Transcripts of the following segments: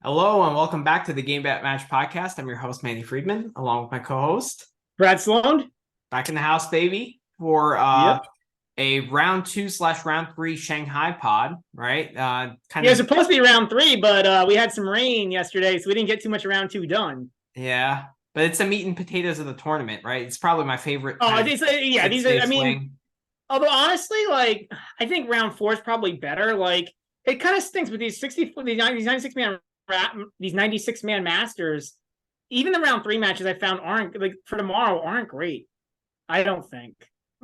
Hello and welcome back to the Game Bet Match podcast. I'm your host, Manny Friedman, along with my co-host, Brad Sloan. back in the house, baby, for Yep. a round 2/round 3 Shanghai pod, right? Yeah, it's supposed to be round 3, but we had some rain yesterday, so we didn't get too much of round 2 done. Yeah, but it's the meat and potatoes of the tournament, right? It's probably my favorite. Oh, these are. I mean, swing. although honestly, I think round 4 is probably better. It kind of stinks with these 96 man masters. Even the round 3 matches I found aren't for tomorrow aren't great. I don't think.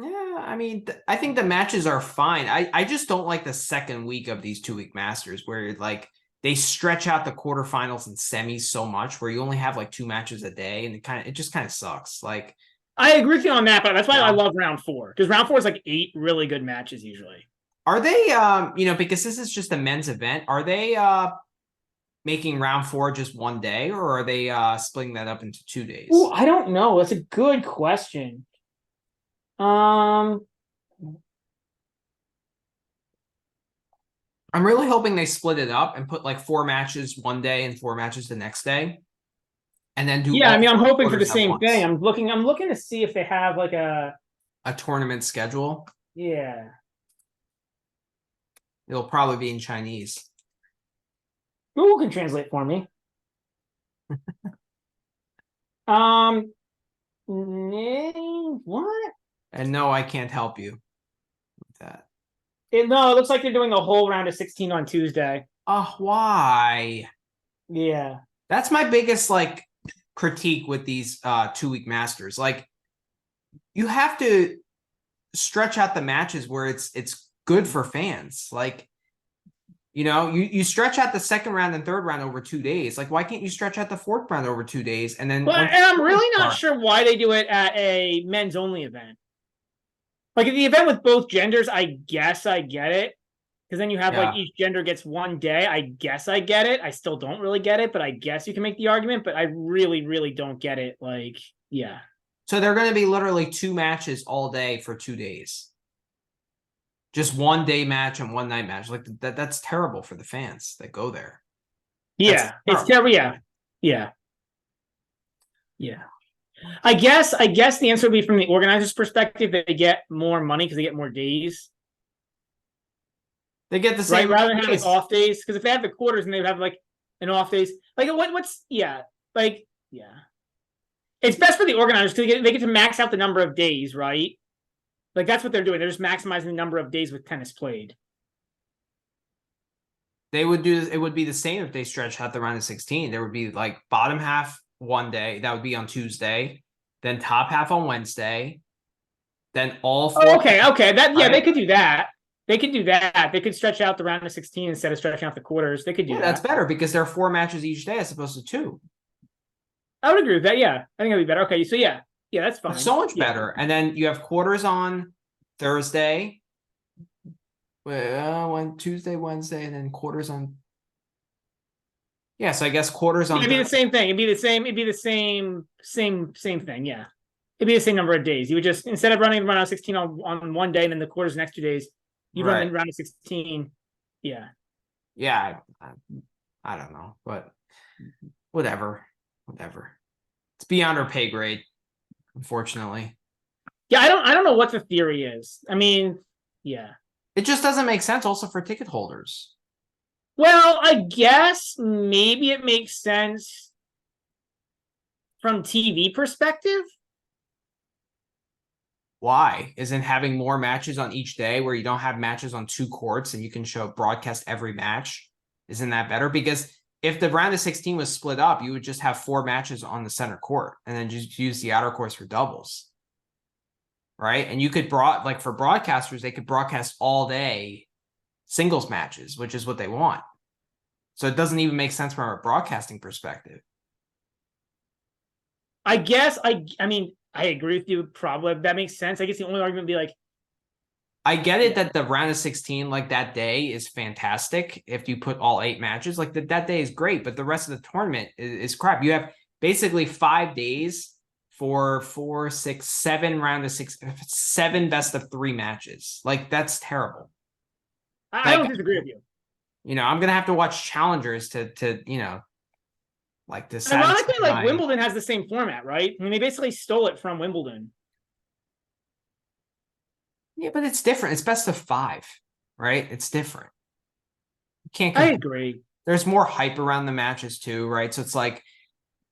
Yeah, I mean, I think the matches are fine. I just don't like the second week of these 2-week masters where they stretch out the quarterfinals and semis so much where you only have 2 matches a day, and it just kind of sucks. I agree with you on that, but that's why I love round 4, because round 4 is 8 really good matches usually. Are they because this is just a men's event, are they making round 4 just one day, or are they splitting that up into 2 days? Ooh, I don't know. That's a good question. I'm really hoping they split it up and put 4 matches one day and 4 matches the next day, and then do. Yeah, I mean, I'm hoping for the same once. thing. I'm looking to see if they have a tournament schedule. Yeah, it'll probably be in Chinese. Google can translate for me. What? And no, I can't help you with that. No, it looks like they're doing a whole round of 16 on Tuesday. Oh, why? Yeah. That's my biggest critique with these 2-week masters. You have to stretch out the matches where it's good for fans. You stretch out the second round and third round over 2 days. Why can't you stretch out the fourth round over 2 days? And then and I'm really not sure why they do it at a men's only event. At the event with both genders, I guess I get it. Because then you have each gender gets one day. I guess I get it. I still don't really get it, but I guess you can make the argument. But I really, really don't get it. Yeah. So they're going to be literally 2 matches all day for 2 days. Just 1 day match and 1 night match. That's terrible for the fans that go there. Yeah, it's terrible. Yeah. I guess the answer would be from the organizer's perspective, they get more money because they get more days. They get the same rather than having off days. Because if they have the quarters and they would have an off days, it's best for the organizers because they get to max out the number of days, right? That's what they're doing. They're just maximizing the number of days with tennis played. They would do it would be the same if they stretched out the round of 16. There would be bottom half one day, that would be on Tuesday, then top half on Wednesday, then all 4. Okay. They could do that. They could do that. They could stretch out the round of 16 instead of stretching out the quarters. They could do that. That's better because there are 4 matches each day as opposed to 2. I would agree with that. Yeah, I think that'd be better. Okay, so yeah, that's fine. It's so much better. And then you have quarters on Thursday, Tuesday, Wednesday, and then quarters on. Yeah, so I guess quarters on. It'd be the same thing. It'd be the same thing. Yeah, it'd be the same number of days. You would just, instead of running the round of 16 on one day and then the quarters next 2 days, you run the round of 16. Yeah. Yeah, I don't know, but whatever. It's beyond our pay grade, unfortunately. Yeah, I don't know what the theory is. I mean, yeah. It just doesn't make sense also for ticket holders. Well, I guess maybe it makes sense from TV perspective. Why? Isn't having more matches on each day where you don't have matches on 2 courts and you can broadcast every match? Isn't that better? Because if the round of 16 was split up, you would just have 4 matches on the center court and then just use the outer courts for doubles. Right? And you could for broadcasters, they could broadcast all day singles matches, which is what they want. So it doesn't even make sense from a broadcasting perspective. I guess I mean, I agree with you. Probably that makes sense. I guess the only argument would be I get it that the round of 16, that day is fantastic. If you put all 8 matches, that day is great, but the rest of the tournament is crap. You have basically 5 days for 4, 6, 7 round of 6, 7 best of 3 matches. That's terrible. I don't disagree with you. I'm gonna have to watch challengers to like to Ironically, satisfy like Wimbledon has the same format, right? I mean, they basically stole it from Wimbledon. Yeah, but it's different. It's best of 5, right? It's different. You can't. I agree. There's more hype around the matches too, right? So it's like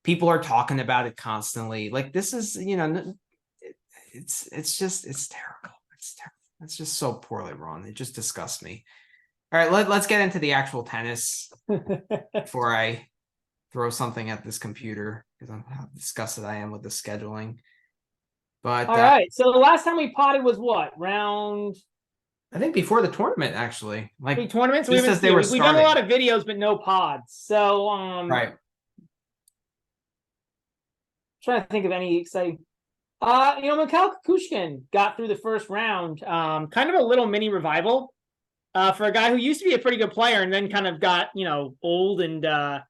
people are talking about it constantly. Like this is, it's terrible. It's terrible. It's just so poorly run. It just disgusts me. All right, let's get into the actual tennis before I throw something at this computer because I'm how disgusted I am with the scheduling. But all right, so the last time we potted was what, round? I think before the tournament, actually, like Big tournaments. just as they were We've done a starting. lot of videos, but no pods. So Right. Trying to think of any exciting. Mikhail Kukushkin got through the first round. Kind of a little mini revival for a guy who used to be a pretty good player and then kind of got old and I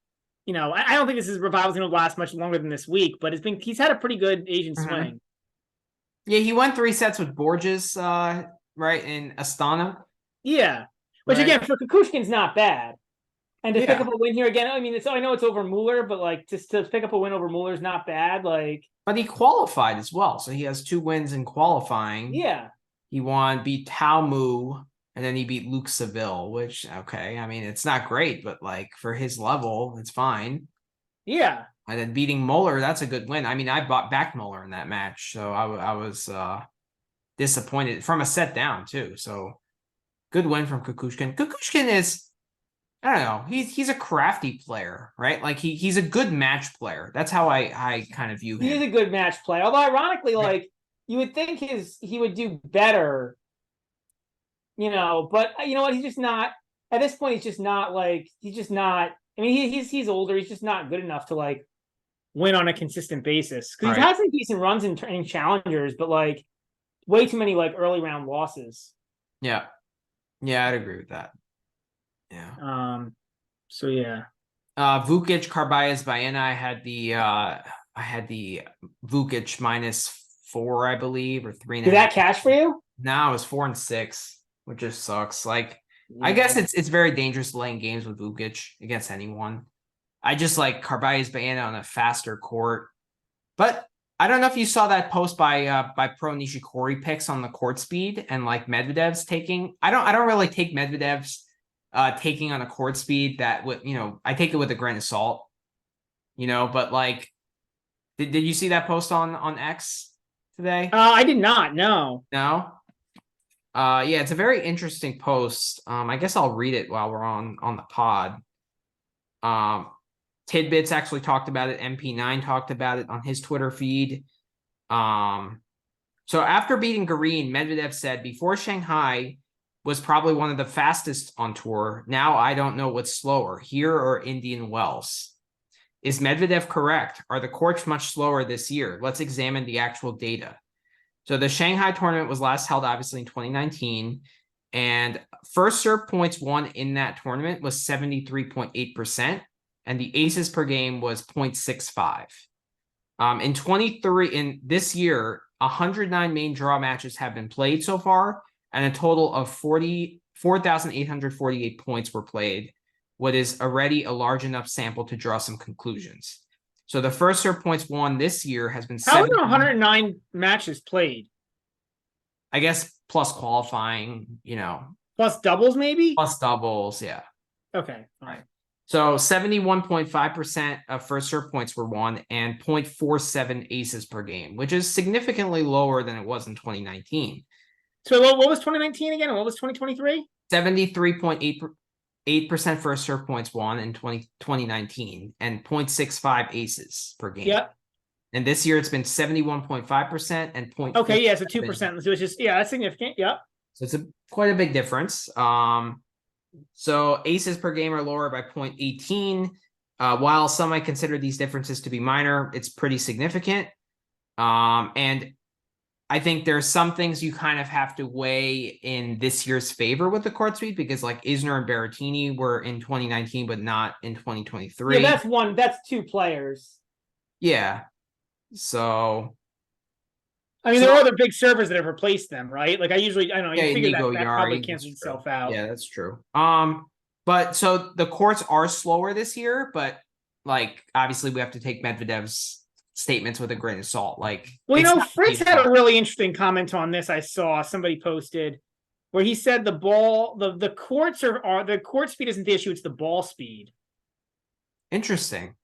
don't think this revival is going to last much longer than this week, but he's had a pretty good Asian swing. Yeah, he won 3 sets with Borges, right, in Astana. Yeah, which again for Kukushkin's not bad. And to pick up a win here again, I mean, I know it's over Mueller, but like just to pick up a win over Mueller is not bad. Like, but he qualified as well, so he has 2 wins in qualifying. Yeah, he beat Tao Mu, and then he beat Luke Seville. Which okay, I mean, it's not great, but like for his level, it's fine. Yeah, and then beating Mueller, that's a good win. I mean, I bought back Mueller in that match, so I was disappointed from a set down too. So good win from Kukushkin. Kukushkin is. I don't know. He's a crafty player, right? Like he's a good match player. That's how I kind of view him. He is a good match player. Although ironically, like you would think he would do better, but you know what? He's just not at this point. He's just not. I mean, he's older. He's just not good enough to like win on a consistent basis because he's had some decent runs in challengers, but like way too many like early round losses. Yeah, I'd agree with that. Yeah. So yeah. Vukic, Carballes, Baena. I had the Vukic -4, I believe, or 3.5. Did that cash for you? No, it was 4 and 6, which just sucks. Like, I guess it's very dangerous playing games with Vukic against anyone. I just like Carballes, Baena on a faster court. But I don't know if you saw that post by Pro Nishikori picks on the court speed and like Medvedev's taking. I don't really take Medvedev's taking on a court speed that would, I take it with a grain of salt, but like, did you see that post on X today? I did not. No. Yeah, it's a very interesting post. I guess I'll read it while we're on the pod. Tidbits actually talked about it. MP9 talked about it on his Twitter feed. So after beating Garin, Medvedev said, before Shanghai was probably one of the fastest on tour. Now I don't know what's slower, here or Indian Wells. Is Medvedev correct? Are the courts much slower this year? Let's examine the actual data. So the Shanghai tournament was last held obviously in 2019, and first serve points won in that tournament was 73.8%, and the aces per game was 0.65. In this year, 109 main draw matches have been played so far, and a total of 4,848 points were played, what is already a large enough sample to draw some conclusions. So the first serve points won this year has been How are there 109 matches played? I guess plus qualifying, Plus doubles, maybe? Plus doubles, yeah. Okay. All right. So 71.5% of first serve points were won and 0.47 aces per game, which is significantly lower than it was in 2019. So what was 2019 again? And what was 2023? 73.8% first serve points won in 2019 and 0.65 aces per game. Yep. And this year it's been 71.5% and 0.4. Okay, yeah, so 2%. So it's just that's significant. Yep. So it's quite a big difference. So aces per game are lower by 0.18. While some might consider these differences to be minor, it's pretty significant. And I think there's some things you kind of have to weigh in this year's favor with the court speed because like Isner and Berrettini were in 2019, but not in 2023. Yeah, that's 2 players. Yeah. So. I mean, there are other big servers that have replaced them, right? Like you figure Nico that probably cancels itself out. Yeah, that's true. But so the courts are slower this year, but like, obviously we have to take Medvedev's statements with a grain of salt. Like, well, it's Fritz had a really interesting comment on this. I saw somebody posted where he said the ball, the courts are the court speed isn't the issue; it's the ball speed. Interesting.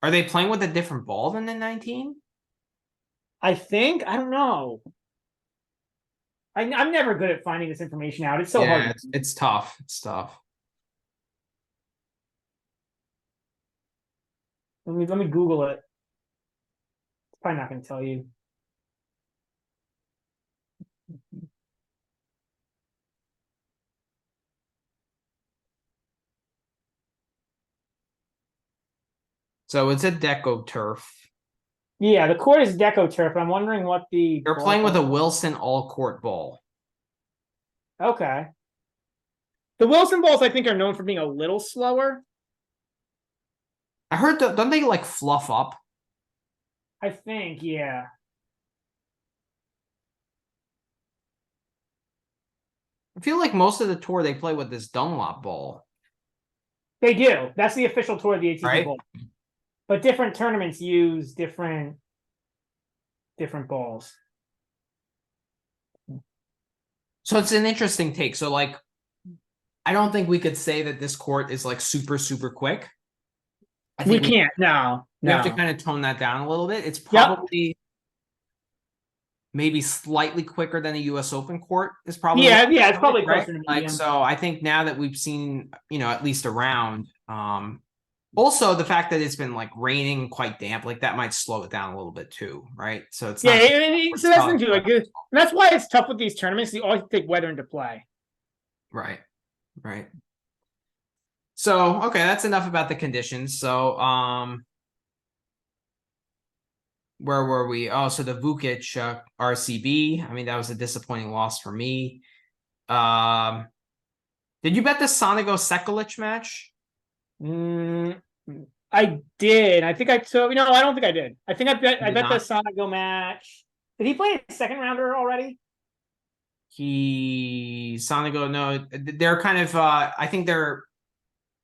Are they playing with a different ball than in 19? I think. I don't know. I'm never good at finding this information out. It's so hard. It's tough. It's tough. Let me Google it. It's probably not going to tell you. So it's a deco turf. Yeah, the court is deco turf. I'm wondering what the They're playing with a Wilson all-court ball. Okay. The Wilson balls, I think, are known for being a little slower. I heard, don't they like fluff up? I think, yeah. I feel like most of the tour they play with this Dunlop ball. They do. That's the official tour of the ATP right? ball. But different tournaments use different balls. So it's an interesting take. So like, I don't think we could say that this court is like super, super quick. I think we can't. No. We have to kind of tone that down a little bit. It's probably maybe slightly quicker than a U.S. Open court is probably. Yeah, it's probably closer to like, so I think now that we've seen, at least a round, also the fact that it's been like raining, quite damp, like that might slow it down a little bit too, right? So it's so that's the thing too. Like, that's why it's tough with these tournaments. You always take weather into play. Right. So okay, that's enough about the conditions. So where were we? Oh, so the Vukic RCB. I mean, that was a disappointing loss for me. Did you bet the Sonego Sekulic match? I did. I think I took. No, I don't think I did. I think I bet the Sonego match. Did he play a second rounder already? Sonego, no. They're kind of. I think they're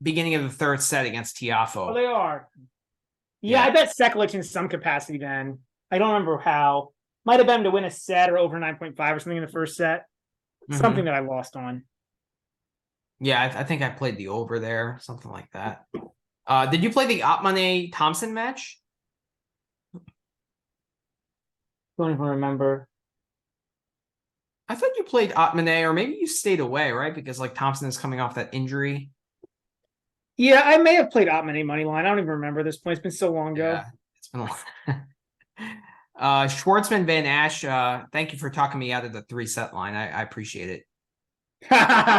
beginning of the third set against Tiafoe. Oh, they are. Yeah, I bet Sekulic in some capacity then. I don't remember how. Might have been to win a set or over 9.5 or something in the first set. Something that I lost on. Yeah, I think I played the over there, something like that. Did you play the Otmane Thompson match? Don't even remember. I thought you played Otmane, or maybe you stayed away, right? Because like Thompson is coming off that injury. Yeah, I may have played Otmane money line. I don't even remember this point. It's been so long ago. Yeah, it's been long. Schwartzman Van Ash, thank you for talking me out of the 3-set line. I appreciate it. Hey, I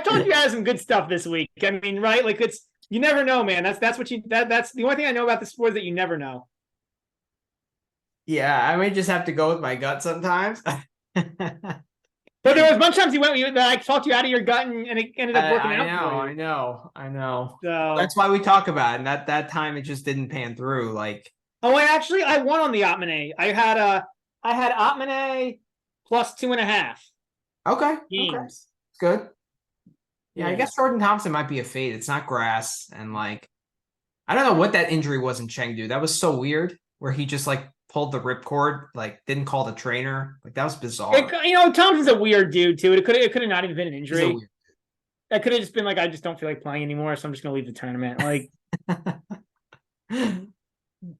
told you I had some good stuff this week. I mean, right? Like you never know, man. That's the only thing I know about the sport is that you never know. Yeah, I may just have to go with my gut sometimes. But there was a bunch of times I talked you out of your gut and it ended up working out. I know. So that's why we talk about it. And that time it just didn't pan through. Like, I won on the Otmane. I had Otmane plus 2.5. Okay. Games. Okay. Good. Yeah, I guess Jordan Thompson might be a fade. It's not grass. And like, I don't know what that injury was in Chengdu. That was so weird where he just like pulled the ripcord, like didn't call the trainer. Like that was bizarre. Thompson's a weird dude too. It could have not even been an injury. That could have just been like, I just don't feel like playing anymore, so I'm just gonna leave the tournament. Like I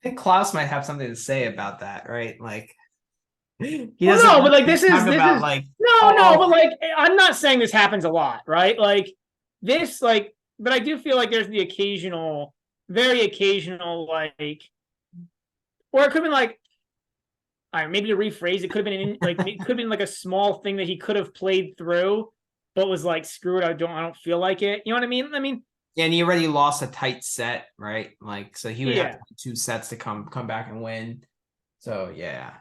think Klaus might have something to say about that, right? Like he doesn't but like this is like but like I'm not saying this happens a lot, right? Like this, like, but I do feel like there's the occasional, very occasional, like, or it could have been like, all right, maybe to rephrase, it could have been it could have been like a small thing that he could have played through, but was like, screw it, I don't feel like it. You know what I mean? Yeah, and he already lost a tight set, right? Like, so he would have to play 2 sets to come back and win. So yeah.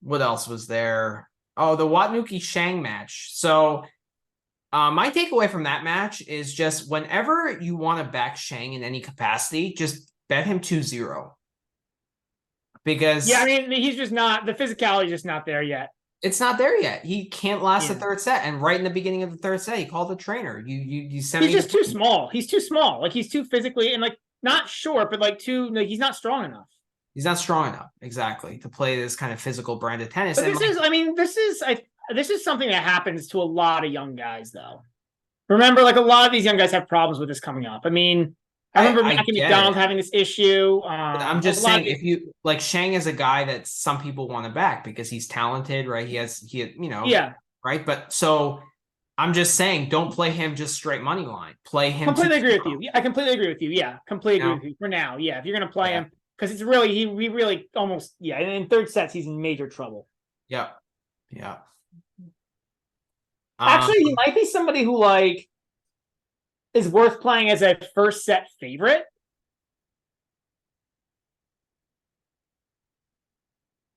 What else was there? Oh, the Watanuki Shang match. So my takeaway from that match is just whenever you want to back Shang in any capacity, just bet him 2-0. Because I mean, he's just not, the physicality is just not there yet. It's not there yet. He can't last the Yeah. third set. And right in the beginning of the third set, he called the trainer. You sent He's me just too small. He's too small. Like he's too physically and like not short, but like too like he's not strong enough. He's not strong enough, exactly, to play this kind of physical brand of tennis. But And this like, is, I mean, this is something that happens to a lot of young guys, though. Remember, like a lot of these young guys have problems with this coming up. I mean, I remember I Mackie get McDonald it. having this issue. But I'm A just lot saying, of if you like Shang is a guy that some people want to back because he's talented, right? yeah, right. But so I'm just saying, don't play him just straight money line. Play him completely agree 2-0, with you. Yeah, I completely agree with you. Yeah, completely agree with you for now. Yeah, if you're gonna play him, because it's really he really almost in third sets he's in major trouble. Yeah, yeah. Actually, he might be somebody who like is worth playing as a first set favorite.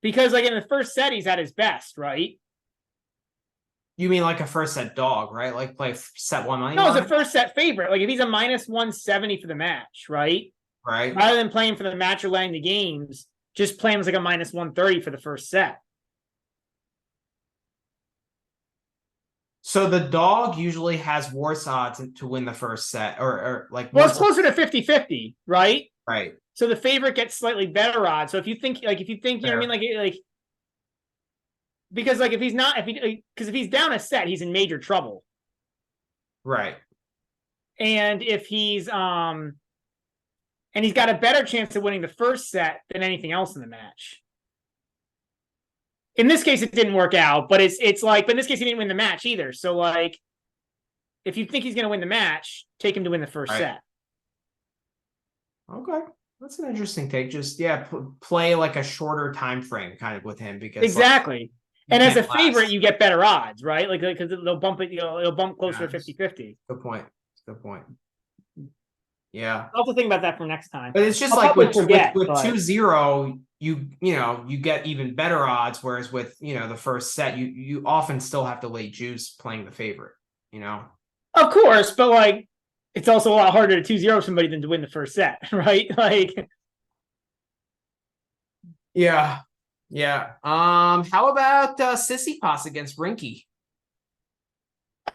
Because like in the first set, he's at his best, right? You mean like a first set dog, right? Like play set one money No, line? it's a first set favorite. Like if he's a minus 170 for the match, right? Right. Rather than playing for the match or letting the games, just play him as like a minus 130 for the first set. So the dog usually has worse odds to win the first set, or like Well, it's closer to 50-50, right? right. So the favorite gets slightly better odds. So if you think, you know what I mean? Like, because like if he's down a set, he's in major trouble. Right. And if he's he's got a better chance of winning the first set than anything else in the match. In this case, it didn't work out, but it's like, but in this case, he didn't win the match either. So like, if you think he's going to win the match, take him to win the first set. Okay, that's an interesting take. Just play like a shorter time frame kind of with him because exactly. Like, and as a favorite, last. you get better odds, right? Like because they'll bump it, it'll bump closer to 50-50. Good point. Good point. Yeah. I'll have to think about that for next time. But it's just I'll like with forget, 2-0, you get even better odds, whereas with the first set, you often still have to lay juice playing the favorite, Of course, but like it's also a lot harder to 2-0 somebody than to win the first set, right? Like yeah. Yeah. How about Tsitsipas against Rinky?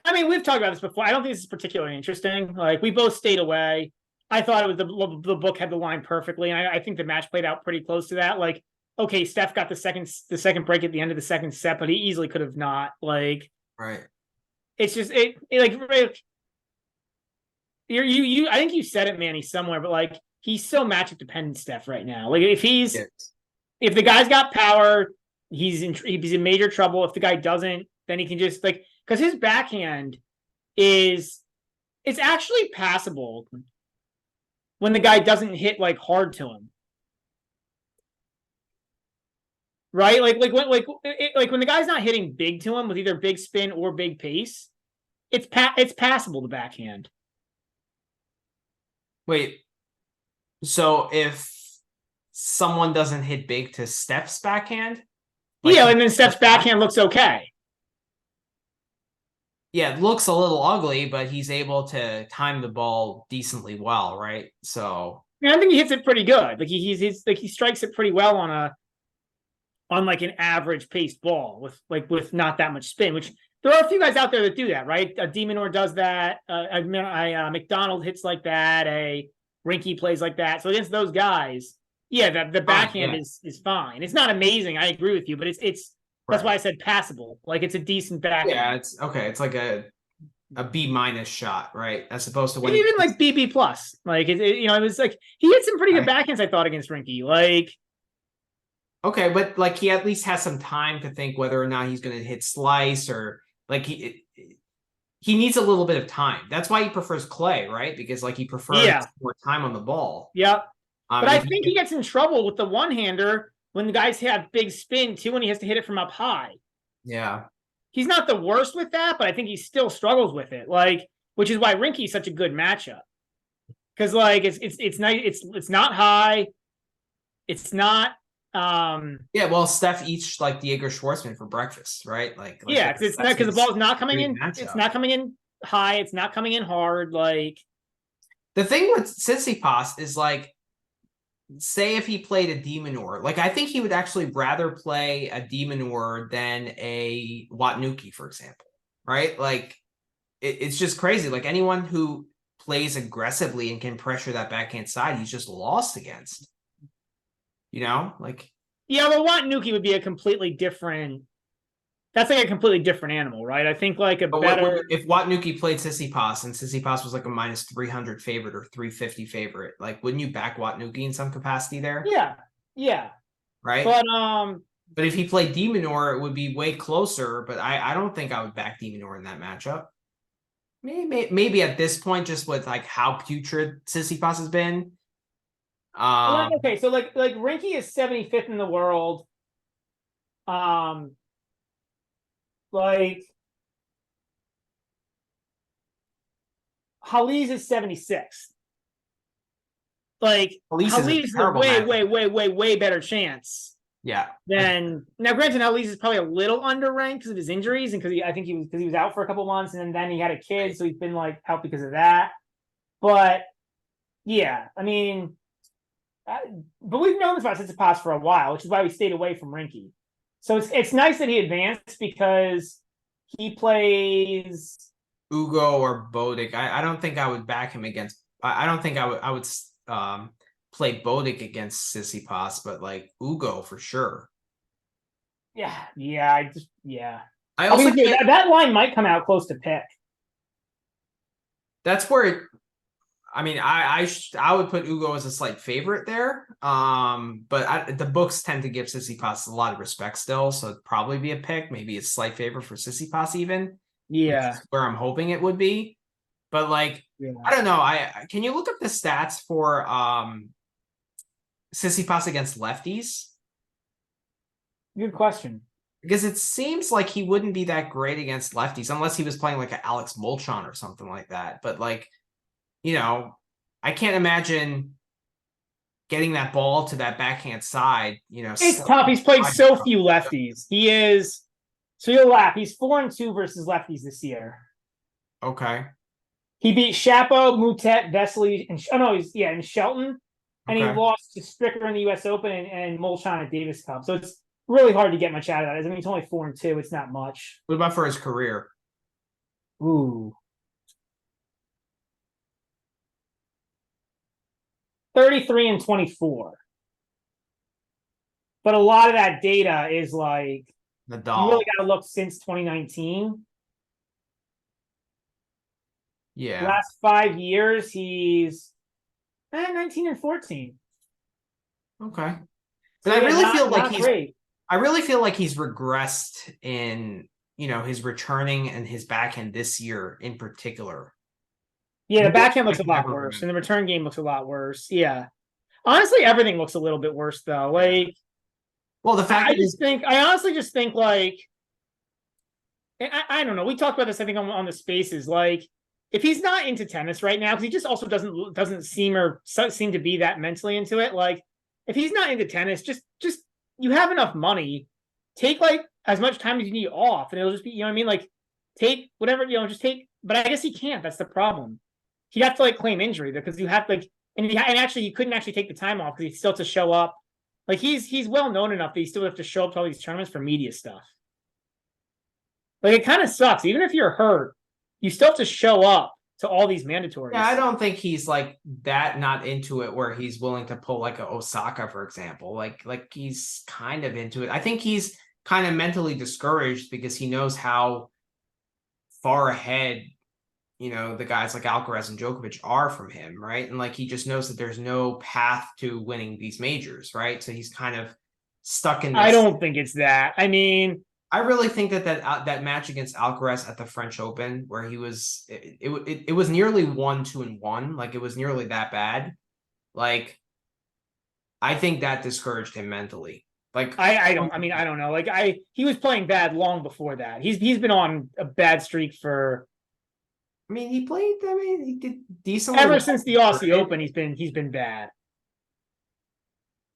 I mean, we've talked about this before. I don't think this is particularly interesting. Like we both stayed away. I thought it was the book had the line perfectly, and I think the match played out pretty close to that. Like, okay, Steph got the second break at the end of the second set, but he easily could have not. Like, right. It's just I think you said it, Manny, somewhere, but like he's so matchup dependent, Steph, right now. Like if the guy's got power, he's in major trouble. If the guy doesn't, then he can just like because his backhand it's actually passable when the guy doesn't hit like hard to him. Right? Like when the guy's not hitting big to him with either big spin or big pace, it's passable the backhand. Wait. So if someone doesn't hit big to Steph's backhand? And then Steph's backhand looks okay. Yeah, it looks a little ugly, but he's able to time the ball decently well, right? So I think he hits it pretty good. Like he strikes it pretty well on like an average paced ball with not that much spin. Which there are a few guys out there that do that, right? Demonor does that. McDonald hits like that. Rinky plays like that. So against those guys, the backhand is fine. It's not amazing. I agree with you, but it's. That's why I said passable. Like it's a decent backhand. Yeah, it's okay. It's like a B- shot, right? As opposed to when even like BB plus. Like it was like he had some pretty good backhands. I thought against Rinky. Like okay, but like he at least has some time to think whether or not he's going to hit slice or like he needs a little bit of time. That's why he prefers clay, right? Because like he prefers more time on the ball. Yep. But I think he gets in trouble with the one-hander when the guys have big spin too, when he has to hit it from up high. Yeah. He's not the worst with that, but I think he still struggles with it. Like, which is why Rinky's such a good matchup. Because like it's nice, it's not high. It's not well, Steph eats like Diego Schwartzman for breakfast, right? Like because it's not because the ball's not coming in. It's not coming in high. It's not coming in hard. Like the thing with Tsitsipas is like say if he played a de Minaur, like I think he would actually rather play a de Minaur than a Watnuki, for example, right? Like it's just crazy. Like anyone who plays aggressively and can pressure that backhand side, he's just lost against. Like yeah, but Watnuki would be a completely different. That's like a completely different animal, right? I think like if Watnuki played Tsitsipas and Tsitsipas was like a minus 300 favorite or 350 favorite, like wouldn't you back Watnuki in some capacity there? Yeah. Right. But if he played de Minaur, it would be way closer. But I don't think I would back de Minaur in that matchup. Maybe at this point, just with like how putrid Tsitsipas has been. Okay, so like Rinky is 75th in the world. Like Halys is 76th. Like Halys is a way better chance. Yeah. Then now, granted, Halys is probably a little underranked because of his injuries and because I think he was out for a couple months and then he had a kid, so he's been like out because of that. But yeah, I mean, but we've known this about Tsitsipas for a while, which is why we stayed away from Rinky. So it's nice that he advanced because he plays Ugo or Bodic. I don't think I would back him against. I don't think I would play Bodic against Tsitsipas, but like Ugo for sure. Yeah. I also that line might come out close to pick. That's where I mean, I would put Ugo as a slight favorite there. But the books tend to give Tsitsipas a lot of respect still, so it'd probably be a pick, maybe a slight favorite for Tsitsipas even. Yeah, where I'm hoping it would be. But like, I don't know. Can you look up the stats for Tsitsipas against lefties? Good question. Because it seems like he wouldn't be that great against lefties unless he was playing like an Alex Molchan or something like that. But like, I can't imagine getting that ball to that backhand side. It's tough. He's played so few lefties. He is. So you'll laugh. He's 4-2 versus lefties this year. Okay. He beat Shapo, Moutet, Vesely, and Shelton, and he lost to Stricker in the U.S. Open and Molchan at Davis Cup. So it's really hard to get much out of that. I mean, it's only 4-2. It's not much. What about for his career? Ooh. 33-24. But a lot of that data is like Nadal. You really got to look since 2019. Yeah. Last 5 years, he's 19-14. Okay. But I really feel like I really feel like he's regressed in, his returning and his backhand this year in particular. Yeah, the backhand looks a lot worse, and the return game looks a lot worse. Yeah. Honestly, everything looks a little bit worse, though. Like, well, the fact I honestly just think, like, I don't know. We talked about this, I think, on the spaces. Like, if he's not into tennis right now, because he just also doesn't seem to be that mentally into it. Like, if he's not into tennis, just you have enough money, take like as much time as you need off, and it'll just be, you know what I mean? Like, take whatever, just take. But I guess he can't. That's the problem. He'd have to like claim injury because you have like, and actually he couldn't actually take the time off because he still have to show up. Like he's well known enough that he still have to show up to all these tournaments for media stuff. Like it kind of sucks. Even if you're hurt, you still have to show up to all these mandatories. Yeah, I don't think he's like that not into it where he's willing to pull like a Osaka, for example. Like he's kind of into it. I think he's kind of mentally discouraged because he knows how far ahead, the guys like Alcaraz and Djokovic are from him, right? And like he just knows that there's no path to winning these majors, right? So he's kind of stuck in this. I don't think it's that. I mean, I really think that match against Alcaraz at the French Open, where he was, it was nearly 1-2-1, like it was nearly that bad. Like, I think that discouraged him mentally. Like, I don't know. Like he was playing bad long before that. He's been on a bad streak for. He did decently ever since the Aussie Open. He's been bad.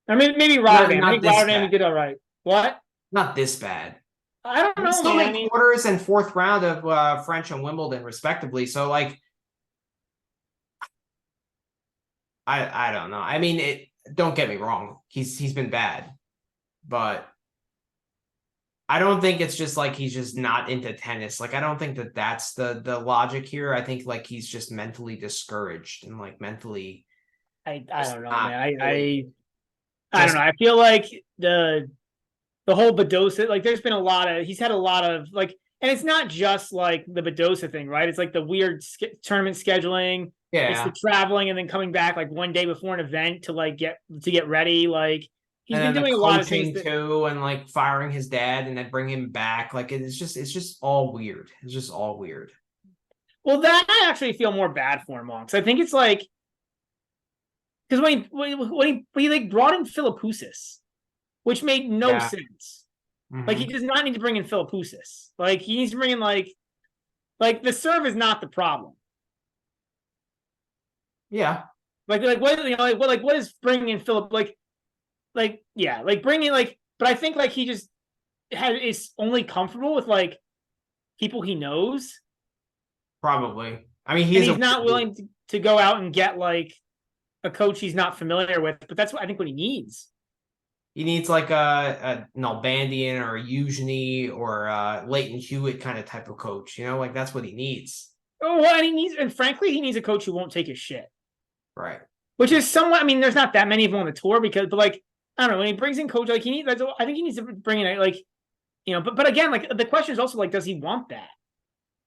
I mean, maybe Rotterdam. I think Rotterdam he did all right. What? Not this bad. I don't know. Still made quarters and fourth round of French and Wimbledon, respectively. So, like, I don't know. I mean, don't get me wrong, he's been bad, but I don't think it's just like he's just not into tennis. Like, I don't think that that's the logic here. I think like he's just mentally discouraged and like mentally. I don't know, man. I Just don't know. I feel like the whole Badosa, like he's had a lot of like, and it's not just like the Badosa thing, right? It's like the weird tournament scheduling. It's the traveling and then coming back like one day before an event to like get ready. Like he's been doing a lot of things too, and like firing his dad and then bring him back. Like it's just all weird. It's just all weird. Well, that I actually feel more bad for him on, because I think it's like, because when he like brought in Philippoussis, which made no sense. Mm-hmm. Like he does not need to bring in Philippoussis. Like he needs to bring in like the serve is not the problem. Yeah. Like what, you know, what is bringing in Philip bringing but I think like he just is only comfortable with like people he knows. Probably. I mean, he's not willing to go out and get like a coach he's not familiar with, but that's what I think what he needs. He needs like an Albandian or a Eugenie or a Leighton Hewitt kind of type of coach, you know, like that's what he needs. Oh, well, and frankly, he needs a coach who won't take his shit. Right. Which is somewhat, I mean, there's not that many of them on the tour but like, I don't know, when he brings in coach, like I think he needs to bring in like, you know, but again, like the question is also like, does he want that?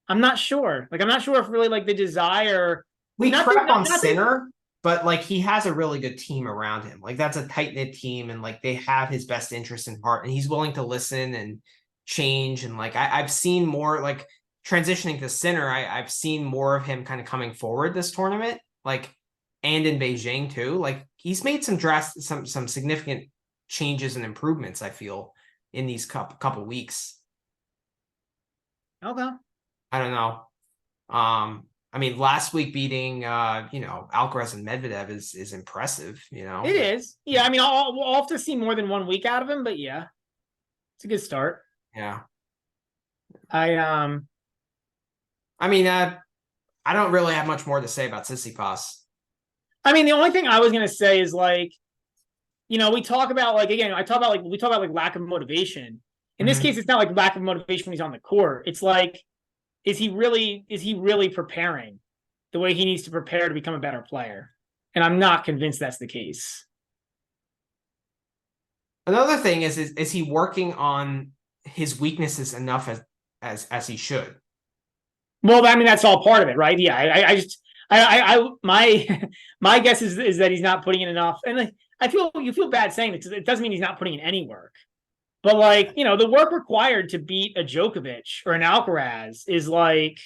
I'm not sure. Like, I'm not sure if really like the desire. We crap on Sinner, but like he has a really good team around him. Like that's a tight knit team, and like they have his best interest in heart, and he's willing to listen and change. And like I've seen more like transitioning to Sinner. I've seen more of him kind of coming forward this tournament, like and in Beijing too. Like he's made some significant changes and improvements, I feel, in these couple weeks. Okay. I don't know. I mean, last week beating, Alcaraz and Medvedev is impressive. You know, it is. Yeah, I mean, we'll have to see more than 1 week out of him, but yeah, it's a good start. Yeah. I mean, I don't really have much more to say about Tsitsipas. I mean, the only thing I was gonna say is like, you know, we talk about like lack of motivation. In this case, it's not like lack of motivation when he's on the court. It's like, is he really preparing the way he needs to prepare to become a better player? And I'm not convinced that's the case. Another thing is he working on his weaknesses enough as he should? Well, I mean, that's all part of it, right? Yeah, my guess is that he's not putting in enough, and you feel bad saying it because it doesn't mean he's not putting in any work. But like, you know, the work required to beat a Djokovic or an Alcaraz is like,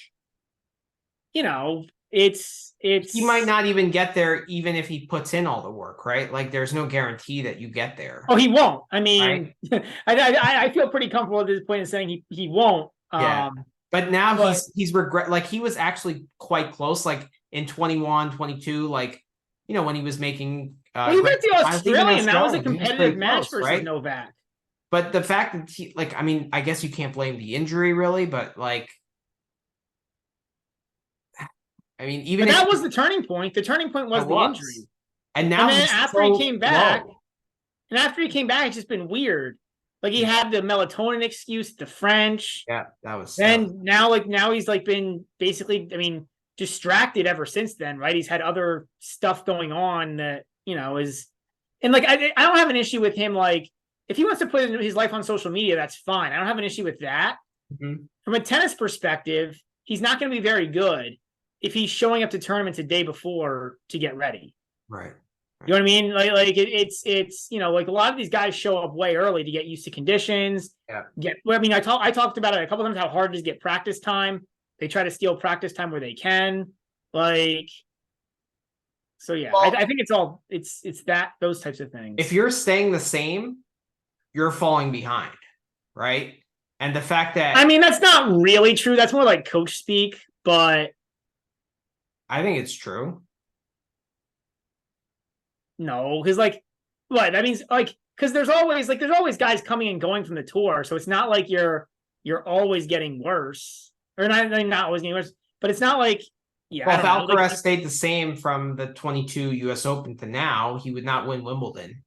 you know, it's he might not even get there even if he puts in all the work, right? Like there's no guarantee that you get there. Oh, he won't. I mean, right? I feel pretty comfortable at this point in saying he won't. Yeah. But now he's regret, like he was actually quite close, like in 21, 22, like, you know, when he was making he went to Australian. That was a competitive match versus right? Novak. But the fact that he, like, I mean, I guess you can't blame the injury really, but like, I mean, even that was the turning point. The turning point was the injury. And now then after he came back, it's just been weird. Like he had the melatonin excuse, the French. Yeah, that was. And now he's like been basically, I mean, distracted ever since then, right? He's had other stuff going on that, you know, and like, I don't have an issue with him, like, if he wants to put his life on social media, that's fine. I don't have an issue with that. Mm-hmm. From a tennis perspective, he's not going to be very good if he's showing up to tournaments a day before to get ready. Right. You know what I mean? Like it's you know, like a lot of these guys show up way early to get used to conditions. Yeah. I mean, I talked about it a couple of times how hard it is to get practice time. They try to steal practice time where they can. Like, so yeah, well, I think it's those types of things. If you're staying the same, you're falling behind, right? And the fact that... I mean, that's not really true. That's more like coach speak, but... I think it's true. No, because like, what? That means like, because there's always guys coming and going from the tour, so it's not like you're always getting worse. Or not always getting worse, but it's not like Yeah. Well, if I don't know. Alcaraz stayed the same from the 22 U.S. Open to now, he would not win Wimbledon.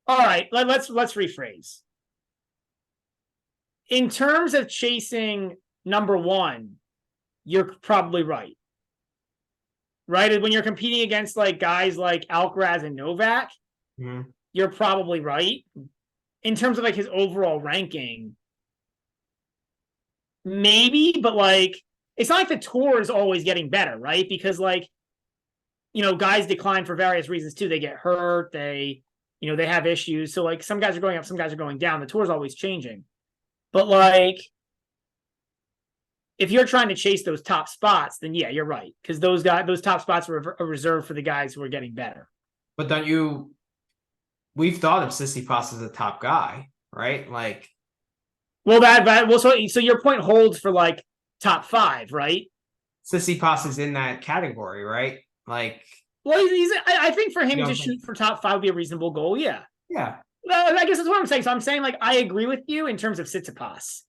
All right, let's rephrase. In terms of chasing number one, you're probably right. Right? When you're competing against like guys like Alcaraz and Novak, you're probably right. In terms of like his overall ranking, maybe, but like it's not like the tour is always getting better, right? Because like, guys decline for various reasons too. They get hurt, they have issues. So like some guys are going up, some guys are going down. The tour is always changing. But like if you're trying to chase those top spots, then yeah, you're right. Because those top spots are reserved for the guys who are getting better. But we've thought of Tsitsipas as a top guy, right? Like, so your point holds for like top 5, right? Tsitsipas is in that category, right? Like, well, I think for him to shoot for top 5 would be a reasonable goal. Yeah. Yeah. I guess that's what I'm saying. So I'm saying like I agree with you in terms of Tsitsipas.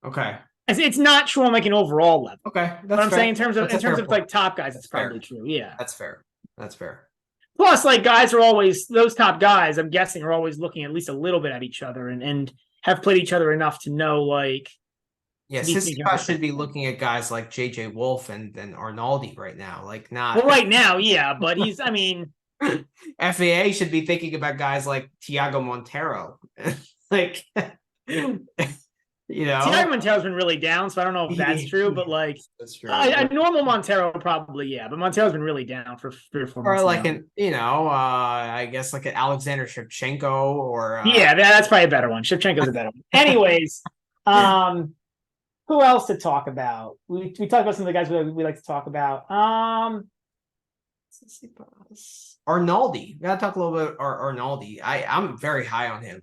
Okay. It's not true on like an overall level. Okay, but I'm saying in terms of like top guys, it's probably true. Yeah, that's fair. That's fair. Plus, like guys are always those top guys. I'm guessing are always looking at least a little bit at each other and have played each other enough to know like. Yeah, Tsitsipas should be looking at guys like JJ Wolf and Arnaldi right now. Like not well, right now, yeah, but he's. I mean, FAA should be thinking about guys like Thiago Montero, like. Thiago Montero's been really down, so I don't know if that's true, but like that's true. A normal Montero probably, yeah, but Montero's been really down for 3 or 4 months. Or like I guess like an Alexander Shevchenko or yeah, that's probably a better one. Shevchenko's a better one. Anyways, who else to talk about? We talked about some of the guys we like to talk about. Arnaldi. We gotta talk a little bit about Arnaldi. I'm very high on him.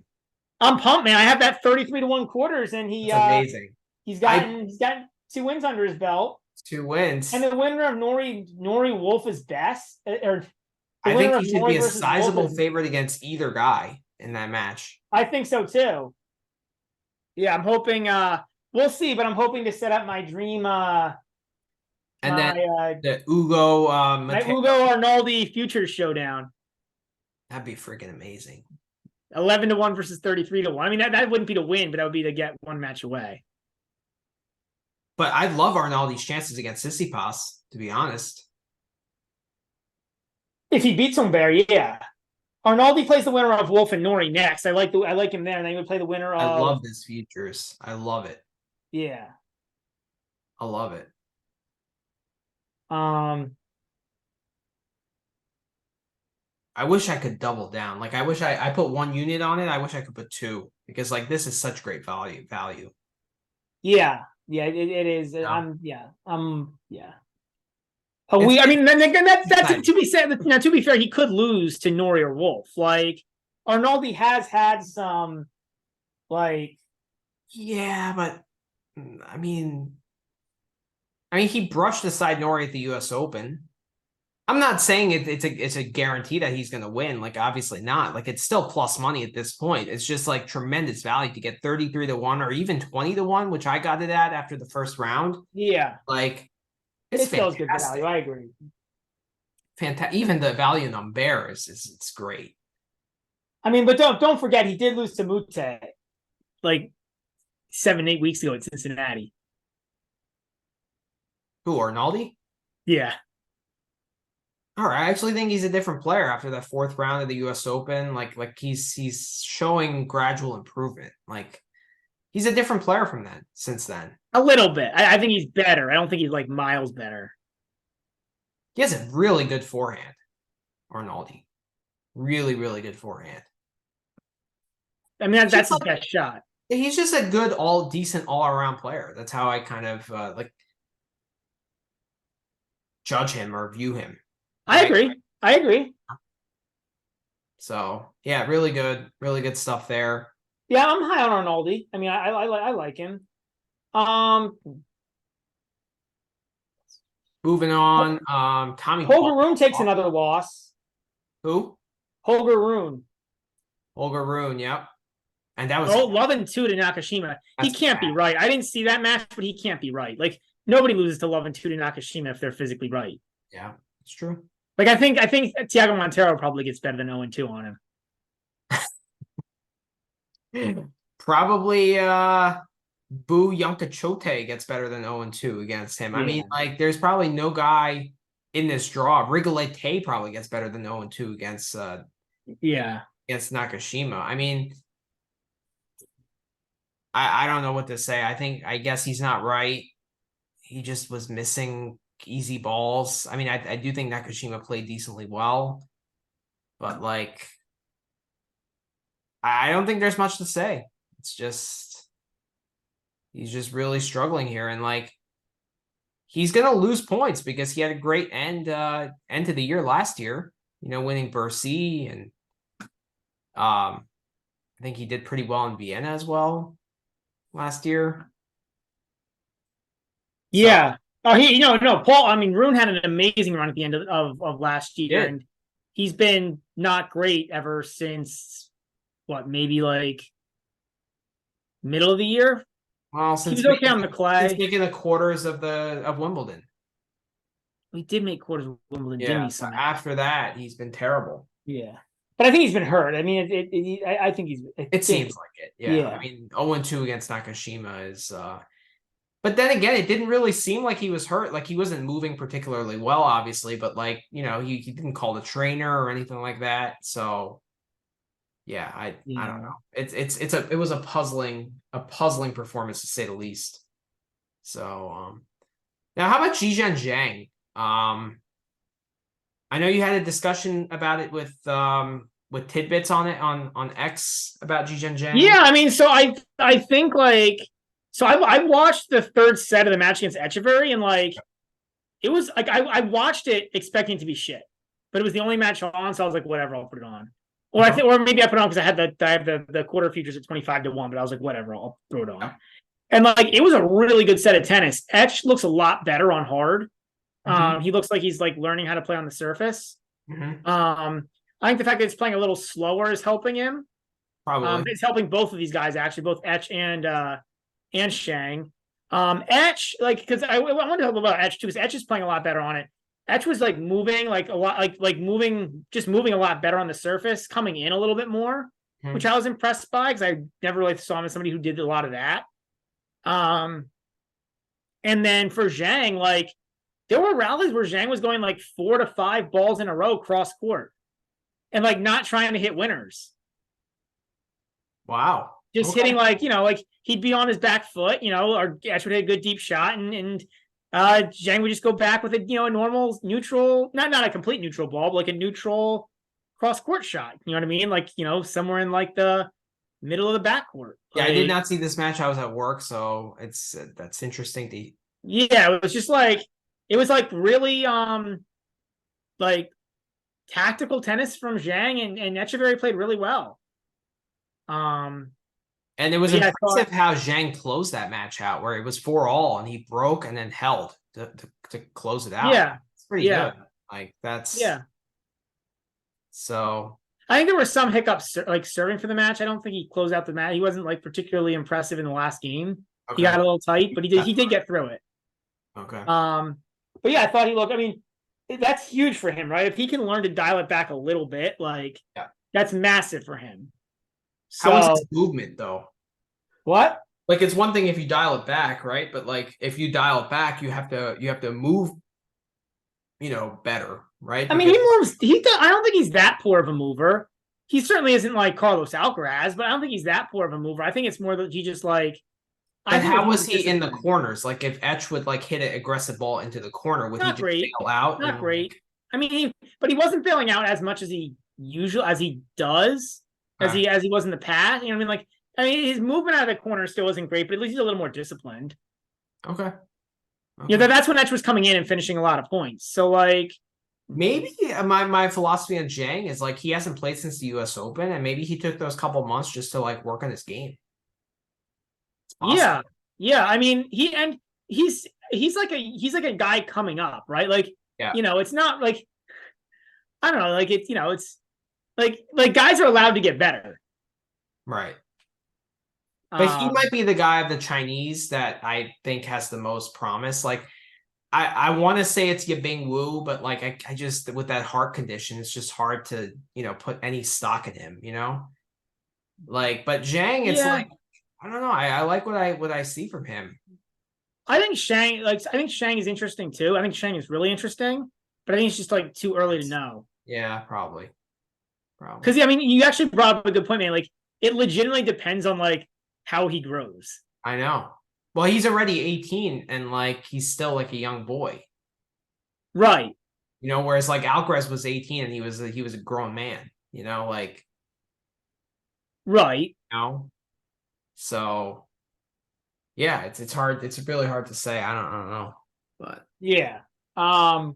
I'm pumped, man. I have that 33-1 quarters, and That's amazing. He's gotten 2 wins under his belt. 2 wins. And the winner of Nori Wolf is best. Or I think he should be a sizable favorite against either guy in that match. I think so too. Yeah, I'm hoping we'll see, but I'm hoping to set up my dream then the Ugo my Ugo Arnaldi Futures Showdown. That'd be freaking amazing. 11-1 versus 33-1. I mean, that wouldn't be to win, but that would be to get 1 match away. But I love Arnaldi's chances against Tsitsipas, to be honest. If he beats Humbert, yeah. Arnaldi plays the winner of Wolf and Nori next. I like him there, and then he would play the winner of. I love this futures. I love it. Yeah. I love it. I wish I could double down. Like I wish I put 1 unit on it. I wish I could put 2 because like this is such great value. Yeah, it is. Yeah. Yeah. I mean, that's to be said. Now, to be fair, he could lose to Nori or Wolf. Like Arnaldi has had some, like. Yeah, but I mean, he brushed aside Nori at the U.S. Open. I'm not saying it's a guarantee that he's going to win. Like, obviously not. Like, it's still plus money at this point. It's just like tremendous value to get 33-1 or even 20-1, which I got it at after the first round. Yeah, like it's still good value. I agree. Fantastic. Even the value in Humbert it's great. I mean, but don't forget he did lose to Mute like 7-8 weeks ago at Cincinnati. Who, Arnaldi? Yeah. All right, I actually think he's a different player after that 4th round of the U.S. Open. Like he's showing gradual improvement. Like he's a different player from then. Since then, a little bit. I think he's better. I don't think he's like miles better. He has a really good forehand, Arnaldi. Really, really good forehand. I mean, that's his best shot. He's just a good, decent all-around player. That's how I kind of judge him or view him. I agree. So yeah, really good stuff there. Yeah, I'm high on Arnaldi. I mean, I like him. Moving on. Tommy Holger Rune takes another loss. Who? Holger Rune. Yep. And that was 11-2 to Nakashima. He can't be right. I didn't see that match, but he can't be right. Like nobody loses to Love and 2 to Nakashima if they're physically right. Yeah, it's true. Like I think Thiago Monteiro probably gets better than 0-2 on him. Probably Bu Yonkachote gets better than 0-2 against him. I mean, like, there's probably no guy in this draw. Rigolete probably gets better than 0-2 against against Nakashima. I mean, I don't know what to say. I guess he's not right. He just was missing easy balls. I mean, I do think Nakashima played decently well, but like, I don't think there's much to say. It's just, he's just really struggling here. And like, he's going to lose points because he had a great end to the year last year, you know, winning Bercy. And I think he did pretty well in Vienna as well last year. Yeah. So, Paul, I mean, Rune had an amazing run at the end of last year. And he's been not great ever since, maybe like middle of the year? Well, since he was okay on the clay. Since making the quarters of Wimbledon. We did make quarters of Wimbledon, didn't we? But after that, he's been terrible. Yeah. But I think he's been hurt. I mean, I think he's... It seems like it, yeah. I mean, 0-2 against Nakashima is... But then again, it didn't really seem like he was hurt. Like, he wasn't moving particularly well, obviously. But, like, you know, he didn't call the trainer or anything like that. So, yeah, I don't know. It was a puzzling performance, to say the least. So, now how about Zhizhen Zhang? I know you had a discussion about it with Tidbits on it on X about Zhizhen Zhang. Yeah, I mean, so I think like, so I watched the third set of the match against Echeverry, and like, it was like I watched it expecting it to be shit, but it was the only match on, so I was like, whatever, I'll put it on. Or or maybe I put it on because I have the quarter futures at 25-1, but I was like, whatever, I'll throw it on. And like, it was a really good set of tennis. Etch looks a lot better on hard. He looks like he's like learning how to play on the surface. I think the fact that it's playing a little slower is helping him. Probably. It's helping both of these guys, actually, both Etch and Shang. Etch, like, because I want to talk about Etch too, because Etch is playing a lot better on it. Etch was like moving like a lot, like moving a lot better on the surface, coming in a little bit more, which I was impressed by because I never really saw him as somebody who did a lot of that. And then for Zhang, like, there were rallies where Zhang was going like 4 to 5 balls in a row cross court and like not trying to hit winners. Wow. Just hitting like, you know, like he'd be on his back foot, you know, or Etch would hit a good deep shot, and Zhang would just go back with a, you know, a normal neutral, not a complete neutral ball, but like a neutral cross court shot. You know what I mean? Like, you know, somewhere in like the middle of the backcourt. Yeah, like, I did not see this match. I was at work, so that's interesting to. Yeah, it was just like, it was like really like tactical tennis from Zhang, and Echeverry played really well. And it was impressive how Zhang closed that match out, where it was 4-all and he broke and then held to close it out. Yeah, it's pretty good. Like, that's So I think there were some hiccups like serving for the match. I don't think he closed out the match. He wasn't like particularly impressive in the last game. He got a little tight, but he did get through it. Okay. But yeah, I thought he looked. I mean, that's huge for him, right? If he can learn to dial it back a little bit, like that's massive for him. So, how is his movement though? What? Like, it's one thing if you dial it back, right? But like, if you dial it back, you have to move, you know, better, right? I mean, he moves. I don't think he's that poor of a mover. He certainly isn't like Carlos Alcaraz, but I don't think he's that poor of a mover. I think it's more that he just like. And how was he in the corners? Like, if Etch would like hit an aggressive ball into the corner, would he just bail out? Not great. I mean, but he wasn't bailing out as much as he does, as he was in the past. You know what I mean? Like, I mean, his movement out of the corner still isn't great, but at least he's a little more disciplined. Okay. Yeah, that's when Etch was coming in and finishing a lot of points. So like, maybe my philosophy on Zhang is like, he hasn't played since the U.S. Open, and maybe he took those couple months just to like work on his game. Awesome. Yeah. I mean, he's like a guy coming up, right? Like, you know, it's not like, I don't know, like it's, you know, it's like guys are allowed to get better, right? But he might be the guy of the Chinese that I think has the most promise. Like, I want to say it's Yabing Wu, but like I just with that heart condition, it's just hard to put any stock in him. Like, but Zhang, it's Yeah. like I don't know. I like what I see from him. I think Shang is interesting too. I think Shang is really interesting, but I think it's just like too early to know. Yeah, probably. Because I mean, you actually brought up a good point, man. Like, it legitimately depends on like how he grows. I know. Well, he's already 18 and like he's still like a young boy. Right. Whereas like Alcaraz was 18 and he was a grown man, like Right. So yeah, it's hard. It's really hard to say. I don't know. But yeah. But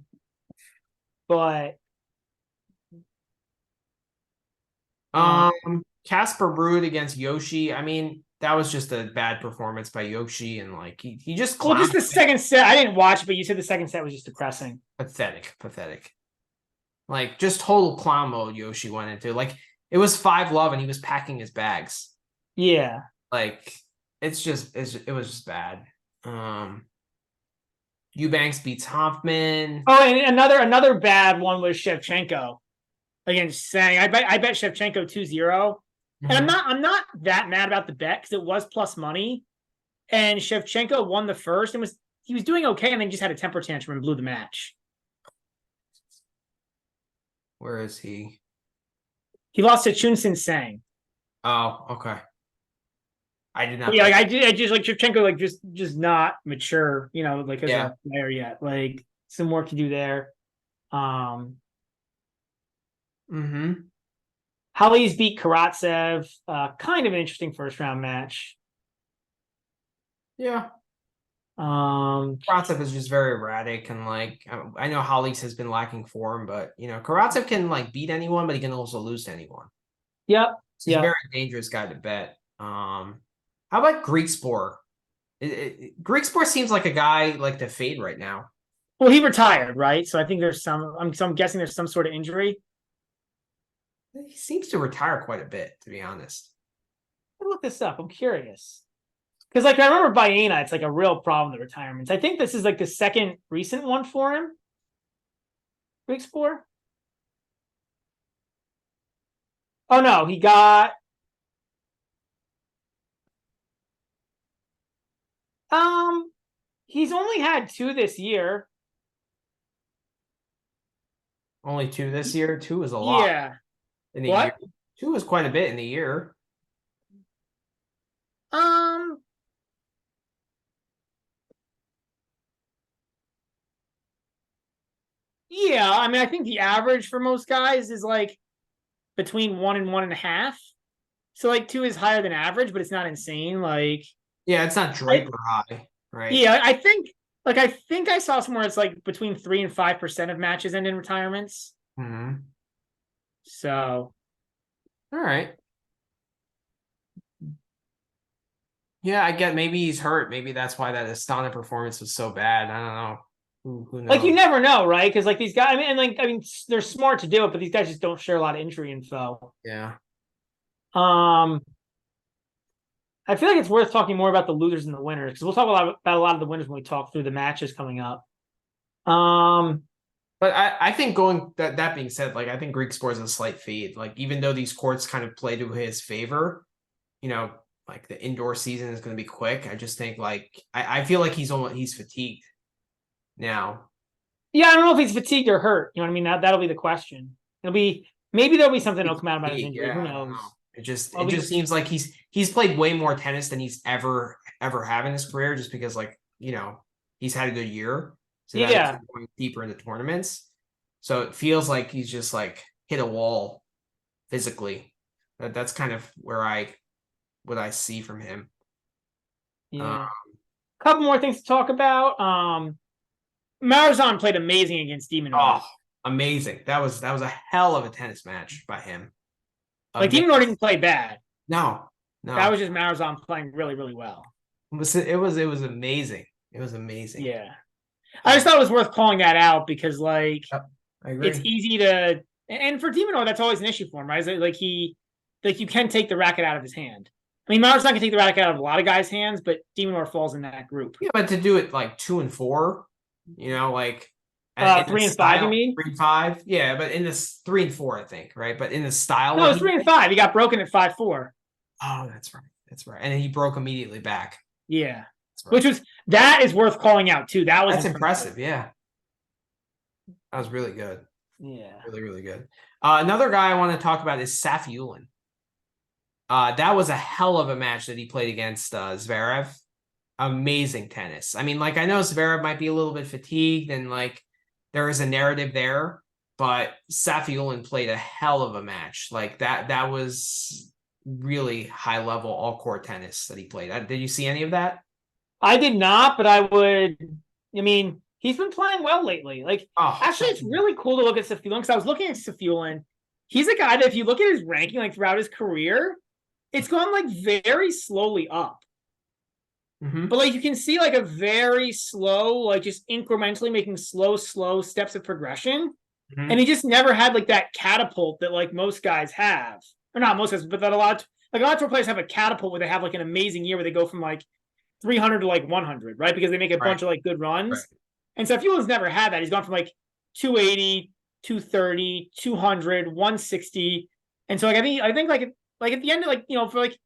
Casper Ruud against Yoshi. I mean, that was just a bad performance by Yoshi, and like he just well, just the second set. I didn't watch, but you said the second set was just depressing. Pathetic. Like just total clown mode Yoshi went into. Like it was 5-love and he was packing his bags. Yeah. Like it was just bad. Eubanks beats Hoffman. Oh, and another bad one was Shevchenko against Tseng. I bet Shevchenko 2-0. And I'm not that mad about the bet because it was plus money. And Shevchenko won the first and he was doing okay, and then just had a temper tantrum and blew the match. Where is he? He lost to Chunsin Tseng. Oh, okay. I did not. Yeah, like I just like Shevchenko, like just not mature, like as a player yet. Like some work to do there. Halys beat Karatsev. Kind of an interesting first round match. Yeah. Karatsev is just very erratic, and like I know Halys has been lacking form, but Karatsev can like beat anyone, but he can also lose to anyone. Yep. He's a very dangerous guy to bet. How about Greek Sport? Greek Sport seems like a guy like to fade right now. Well, he retired, right? So I think there's I'm guessing there's some sort of injury. He seems to retire quite a bit, to be honest. I'll look this up. I'm curious. Because like I remember Baena, it's like a real problem, the retirements. I think this is like the second recent one for him. Greek Sport. Oh no, he got he's only had 2 this year. Only 2 this year? 2 is a lot. Yeah. In the year. 2 is quite a bit in the year. Yeah, I mean, I think the average for most guys is like between 1 and 1.5. So like 2 is higher than average, but it's not insane. Like, yeah, it's not Draper high, right? Yeah, I think I saw somewhere it's like between 3 and 5% of matches end in retirements. So, all right. Yeah, I get maybe he's hurt. Maybe that's why that Astana performance was so bad. I don't know. Who knows? Like you never know, right? Because like these guys, I mean, they're smart to do it, but these guys just don't share a lot of injury info. Yeah. I feel like it's worth talking more about the losers and the winners because we'll talk about a lot of the winners when we talk through the matches coming up. But I think that being said, like I think Greek Sport is a slight fade. Like even though these courts kind of play to his favor, like the indoor season is going to be quick. I just think like I feel like he's fatigued now. Yeah, I don't know if he's fatigued or hurt. You know what I mean? That'll be the question. Maybe there'll be something that'll come out about his injury. Who knows? It just seems like he's played way more tennis than he's ever have in his career, just because like he's had a good year. So yeah, going deeper into tournaments. So it feels like he's just like hit a wall physically. That's kind of what I see from him. Yeah. A couple more things to talk about. Marazon played amazing against Demon. Oh, amazing! That was a hell of a tennis match by him. Like Demon didn't play bad. No. That was just Marazon playing really, really well. It was amazing. It was amazing. Yeah. I just thought it was worth calling that out because like I agree. It's easy and for Demon, that's always an issue for him, right? Like you can take the racket out of his hand. I mean, Mauer's not going to take the racket out of a lot of guys' hands, but de Minaur falls in that group. Yeah, but to do it like 2 and 4, like 3 and 5, you mean? 3 and 5, yeah, but in this 3 and 4, I think, right? But in the style, no, it's 3 and 5. He got broken at 5-4. Oh, that's right. That's right. And then he broke immediately back. Yeah, right. That is worth calling out too. That's impressive. Yeah, that was really good. Yeah, really, really good. Another guy I want to talk about is Safiullin. That was a hell of a match that he played against Zverev. Amazing tennis. I mean, like, I know Zverev might be a little bit fatigued and like there is a narrative there, but Safiullin played a hell of a match. Like that was really high level all court tennis that he played. Did you see any of that? I did not, but I would. I mean, he's been playing well lately. Like, actually, it's really cool to look at Safiullin because I was looking at Safiullin. He's a guy that if you look at his ranking like throughout his career, it's gone like very slowly up. Mm-hmm. But like you can see like a very slow, like just incrementally making slow steps of progression. Mm-hmm. And he just never had like that catapult that like most guys have. Or not most guys, but that a lot of tour players have a catapult where they have like an amazing year where they go from like 300 to like 100, right? Because they make a bunch of like good runs. Right. And Safiullin's never had that. He's gone from like 280, 230, 200, 160. And so like I think like at the end of like, for like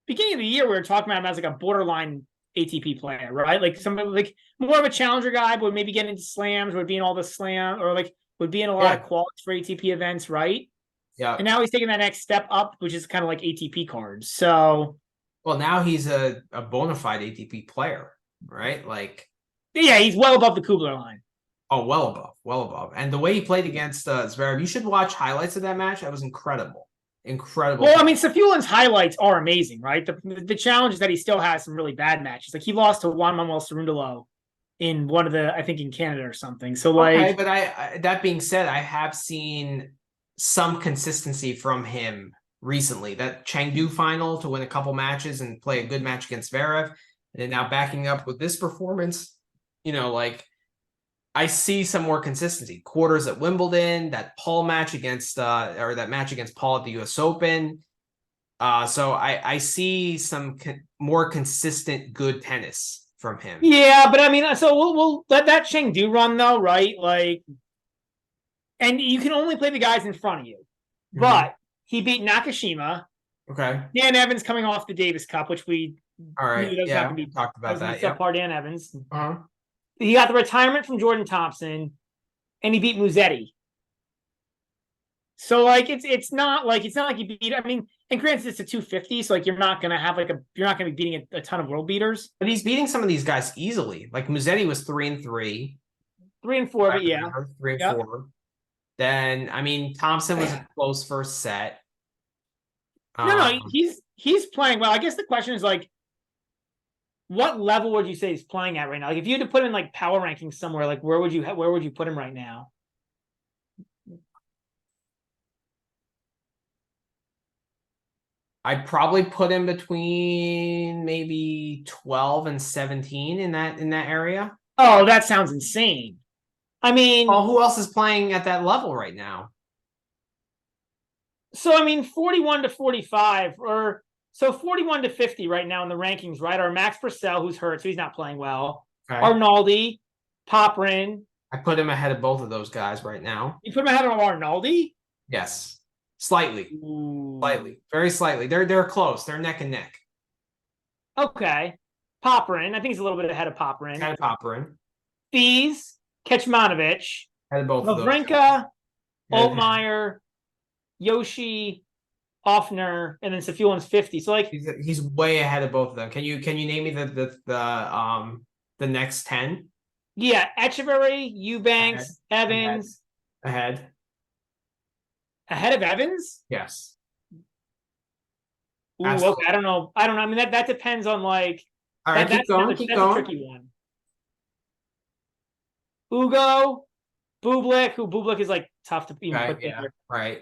beginning of the year, we were talking about him as like a borderline ATP player, right? Like somebody like more of a challenger guy, but would maybe get into slams, would be in all the slam, or like would be in a lot of qualities for ATP events, right? Yeah. And now he's taking that next step up, which is kind of like ATP cards. So, well, now he's a bona fide ATP player, right? Like, yeah, he's well above the Kubler line. Oh, well above. And the way he played against Zverev, you should watch highlights of that match. That was incredible. Well, I mean, Safiullin's highlights are amazing, right? The challenge is that he still has some really bad matches. Like he lost to Juan Manuel Cerundolo in one of the, I think in Canada or something. So like, okay, but I that being said, I have seen some consistency from him recently. That Chengdu final to win a couple matches and play a good match against Zverev, and then now backing up with this performance, like I see some more consistency. Quarters at Wimbledon, that Paul match against or that match against Paul at the US Open. So I see some more consistent good tennis from him. Yeah, but I mean, so we'll let that Chengdu run though, right? Like, and you can only play the guys in front of you. Mm-hmm. But he beat Nakashima. Okay. Dan Evans coming off the Davis Cup, which we we talked about that. Yeah. Dan Evans. Uh-huh. He got the retirement from Jordan Thompson, and he beat Musetti. So like it's not like you beat. I mean, and granted it's a 250, so like you're not gonna be beating a ton of world beaters. But he's beating some of these guys easily. Like Musetti was 3-3, 3-4, but yeah, 3-4. Then I mean Thompson was a close first set. No, he's playing well. I guess the question is like, what level would you say he's playing at right now? Like if you had to put him in like power rankings somewhere, like where would you put him right now? I'd probably put him between maybe 12 and 17 in that area. Oh, that sounds insane. I mean, well, who else is playing at that level right now? So I mean, 41 to 45, or so 41 to 50 right now in the rankings, right? Are Max Purcell, who's hurt, so he's not playing well. Okay. Arnaldi, Poprin. I put him ahead of both of those guys right now. You put him ahead of Arnaldi? Yes, slightly. Ooh. Slightly, very slightly. They're close. They're neck and neck. Okay, Poprin. I think he's a little bit ahead of Poprin. Ahead of Poprin. Fees, Kecmanovic. Ahead of both of those. Wawrinka, Altmaier, Yoshi, Offner, and then Safiullin's 50. So like he's way ahead of both of them. Can you name me the next 10? Yeah, Echeverry, Eubanks, Evans. Ahead of Evans? Yes. Ooh, okay. I don't know. I mean that depends on like. All right, keep going. That's a tricky one. Ugo, Bublik is like tough to even put there. Right.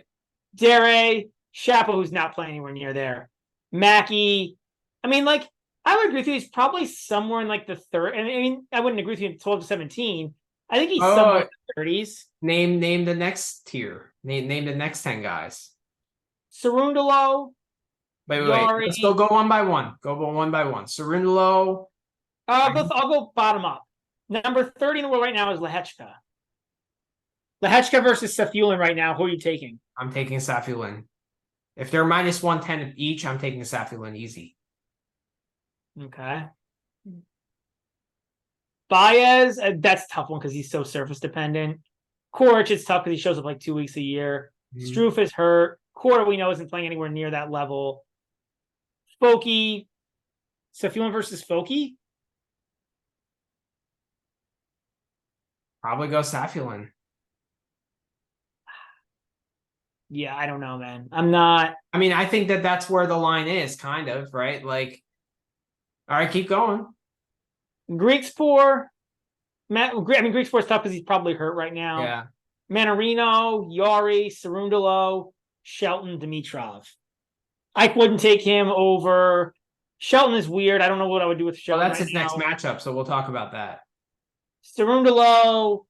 Dere, Shapo, who's not playing anywhere near there. Mackey. I mean, like, I would agree with you. He's probably somewhere in like the third. And I mean, I wouldn't agree with you in 12 to 17. I think he's somewhere in the 30s. Name the next tier. Name the next 10 guys. Cerundolo, Wait. Yari. Let's go one by one. Go one by one. Cerundolo. I'll go bottom up. Number 30 in the world right now is Lehechka. Lehechka versus Safiullin right now. Who are you taking? I'm taking Safiullin. If they're minus 110 each, I'm taking Safiullin easy. Okay. Baez, that's a tough one because he's so surface dependent. Coric is tough because he shows up like 2 weeks a year. Struff is hurt. Korda, we know, isn't playing anywhere near that level. Foki, Safiullin versus Foki? Probably go Safiullin. Yeah, I don't know, man. I'm not. I mean, I think that's where the line is, kind of, right? Like, all right, keep going. Greek Spore. Greek Spore's tough because he's probably hurt right now. Yeah. Mannarino, Yari, Cerundolo, Shelton, Dimitrov. I wouldn't take him over. Shelton is weird. I don't know what I would do with Shelton. Well, that's his next matchup, so we'll talk about that. Cerundolo.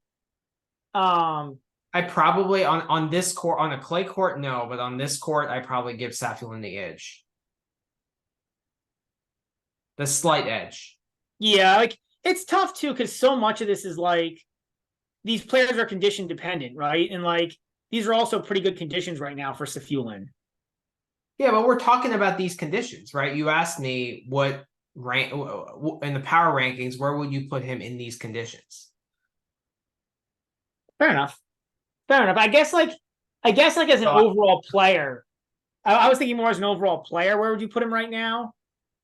I probably on this court, on a clay court, no, but on this court, I probably give Safiullin the edge. The slight edge. Yeah, like it's tough too, because so much of this is like these players are condition dependent, right? And like these are also pretty good conditions right now for Safiullin. Yeah, but we're talking about these conditions, right? You asked me what rank in the power rankings, where would you put him in these conditions? Fair enough. I guess like as an overall player, I was thinking more as an overall player. Where would you put him right now?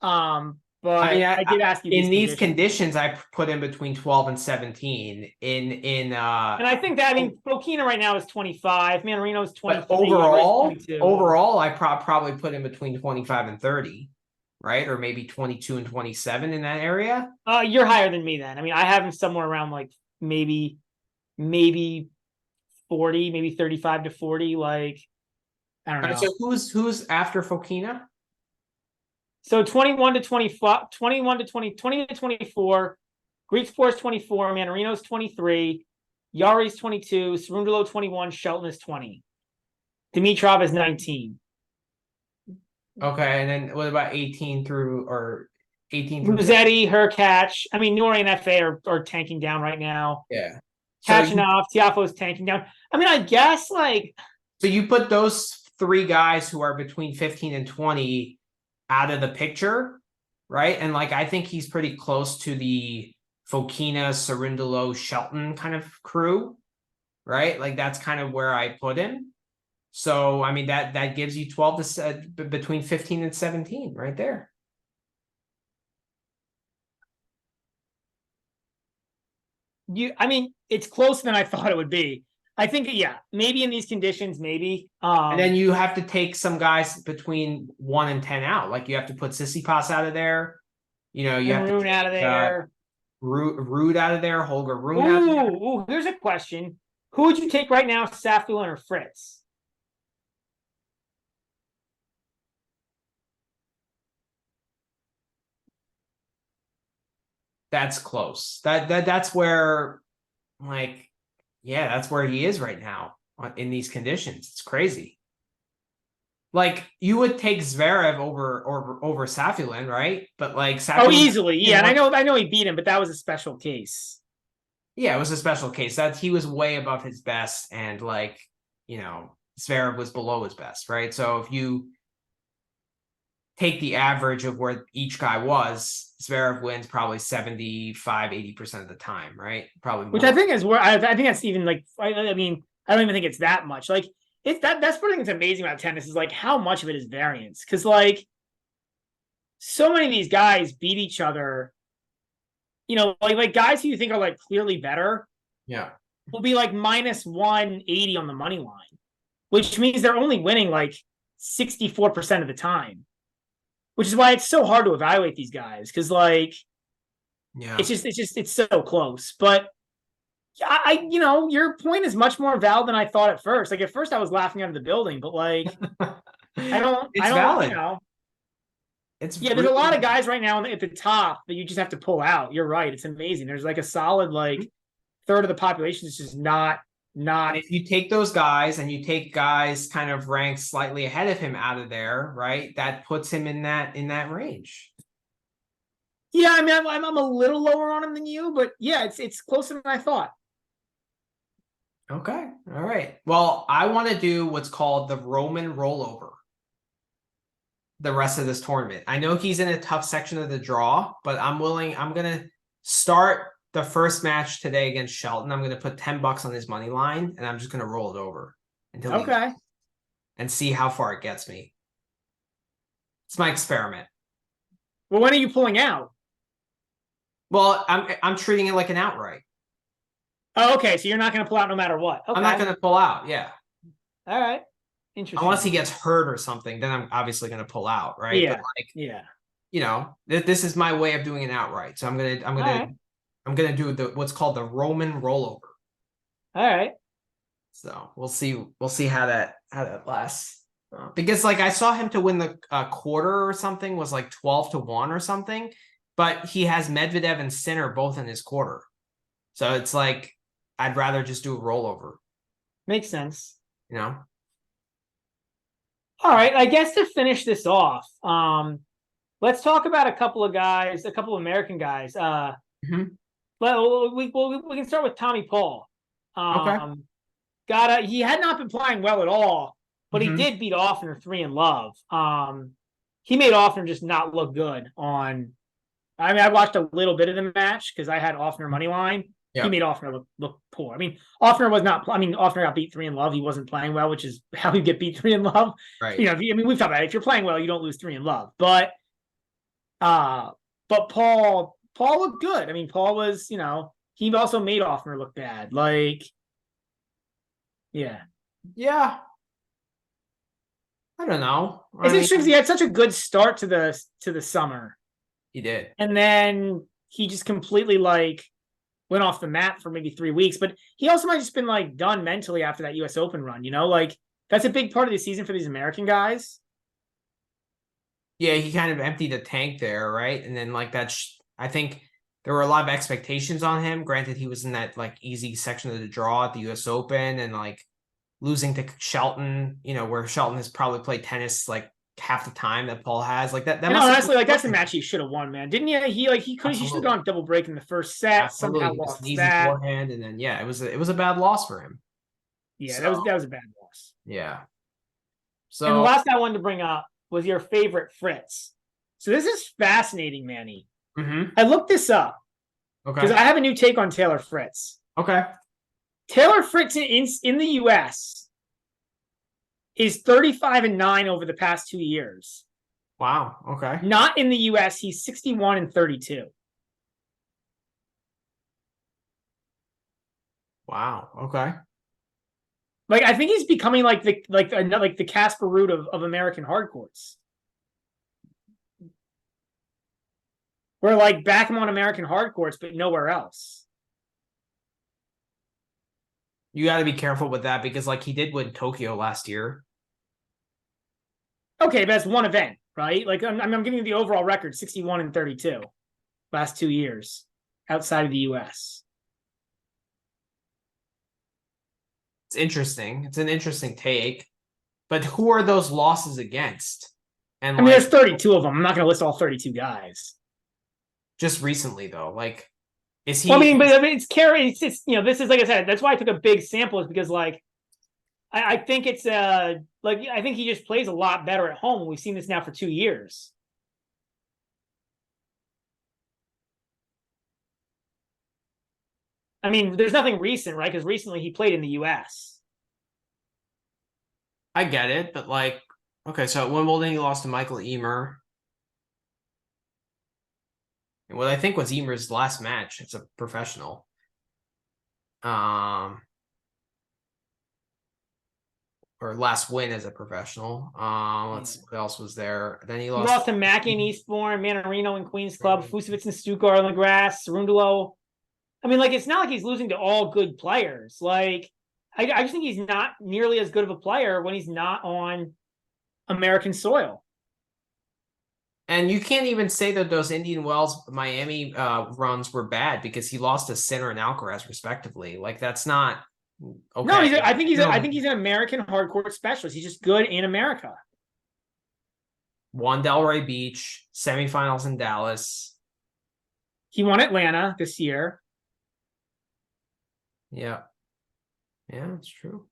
But I mean, I did ask you in these conditions. I put him between 12 and 17. And I think that Fokina right now is 25. Mannarino is 20. Overall, I probably put him between 25 and 30, right? Or maybe 22 and 27 in that area. You're higher than me then. I mean, I have him somewhere around like maybe 40, maybe 35 to 40. Like, I don't know. So who's after Fokina? So 21 to 25, 21 to 20, 20 to 24. Greek Sports 24. Mannarino's 23. Yari's 22. Cerundolo 21. Shelton is 20. Dimitrov is 19. Okay, and then what about 18 through 18 through Rossetti, Hurkacz. I mean, Nori and FA are tanking down right now. Yeah. Kachanov, Tiafoe's tanking down. I mean, I guess like. So you put those three guys who are between 15 and 20 out of the picture, right? And like, I think he's pretty close to the Fokina, Cerundolo, Shelton kind of crew, right? Like that's kind of where I put him. So, I mean, that gives you 12 to between 15 and 17 right there. I mean, it's closer than I thought it would be. I think, yeah, maybe in these conditions, maybe. And then you have to take some guys between 1 and 10 out. Like you have to put Tsitsipas out of there. You know, you have Ruud out of there. Ruud out of there. Holger Rune out of there. Ooh, here's a question. Who would you take right now, Safiullin or Fritz? That's close. That's where, like, yeah, that's where he is right now in these conditions. It's crazy. Like you would take Zverev over Safiullin, right? But like Safiullin, easily, yeah. And I know he beat him, but that was a special case. Yeah, it was a special case. That he was way above his best, and like, you know, Zverev was below his best, right? So if you take the average of where each guy was, Zverev wins probably 75-80% of the time, right? Probably more. Which I think is where I think that's even like, I mean, I don't even think it's that much. Like it's that's what I think is amazing about tennis is like how much of it is variance. Cause like so many of these guys beat each other, you know, like guys who you think are like clearly better. Yeah. Will be like minus 180 on the money line, which means they're only winning like 64% of the time. Which is why it's so hard to evaluate these guys because, like, yeah, it's so close. But you know, your point is much more valid than I thought at first. Like at first, I was laughing out of the building, but like, I don't, valid. You know, it's yeah. There's a lot of guys right now at the top that you just have to pull out. You're right. It's amazing. There's like a solid like third of the population is just not Not. And if you take those guys and you take guys kind of ranked slightly ahead of him out of there, right? That puts him in that range. Yeah, I mean, I'm a little lower on him than you, but yeah, it's closer than I thought. Okay. All right. Well, I want to do what's called the Roman rollover the rest of this tournament. I know he's in a tough section of the draw, but I'm going to start the first match today against Shelton. I'm going to put $10 on his money line, and I'm just going to roll it over until and see how far it gets me. It's my experiment. Well, when are you pulling out? Well, I'm treating it like an outright. Oh, okay. So you're not going to pull out no matter what. Okay. I'm not going to pull out. Yeah. All right. Interesting. Unless he gets hurt or something, then I'm obviously going to pull out, right? Yeah. But you know, this is my way of doing an outright. So I'm gonna do what's called the Roman rollover. All right. So we'll see how that lasts. Because like I saw him to win the quarter or something was like 12-1 or something, but he has Medvedev and Sinner both in his quarter. So it's like I'd rather just do a rollover. Makes sense. You know? All right. I guess to finish this off, let's talk about a couple of American guys. We can start with Tommy Paul. Okay. He had not been playing well at all, but he did beat Offner 3-Love. He made Offner just not look good on. I mean, I watched a little bit of the match because I had Offner money line. He made Offner look poor. I mean, Offner got beat 3-Love. He wasn't playing well, which is how you get beat 3-Love. Right. You know, we've talked about it. If you're playing well, you don't lose 3-Love. But Paul looked good. I mean, Paul was, he also made Offner look bad. Like, yeah. I don't know. It's interesting because he had such a good start to the summer. He did. And then he just completely went off the map for maybe 3 weeks. But he also might have just been done mentally after that US Open run, that's a big part of the season for these American guys. Yeah, he kind of emptied the tank there, right? And then I think there were a lot of expectations on him. Granted, he was in that easy section of the draw at the US Open and losing to Shelton, where Shelton has probably played tennis half the time that Paul has. Honestly, that's the match he should have won, man. Didn't he? He should have gone double break in the first set. Absolutely. Somehow lost an easy that forehand, and then it was a bad loss for him. Yeah, that was a bad loss. Yeah. So and the last I wanted to bring up was your favorite Fritz. So this is fascinating, Manny. I looked this up because I have a new take on Taylor Fritz. Okay. Taylor Fritz in the US is 35-9 over the past 2 years. Wow. Okay. Not in the US, he's 61-32. Wow. Okay. I think he's becoming like the Casper Ruud of American hard courts. Where back him on American hard courts, but nowhere else. You got to be careful with that because he did win Tokyo last year. Okay, but that's one event, right? I'm giving you the overall record, 61-32, last 2 years outside of the US. It's interesting. It's an interesting take, but who are those losses against? And there's 32 of them. I'm not going to list all 32 guys. Just recently, though, is he? Well, it's carry. It's this is like I said. That's why I took a big sample, is because I think it's I think he just plays a lot better at home. We've seen this now for 2 years. I mean, there's nothing recent, right? Because recently he played in the US. I get it, but okay, so at Wimbledon he lost to Michael Emer. And what I think was Emer's last match as a professional. Or last win as a professional. Let's see what else was there. Then he lost to Mackey in Eastbourne, Mannarino in Queens Club, Fusevitz and Stuttgart on the grass, Cerundolo. I mean, it's not like he's losing to all good players. I just think he's not nearly as good of a player when he's not on American soil. And you can't even say that those Indian Wells Miami runs were bad because he lost to Sinner and Alcaraz respectively. That's not Okay. No, I think he's an American hardcore specialist. He's just good in America. Won Delray Beach, semifinals in Dallas. He won Atlanta this year. Yeah. Yeah, that's true.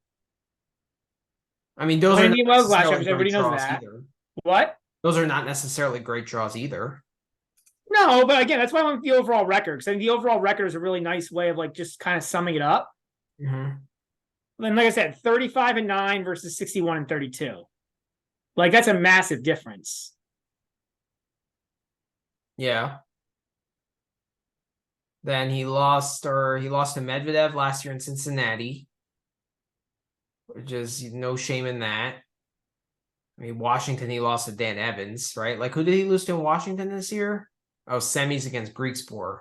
I mean, those When are not Indian Wells last necessarily year, everybody great knows draws that. either. What? Those are not necessarily great draws either. No, but again, that's why I went with the overall record. Because I think the overall record is a really nice way of like just kind of summing it up. Mm-hmm. And like I said, 35-9 versus 61-32. Like that's a massive difference. Yeah. Then he lost to Medvedev last year in Cincinnati, which is no shame in that. I mean, Washington, he lost to Dan Evans, right? Like, who did he lose to in Washington this year? Oh, semis against Griekspoor.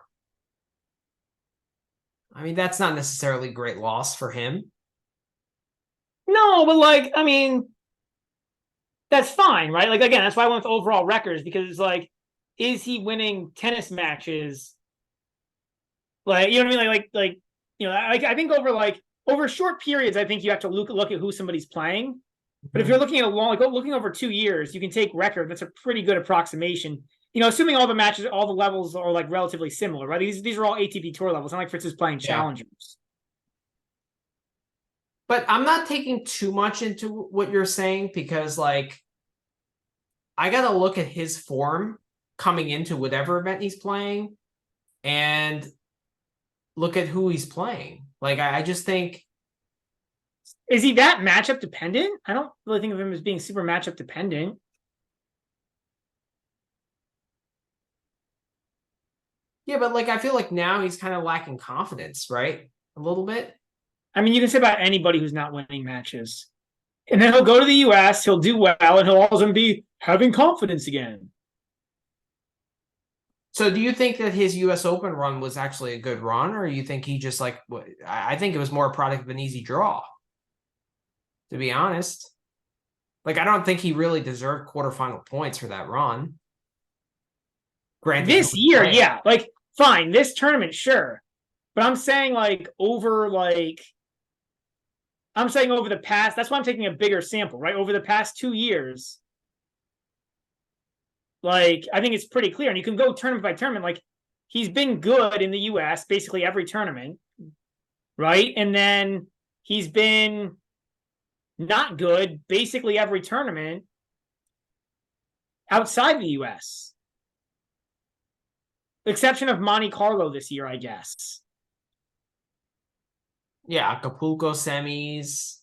I mean, that's not necessarily a great loss for him. No, but like, I mean, that's fine, right? Like, again, that's why I went with overall records, because it's like, is he winning tennis matches? Like, you know what I mean? Like, you know, I think over short periods, I think you have to look at who somebody's playing. But if you're looking at looking over 2 years, you can take record. That's a pretty good approximation. You know, assuming all the matches, all the levels are like relatively similar, right? These are all ATP Tour levels. Not like Fritz is playing challengers. But I'm not taking too much into what you're saying, because like I got to look at his form coming into whatever event he's playing and look at who he's playing. Like, I just think. Is he that matchup dependent? I don't really think of him as being super matchup dependent. Yeah, but like I feel like now he's kind of lacking confidence, right? A little bit. I mean, you can say about anybody who's not winning matches. And then he'll go to the US, he'll do well, and he'll all of a sudden be having confidence again. So do you think that his US Open run was actually a good run, or you think he just like, I think it was more a product of an easy draw, to be honest. Like, I don't think he really deserved quarterfinal points for that run. Granted, this year, yeah, like fine, this tournament, sure. But I'm saying over the past, that's why I'm taking a bigger sample, right? Over the past 2 years, like I think it's pretty clear. And you can go tournament by tournament. Like he's been good in the US basically every tournament, right? And then he's been not good basically every tournament outside the US. Exception of Monte Carlo this year, I guess. Yeah, Acapulco semis.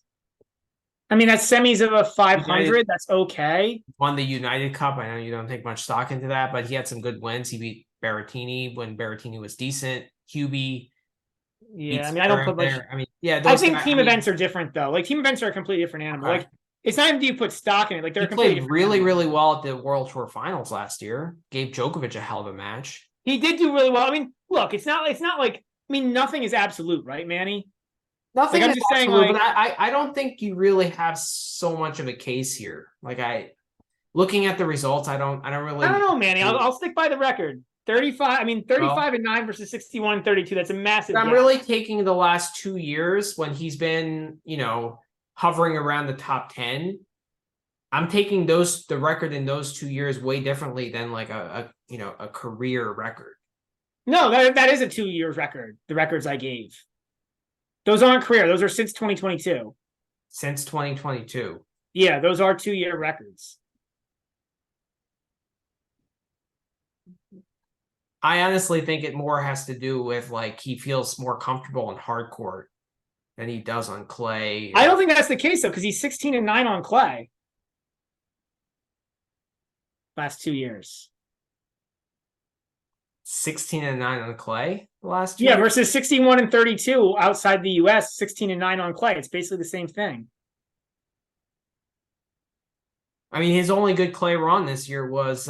I mean, that's semis of a 500. That's okay. Won the United Cup. I know you don't take much stock into that, but he had some good wins. He beat Berrettini when Berrettini was decent. Hubie. Yeah, I mean, I don't put much. There. I mean, yeah, I think team events are different though. Like team events are a completely different animal. Okay. Like it's not even do you put stock in it. Like they're played really, really well at the World Tour Finals last year. Gave Djokovic a hell of a match. He did do really well. I mean, look, it's not like I mean, nothing is absolute, right, Manny? Nothing is absolute, but I don't think you really have so much of a case here. Like looking at the results, I don't know, Manny. I'll stick by the record. 35-9 versus 61-32. That's a massive. I'm really taking the last 2 years when he's been, hovering around the top 10. I'm taking the record in those 2 years way differently than like a career record. No, that is a 2 years record. The records I gave. Those aren't career. Those are since 2022. Since 2022. Yeah, those are 2 year records. I honestly think it more has to do with like he feels more comfortable in hard court than he does on clay. I don't think that's the case though, because he's 16-9 on clay. Last 2 years. 16-9 on clay last year? Yeah, versus 61-32 outside the US, 16-9 on clay. It's basically the same thing. I mean, his only good clay run this year was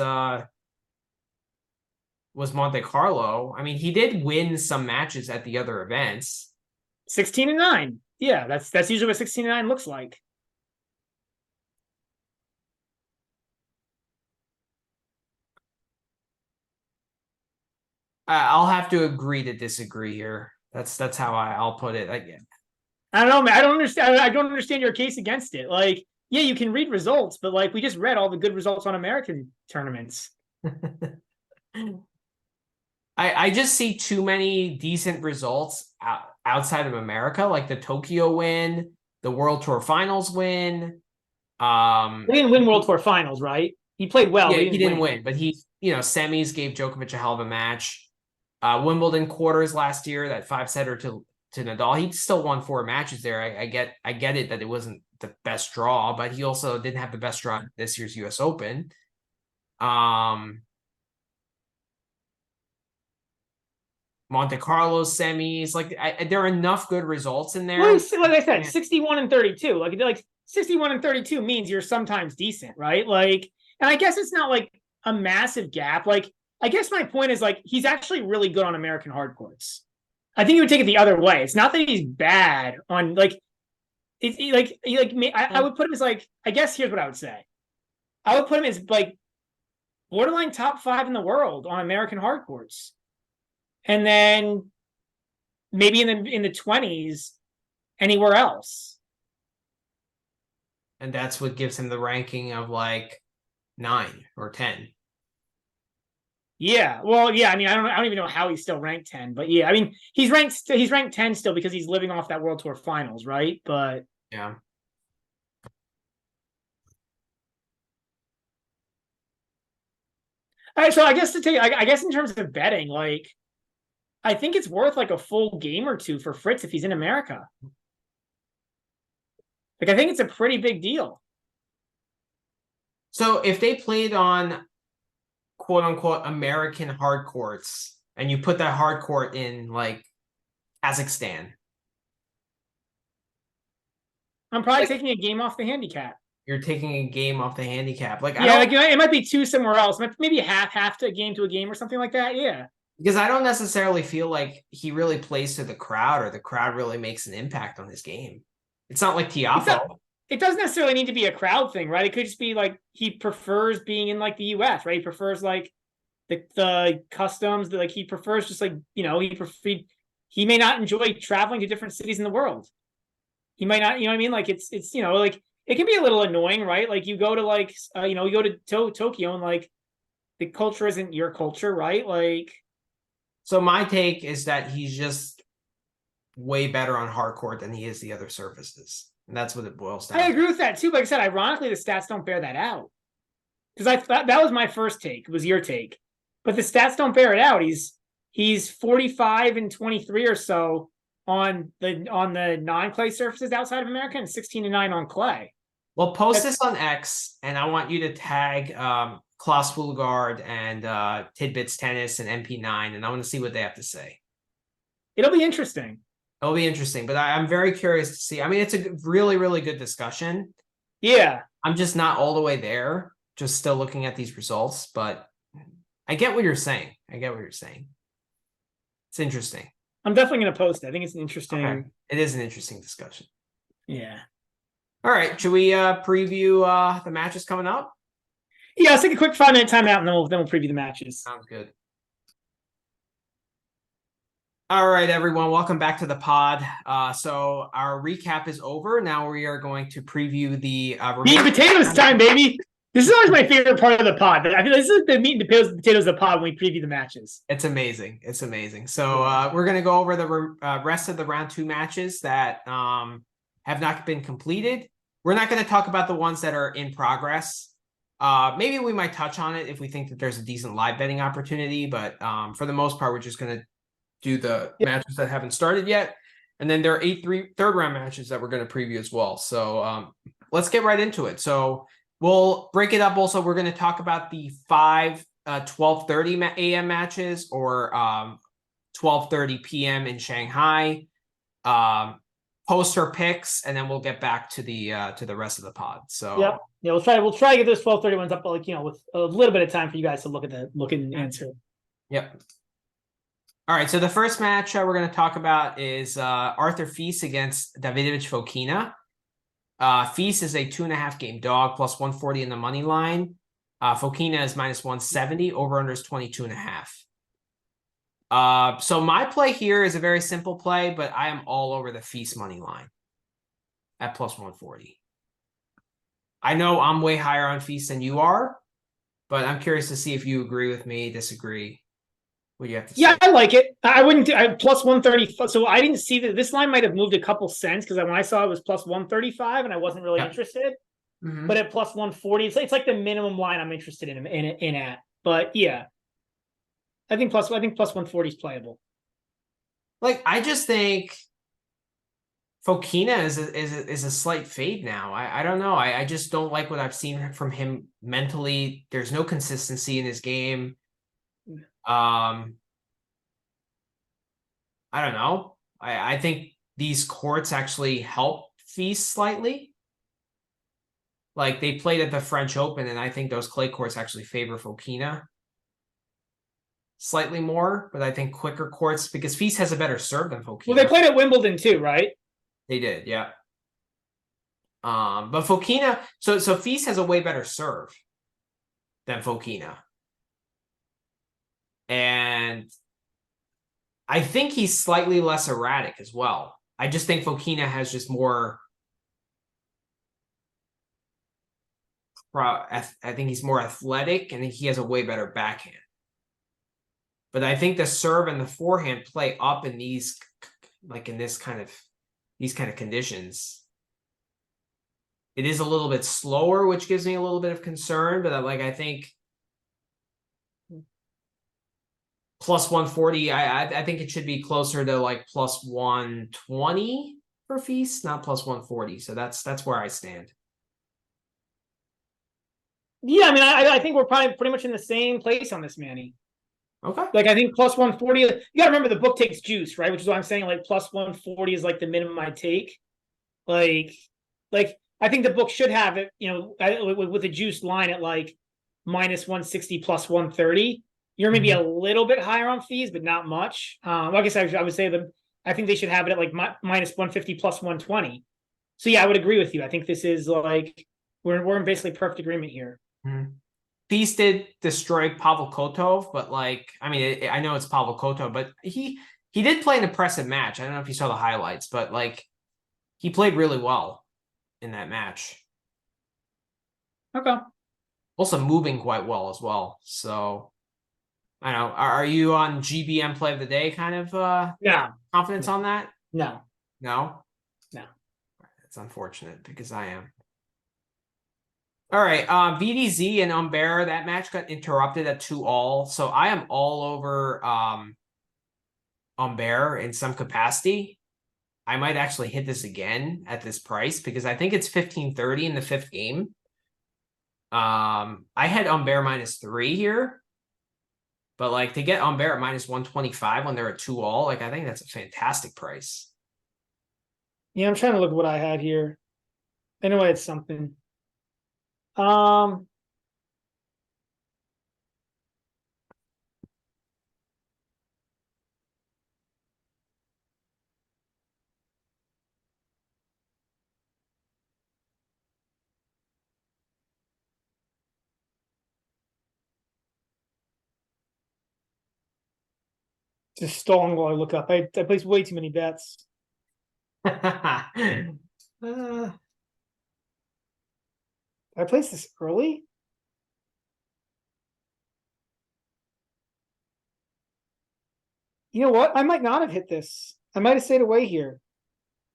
Monte Carlo. I mean, he did win some matches at the other events. 16-9. Yeah, that's usually what 16-9 looks like. I'll have to agree to disagree here. That's how I'll put it. I don't know, man. I don't understand. I don't understand your case against it. Like, yeah, you can read results, but like we just read all the good results on American tournaments. I just see too many decent results outside of America, like the Tokyo win, the World Tour Finals win. He didn't win World Tour Finals, right? He played well, Yeah, but he didn't win, but he, semis gave Djokovic a hell of a match. Wimbledon quarters last year, that 5-setter to Nadal, he still won 4 matches there. I get it that it wasn't the best draw, but he also didn't have the best draw this year's US Open. Monte Carlo semis, like there are enough good results in there. Well, like I said, 61 and 32. Like 61 and 32 means you're sometimes decent, right? Like, and I guess it's not like a massive gap. Like, I guess my point is like he's actually really good on American hard courts. I think you would take it the other way. It's not that he's bad on like it's I would put him as like, I guess here's what I would say. I would put him as like borderline top 5 in the world on American hard courts. And then maybe in the 20s anywhere else. And that's what gives him the ranking of like 9 or 10. Yeah. Well, yeah, I mean, I don't even know how he's still ranked 10, but yeah, I mean, he's ranked 10 still because he's living off that World Tour Finals, right? But yeah. All right, so I guess I guess in terms of betting, like I think it's worth like a full game or two for Fritz if he's in America. Like I think it's a pretty big deal. So if they played on quote unquote American hard courts and you put that hard court in like Kazakhstan, I'm probably taking a game off the handicap. You're taking a game off the handicap. Like, yeah, like it might be 2 somewhere else. Maybe half to a game or something like that. Yeah. Because I don't necessarily feel like he really plays to the crowd or the crowd really makes an impact on his game. It's not like Tiafoe. It doesn't necessarily need to be a crowd thing, right? It could just be like he prefers being in like the US, right? He prefers like the customs, like he prefers just like, he may not enjoy traveling to different cities in the world. He might not, you know what I mean? Like it's like it can be a little annoying, right? Like you go to like you go to Tokyo and like the culture isn't your culture, right? Like so my take is that he's just way better on hard court than he is the other surfaces. And that's what it boils down to. I agree with that too. Like I said, ironically, the stats don't bear that out. Because I thought that was my first take, was your take. But the stats don't bear it out. He's 45 and 23 or so on the non-clay surfaces outside of America and 16 and 9 on clay. Well, post this on X, and I want you to tag Klaus Fulgaard and Tidbits Tennis and MP9, and I want to see what they have to say. It'll be interesting. It'll be interesting, but I'm very curious to see. I mean, it's a really, really good discussion. Yeah. I'm just not all the way there, just still looking at these results, but I get what you're saying. It's interesting. I'm definitely going to post it. I think it's an interesting. Okay. It is an interesting discussion. Yeah. All right. Should we preview the matches coming up? Yeah, let's take a quick 5-minute timeout and then we'll preview the matches. Sounds good. All right, everyone. Welcome back to the pod. So our recap is over. Now we are going to preview the meat and potatoes time, baby. This is always my favorite part of the pod. I feel this is the meat and potatoes of the pod when we preview the matches. It's amazing. So we're going to go over the rest of the round 2 matches that have not been completed. We're not going to talk about the ones that are in progress. Maybe we might touch on it if we think that there's a decent live betting opportunity, but for the most part, we're just going to do the matches that haven't started yet. And then there are 8 third round matches that we're going to preview as well. So let's get right into it. So we'll break it up. Also, we're going to talk about the 5 12:30 a.m. matches or 12:30 p.m. in Shanghai. Poster picks, and then we'll get back to the rest of the pod. So yeah, we'll try to get those 12:30 ones up, like with a little bit of time for you guys to look and answer. Yep. All right, so the first match we're going to talk about is Arthur Fils against Davidovich Fokina. Fils is a 2.5 game dog, plus 140 in the money line. Fokina is minus 170. Over under is 22.5. So my play here is a very simple play, but I am all over the Fils money line. at plus 140. I know I'm way higher on Feast than you are, but I'm curious to see if you agree with me, disagree. What do you have to say? Yeah, I like it. I wouldn't. Plus 130. So I didn't see that this line might have moved a couple cents because when I saw it was plus 135 and I wasn't really interested. Mm-hmm. But at plus 140, it's like the minimum line I'm interested in at. But yeah, I think plus 140 is playable. Like, I just think Fokina is a slight fade now. I don't know. I just don't like what I've seen from him mentally. There's no consistency in his game. I don't know. I think these courts actually help Feast slightly. Like, they played at the French Open, and I think those clay courts actually favor Fokina slightly more. But I think quicker courts, because Feast has a better serve than Fokina. Well, they played at Wimbledon too, right? They did, yeah. But Fokina, so Feast has a way better serve than Fokina. And I think he's slightly less erratic as well. I just think Fokina has just more. I think he's more athletic, and he has a way better backhand. But I think the serve and the forehand play up in these, like in these kind of conditions. It is a little bit slower, which gives me a little bit of concern. But I think plus 140, I think it should be closer to like plus 120 for Feast, not plus 140. So that's where I stand. Yeah, I mean, I think we're probably pretty much in the same place on this, Manny. Okay. Like, I think plus 140, you got to remember the book takes juice, right? Which is why I'm saying like plus 140 is like the minimum I take. Like I think the book should have it, with a juice line at like minus 160 plus 130. You're maybe a little bit higher on fees, but not much. Like I said, I would say I think they should have it at like minus 150 plus 120. So yeah, I would agree with you. I think this is like we're in basically perfect agreement here. Feast did destroy Pavel Kotov, but I know it's Pavel Kotov, but he did play an impressive match. I don't know if you saw the highlights, but he played really well in that match. Okay. Also moving quite well as well. So I don't know. Are you on GBM play of the day kind of confidence on that? No. That's unfortunate because I am. All right, VDZ and Humbert, that match got interrupted at 2-all. So I am all over Humbert in some capacity. I might actually hit this again at this price because I think it's 15-30 in the fifth game. I had Humbert -3 here. But to get Humbert at minus 125 when they're at 2-all, I think that's a fantastic price. Yeah, I'm trying to look at what I had here. I know I had something. Just stalling while I look up. I placed way too many bets. I placed this early? You know what? I might not have hit this. I might have stayed away here.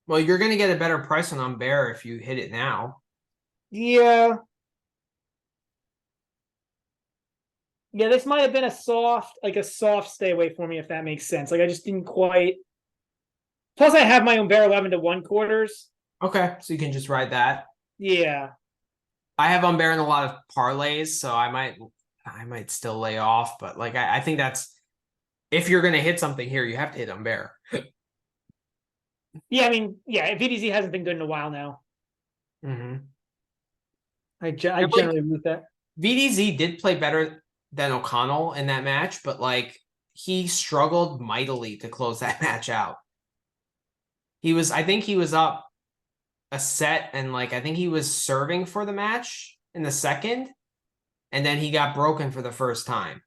Well, you're going to get a better price on Humbert if you hit it now. Yeah. Yeah, this might have been a soft stay away for me, if that makes sense. I just didn't quite. Plus, I have my Humbert 11-1 quarters. Okay, so you can just ride that. Yeah. I have Humbert in a lot of parlays, so I might still lay off. But I think that's, if you're going to hit something here, you have to hit Humbert. Yeah, I mean, yeah, VDZ hasn't been good in a while now. I generally agree with that. VDZ did play better than O'Connell in that match, but he struggled mightily to close that match out. I think he was up a set, and I think he was serving for the match in the second, and then he got broken for the first time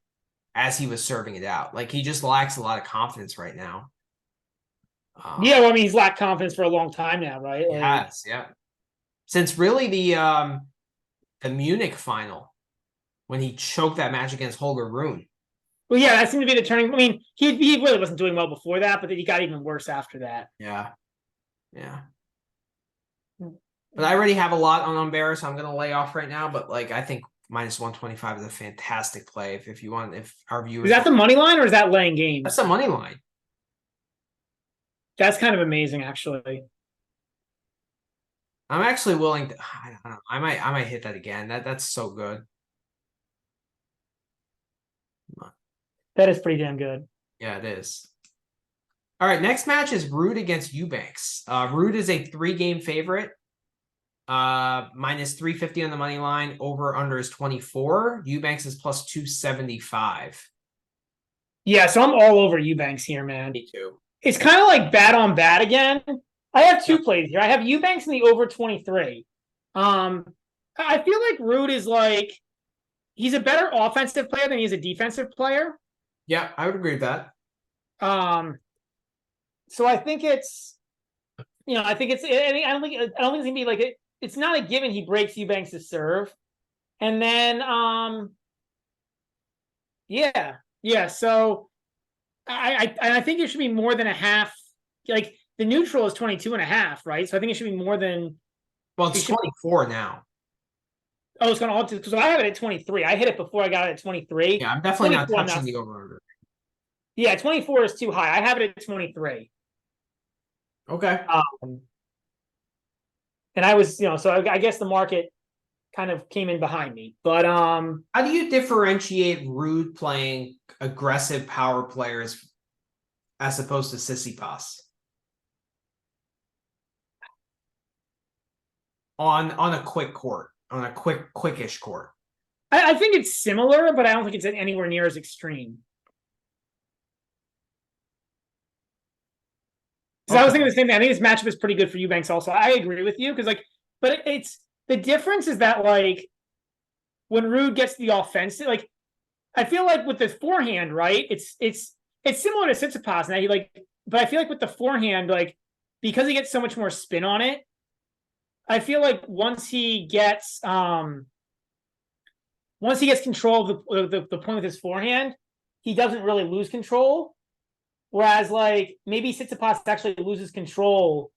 as he was serving it out. He just lacks a lot of confidence right now. Yeah, well, I mean, he's lacked confidence for a long time now, right? He has, yeah. Since really the Munich final, when he choked that match against Holger Rune. Well, yeah, that seemed to be the turning. I mean, he really wasn't doing well before that, but then he got even worse after that. Yeah. Yeah. But I already have a lot on Umber, so I'm going to lay off right now. But like, I think minus 125 is a fantastic play. If you want, if our viewers, is that the money line or is that laying games? That's the money line. That's kind of amazing, actually. I'm actually willing to. I don't know. I might hit that again. That's so good. That is pretty damn good. Yeah, it is. All right, next match is Ruud against Eubanks. Ruud is a 3-game favorite. Minus 350 on the money line. Over under is 24. Eubanks is plus 275. Yeah, so I'm all over Eubanks here, man. Me too. It's kind of like bad on bad again. I have two plays here. I have Eubanks in the over 23. I feel like Ruud is like, he's a better offensive player than he is a defensive player. Yeah, I would agree with that. So I think it's, I don't think it's gonna be like it. It's not a given he breaks Eubanks' serve, and then yeah. So I think it should be more than a half. Like the neutral is 22.5, right? So I think it should be more than. Well, it's 24 now. Oh, it's going to because I have it at 23. I hit it before I got it at 23. Yeah, I'm definitely not touching the over-under. Yeah, 24 is too high. I have it at 23. Okay. And I was, so I guess the market kind of came in behind me. But how do you differentiate Ruud playing aggressive power players as opposed to Tsitsipas? On a quick court, on a quickish court. I think it's similar, but I don't think it's anywhere near as extreme. Because I was thinking the same thing. I think this matchup is pretty good for Eubanks also. I agree with you because but it's the difference is that when Ruud gets the offensive, I feel like with the forehand, right? It's similar to Tsitsipas now. But I feel like with the forehand, because he gets so much more spin on it, I feel like once he gets control of the point with his forehand, he doesn't really lose control. Whereas maybe Tsitsipas actually loses control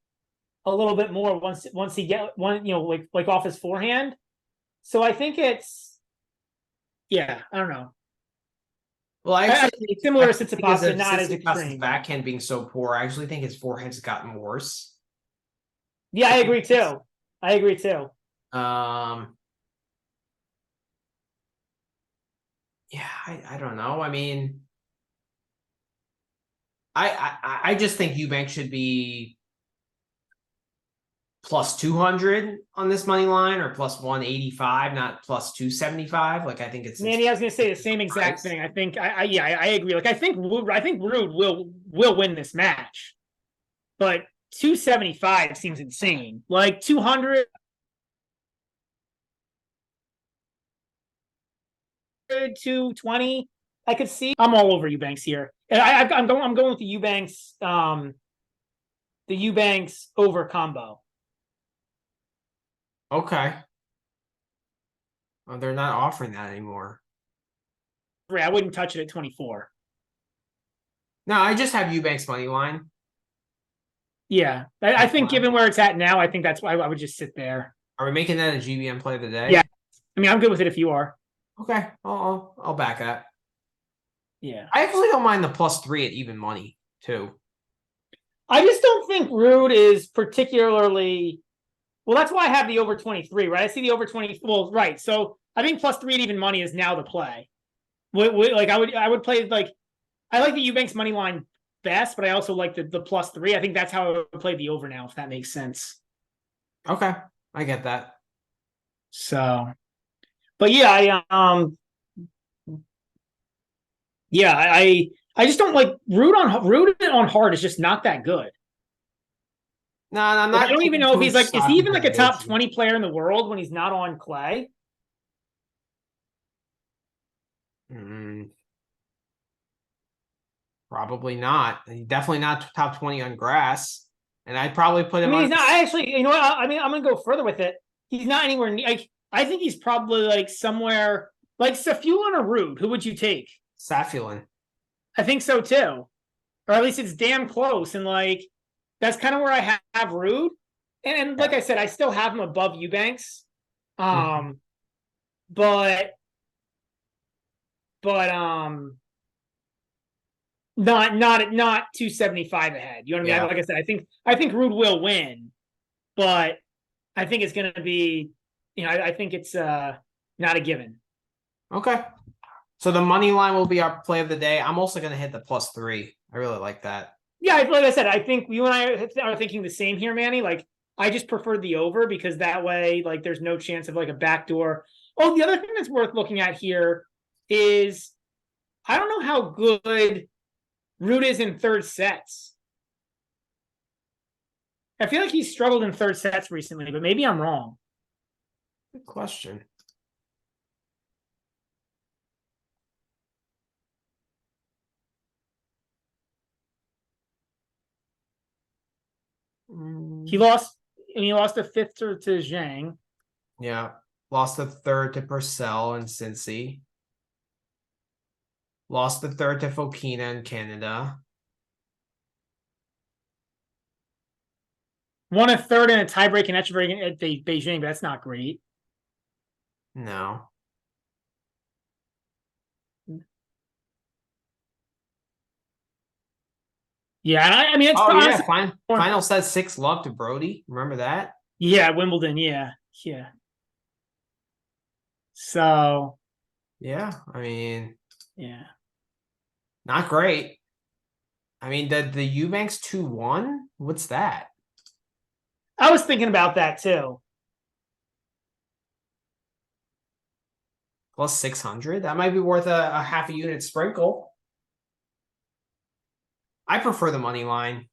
a little bit more once he get off his forehand. So I think it's I don't know. Well, I actually it's similar to Tsitsipas, but not as extreme. Backhand being so poor, I actually think his forehand's gotten worse. Yeah, I agree too. Yeah, I don't know. I mean, I just think Eubanks should be plus 200 on this money line or plus 185, not plus 275. I think it's. Manny, I was going to say the same exact thing. I think I agree. I think Ruud will win this match, but 275 seems insane. 200. 220, I could see. I'm all over Eubanks here, and I'm going with the Eubanks over combo. Okay. Well, they're not offering that anymore. I wouldn't touch it at 24. No, I just have Eubanks money line. Yeah, I think given where it's at now, I think that's why I would just sit there. Are we making that a GBM play of the day? Yeah, I mean I'm good with it if you are. Okay, I'll back that. Yeah, I actually don't mind the plus 3 at even money too. I just don't think Ruud is particularly. Well, that's why I have the over 23, right? I see the over 20. Well, right. So I think plus 3 at even money is now the play. I would play I like the Eubanks money line best, but I also like the plus 3. I think that's how I would play the over now, if that makes sense. Okay, I get that. So. But yeah, I just don't like Ruud on hard is just not that good. No, I'm not. I don't even know if he's is he even a top 20 player in the world when he's not on clay? Probably not. Definitely not top 20 on grass. And I'd probably put him I mean, on. he's not actually. You know what? I mean, I'm gonna go further with it. He's not anywhere near. Like, I think he's probably like somewhere like Safiullin or Ruud. Who would you take? Safiullin. I think so too, or at least it's damn close. And like, that's kind of where I have Ruud. And like I said, I still have him above Eubanks. But not 275 ahead. You know what I mean? Like I said, I think Ruud will win, but I think it's going to be, I think it's not a given. Okay. So the money line will be our play of the day. I'm also going to hit the +3. I really like that. Yeah, like I said, I think you and I are thinking the same here, Manny. Like, I just prefer the over because that way, like, there's no chance of like a backdoor. Oh, the other thing that's worth looking at here is I don't know how good Ruud is in third sets. I feel like he's struggled in third sets recently, but maybe I'm wrong. Good question. He lost a fifth to Zhang. Yeah. Lost a third to Purcell and Cincy. Lost the third to Fokina in Canada. Won a third and a tiebreak in Echeverry at Beijing, but that's not great. No. Yeah, I mean, it's honestly, final set 6-love to Brody. Remember that? Yeah, Wimbledon. Yeah. So. Yeah, I mean. Yeah. Not great. I mean, the Eubanks 2-1. What's that? I was thinking about that too. +600. That might be worth a half a unit sprinkle. I prefer the money line.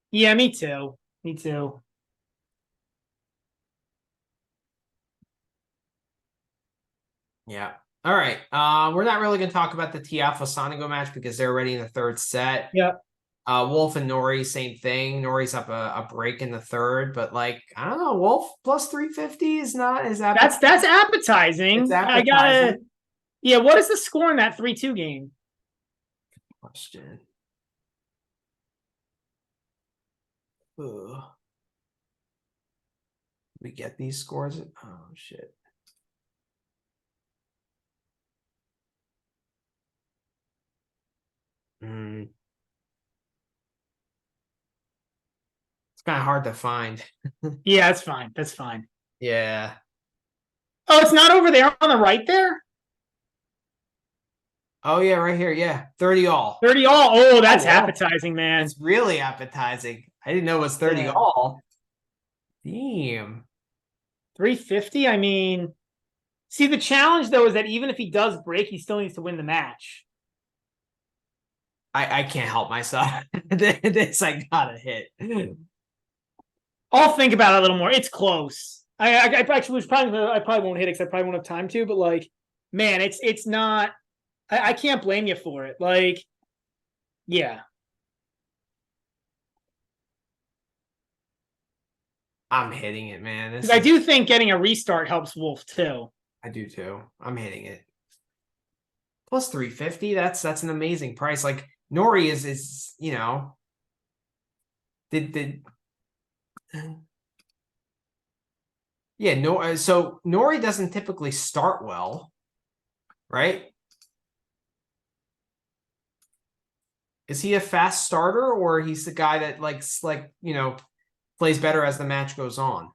Yeah, me too. Me too. Yeah. All right. We're not really going to talk about the Tiafoe Sonigo match because they're already in the third set. Yeah. Wolf and Nori, same thing. Nori's up a break in the third, but like I don't know, Wolf +350 is not that's appetizing. It's appetizing. I gotta. Yeah, what is the score in that 3-2 game? Question. Ugh. We get these scores. Oh shit. It's kind of hard to find. Yeah, that's fine. That's fine. Yeah. Oh, it's not over there on the right there? Oh, yeah, right here. Yeah. 30 all. 30 all. Oh, that's appetizing, man. It's really appetizing. I didn't know it was 30 all. Damn. 350? I mean, see, the challenge, though, is that even if he does break, he still needs to win the match. I can't help myself. This I gotta hit. I'll think about it a little more. It's close. I actually I probably won't hit it because I probably won't have time to, but like, man, it's not. I can't blame you for it. Like, yeah. I'm hitting it, man. I do think getting a restart helps Wolf too. I do too. I'm hitting it. +350. That's an amazing price. Like Nori is yeah, no. So Nori doesn't typically start well, right? Is he a fast starter or he's the guy that plays better as the match goes on?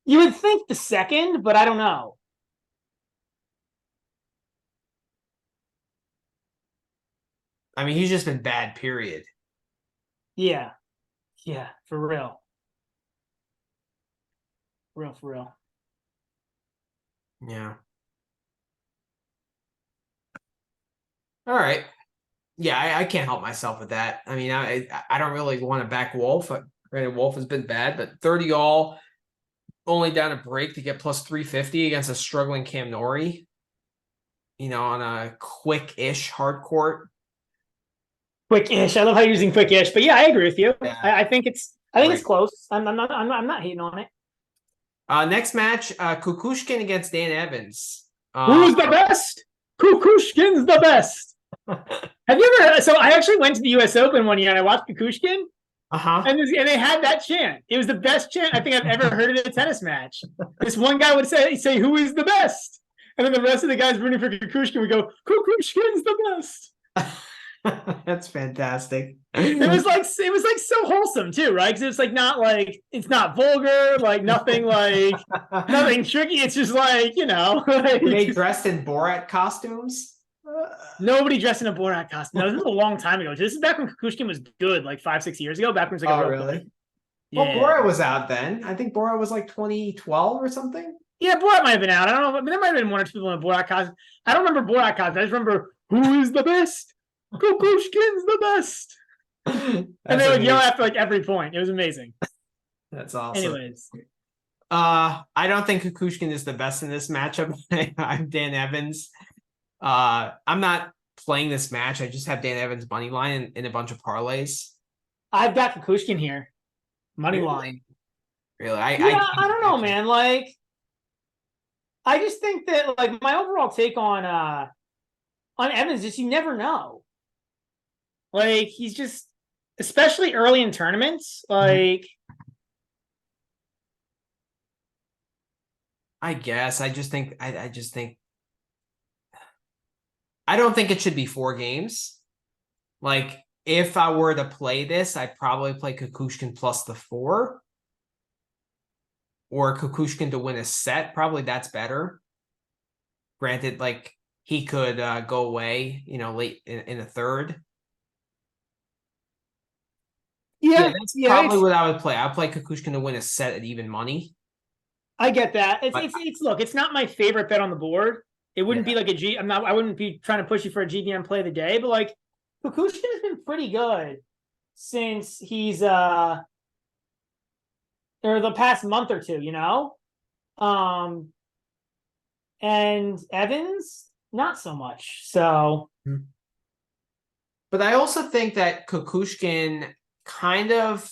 You would think the second, but I don't know. I mean, he's just been bad, period. Yeah. Yeah, for real. For real. Yeah. All right. Yeah, I can't help myself with that. I mean, I don't really want to back Wolf. Granted, Wolf has been bad, but 30 all, only down a break to get +350 against a struggling Cam Nori. on a quick-ish hard court. Quick-ish. I love how you're using quick-ish, but yeah, I agree with you. Yeah. I think it's close. I'm not hating on it. Next match, Kukushkin against Dan Evans. Who's the best? Kukushkin's the best. Have you ever? So I actually went to the U.S. Open one year and I watched Kukushkin. And they had that chant. It was the best chant I think I've ever heard in a tennis match. This one guy would say, "Who is the best?" And then the rest of the guys rooting for Kukushkin would go, "Kukushkin's the best." That's fantastic. It was like so wholesome too, right? Because it's like not like it's not vulgar, like nothing tricky. It's just like Like, were they dressed in Borat costumes? Nobody dressed in a Borat costume. No, this is a long time ago. This is back when Kukushkin was good, like 5-6 years ago. Back when it was like really? Yeah. Well, Borat was out then. I think Borat was like 2012 or something. Yeah, Borat might have been out. I don't know. I mean, there might have been one or two people in a Borat costume. I don't remember Borat costume. I just remember who is the best. Kukushkin's the best. And they would yell after like every point. It was amazing. That's awesome. Anyways. I don't think Kukushkin is the best in this matchup. I'm Dan Evans. I'm not playing this match. I just have Dan Evans money line in a bunch of parlays. I've got Kukushkin here. Money line. Really? I don't know, man. Like, I just think that like my overall take on Evans is you never know. Like, he's just, especially early in tournaments, like. I guess. I don't think it should be 4 games. Like, if I were to play this, I'd probably play Kukushkin plus the 4. Or Kukushkin to win a set. Probably that's better. Granted, like, he could go away, late in the third. Yeah, that's probably what I would play. I'd play Kukushkin to win a set at even money. I get that. Look, it's not my favorite bet on the board. It wouldn't be like I wouldn't be trying to push you for a GBM play of the day, but like Kukushkin has been pretty good since he's or the past month or two, and Evans not so much. So, but I also think that Kukushkin kind of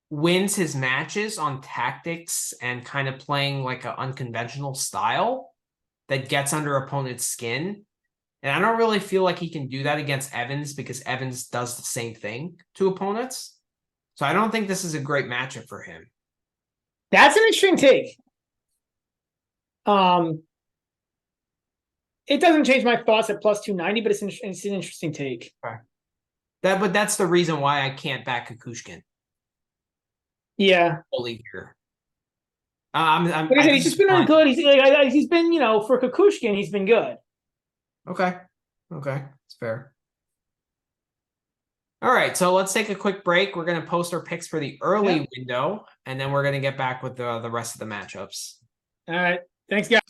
wins his matches on tactics and kind of playing like an unconventional style that gets under opponent's skin. And I don't really feel like he can do that against Evans because Evans does the same thing to opponents. So I don't think this is a great matchup for him. That's an interesting take. It doesn't change my thoughts at plus 290, but it's an interesting take. Okay. But that's the reason why I can't back Kukushkin. Yeah. Fully here. He's just been good. He's been, for Kukushkin, he's been good. Okay. It's fair. All right, so let's take a quick break. We're going to post our picks for the early window, and then we're going to get back with the rest of the matchups. All right. Thanks, guys.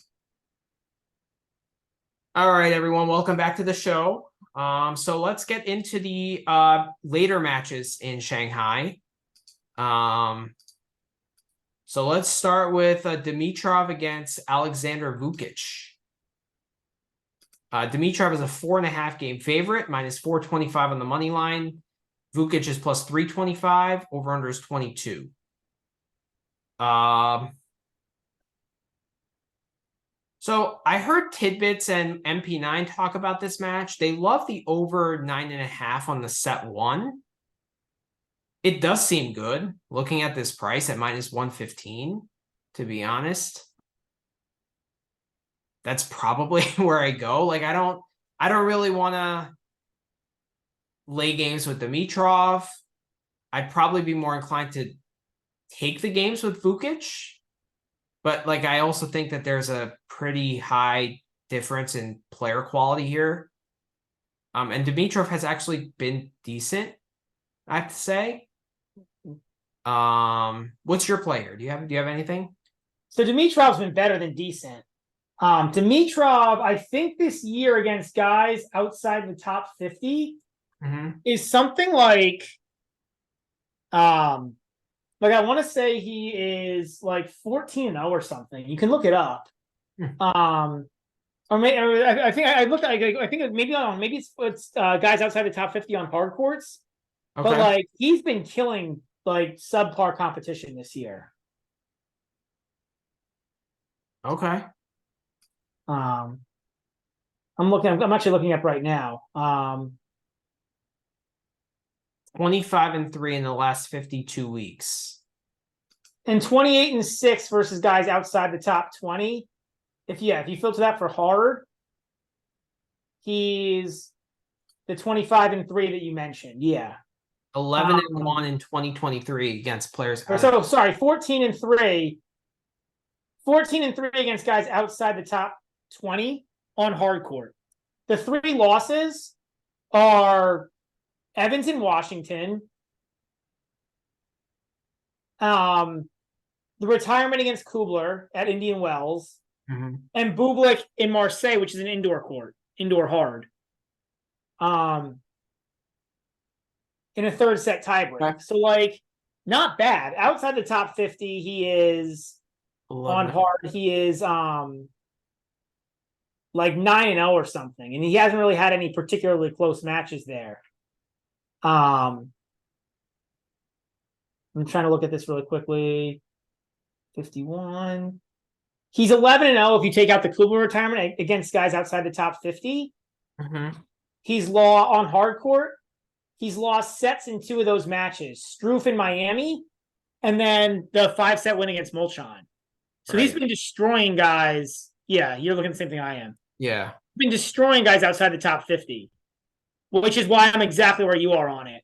All right, everyone. Welcome back to the show. So let's get into the later matches in Shanghai. So let's start with Dimitrov against Alexander Vukic. Dimitrov is a 4.5 game favorite, minus 425 on the money line. Vukic is plus 325. Over under is 22. So I heard Tidbits and MP9 talk about this match. They love the over 9.5 on the set 1. It does seem good looking at this price at minus 115, to be honest. That's probably where I go. Like, I don't really want to lay games with Dimitrov. I'd probably be more inclined to take the games with Vukic. But like, I also think that there's a pretty high difference in player quality here. And Dimitrov has actually been decent, I have to say. What's your player? Do you have anything? So Dimitrov's been better than decent. Dimitrov, I think this year against guys outside the top 50 is something like I want to say he is like 14-0 or something. You can look it up. Or maybe I think I looked. I think maybe it's guys outside the top 50 on hard courts. Okay. But like he's been killing like subpar competition this year. Okay. I'm actually looking up right now. 25-3 in the last 52 weeks. And 28-6 versus guys outside the top 20. If you filter that for hard, he's the 25-3 that you mentioned. Yeah. 11-1 in 2023 against players. So sorry, 14-3. 14-3 against guys outside the top 20 on hard court. The 3 losses are Evans in Washington, the retirement against Kubler at Indian Wells, and Bublik in Marseille, which is an indoor court, indoor hard. In a third set tiebreak. Okay. So like not bad. Outside the top 50, he is 11. On hard, he is like 9-0 or something. And he hasn't really had any particularly close matches there. I'm trying to look at this really quickly. 51. He's 11-0 if you take out the Kubler retirement against guys outside the top 50. He's on hard court. He's lost sets in 2 of those matches. Struff in Miami, and then the 5-set win against Molchan. So he's been destroying guys. Yeah, you're looking at the same thing I am. Yeah. Been destroying guys outside the top 50, which is why I'm exactly where you are on it.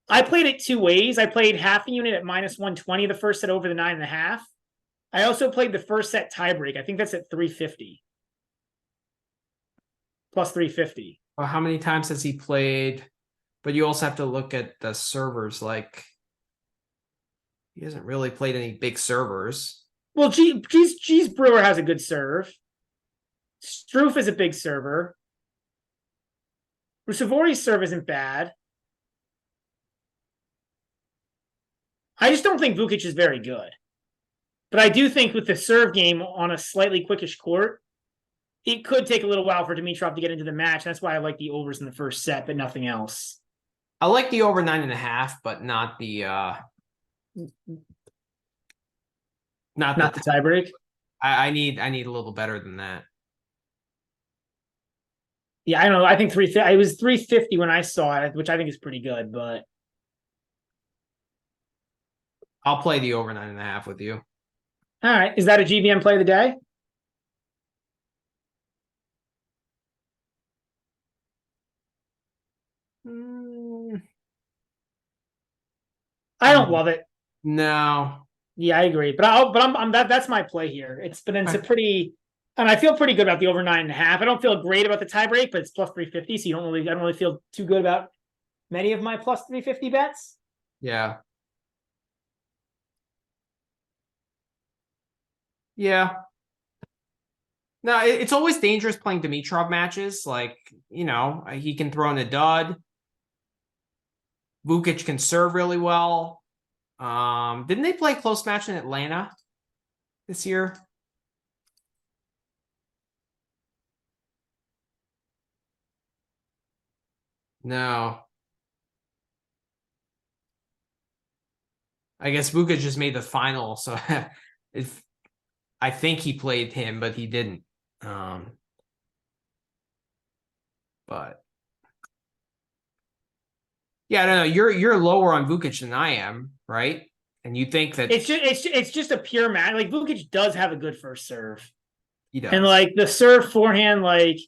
I played it 2 ways. I played half a unit at -120 the first set over the 9.5. I also played the first set tiebreak. I think that's at 350. Plus 350. Well, how many times has he played? But you also have to look at the servers. Like, he hasn't really played any big servers. Well, G's Brewer has a good serve. Struff is a big server. Rusevori's serve isn't bad. I just don't think Vukic is very good. But I do think with the serve game on a slightly quickish court, it could take a little while for Dimitrov to get into the match. That's why I like the overs in the first set, but nothing else. I like the over 9.5, but not the not the tiebreak. I need a little better than that. Yeah, I don't know. I think 350. It was 350 when I saw it, which I think is pretty good, but I'll play the over 9.5 with you. All right. Is that a GBM play of the day? I don't love it. No. Yeah, I agree. But that's my play here. It's a pretty, and I feel pretty good about the over 9.5. I don't feel great about the tiebreak, but it's plus 350, so I don't really feel too good about many of my plus 350 bets. Yeah. Yeah. No, it's always dangerous playing Dimitrov matches. Like, he can throw in a dud. Vukic can serve really well. Didn't they play a close match in Atlanta this year? No. I guess Vukic just made the final, so if I think he played him, but he didn't. But yeah, I don't know. You're lower on Vukic than I am, right? And you think that it's just a pure match. Like Vukic does have a good first serve. He does. And like the serve forehand, like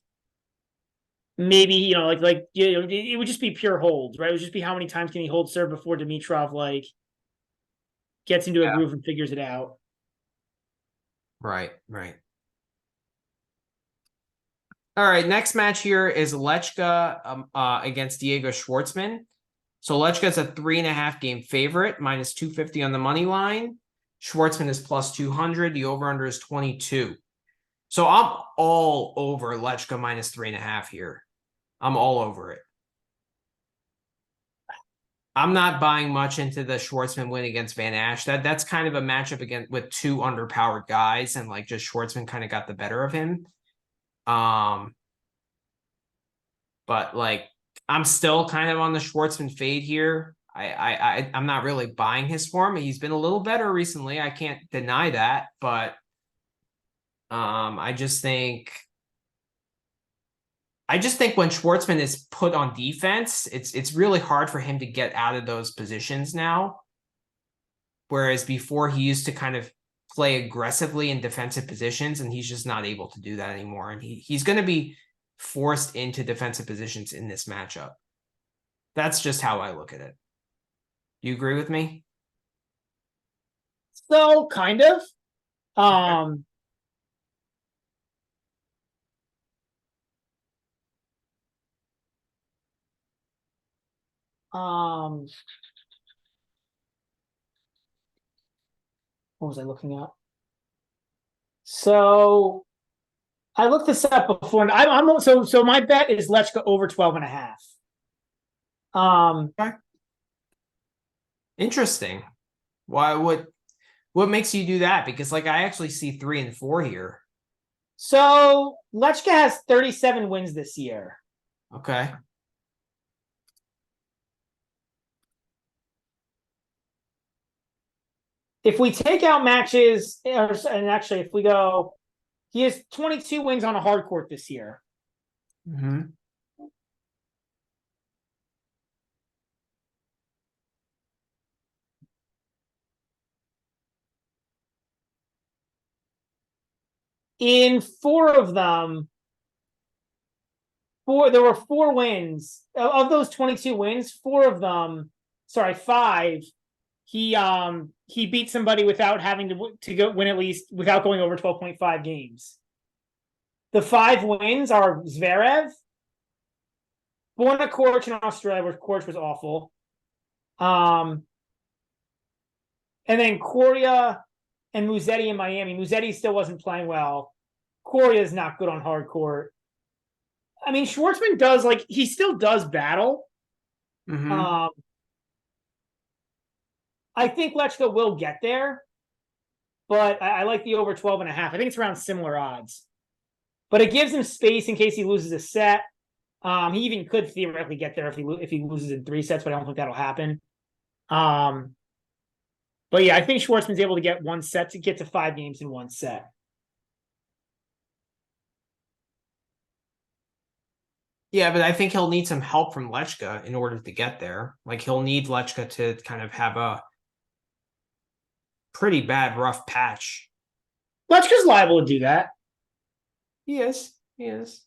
maybe it would just be pure holds, right? It would just be how many times can he hold serve before Dimitrov like gets into a groove and figures it out. Right. All right, next match here is Lechka against Diego Schwartzman. So Lechka's a 3.5 game favorite, minus 250 on the money line. Schwartzman is plus 200. The over-under is 22. So I'm all over Lechka minus 3.5 here. I'm all over it. I'm not buying much into the Schwartzman win against Van Ash. That's kind of a matchup with 2 underpowered guys, and like just Schwartzman kind of got the better of him. But like I'm still kind of on the Schwartzman fade here. I'm not really buying his form. He's been a little better recently. I can't deny that, but I just think when Schwartzman is put on defense, it's really hard for him to get out of those positions now. Whereas before he used to kind of play aggressively in defensive positions, and he's just not able to do that anymore. And he's going to be forced into defensive positions in this matchup. That's just how I look at it. You agree with me? So kind of. Okay. What was I looking at? So I looked this up before, and so my bet is Lechka over 12.5. Okay. Interesting. Why? What makes you do that? Because like I actually see 3 and 4 here. So Lechka has 37 wins this year. Okay. If we take out matches, and actually if we go, he has 22 wins on a hard court this year. Mm-hmm. In 4 of them, there were 4 wins. Of those 22 wins, 5, he beat somebody without having to go win, at least without going over 12.5 games. The 5 wins are Zverev, Borna Coric in Australia, where Coric was awful. And then Coria and Musetti in Miami. Musetti still wasn't playing well. Coria is not good on hard court. I mean, Schwartzman does, like, he still does battle. Mm-hmm. I think Lechka will get there, but I like the over 12.5. I think it's around similar odds. But it gives him space in case he loses a set. He even could theoretically get there if he loses in 3 sets, but I don't think that'll happen. But yeah, I think Schwartzman's able to get 1 set to get to 5 games in 1 set. Yeah, but I think he'll need some help from Lechka in order to get there. Like he'll need Lechka to kind of have a pretty bad rough patch. Lechka's liable to do that. He is. He is.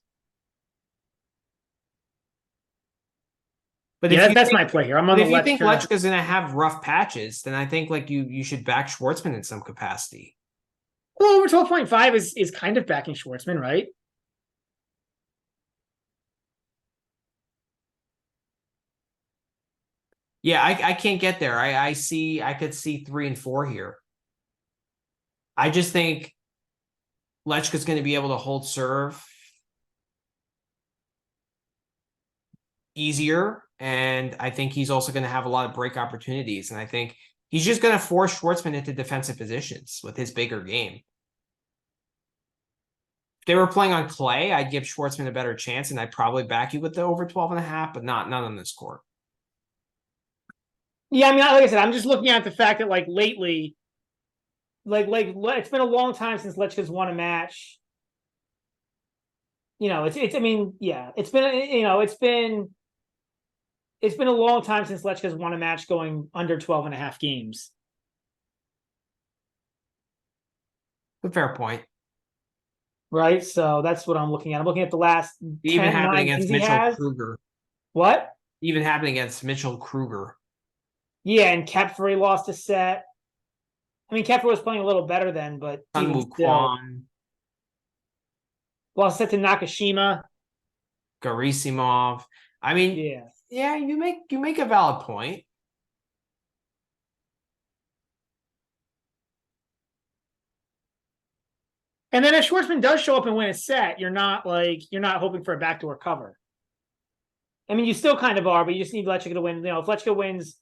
But yeah, that's my play here. I'm on the Lechka. If you think Lechka's going to have rough patches, then I think like you should back Schwartzman in some capacity. Well, over 12.5 is kind of backing Schwartzman, right? Yeah, I can't get there. I could see 3 and 4 here. I just think Lechka's going to be able to hold serve easier, and I think he's also going to have a lot of break opportunities. And I think he's just going to force Schwartzman into defensive positions with his bigger game. If they were playing on clay, I'd give Schwartzman a better chance, and I'd probably back you with the over 12.5, but not on this court. Yeah, I mean, like I said, I'm just looking at the fact that like lately, like it's been a long time since Lechka's won a match. You know, it's I mean, yeah, it's been a long time since Lechka's won a match going under 12.5 games. A fair point. Right? So that's what I'm looking at. I'm looking at the last Even 10, happening 9 against games he Mitchell has. Kruger. What? Even happening against Mitchell Kruger. Yeah, and Kepfer, he lost a set. I mean, Kepfer was playing a little better then, but even still. Lost a set to Nakashima. Garisimov. I mean, yeah, you make a valid point. And then if Schwartzman does show up and win a set, you're not hoping for a backdoor cover. I mean, you still kind of are, but you just need Lechka to win. You know, if Lechka wins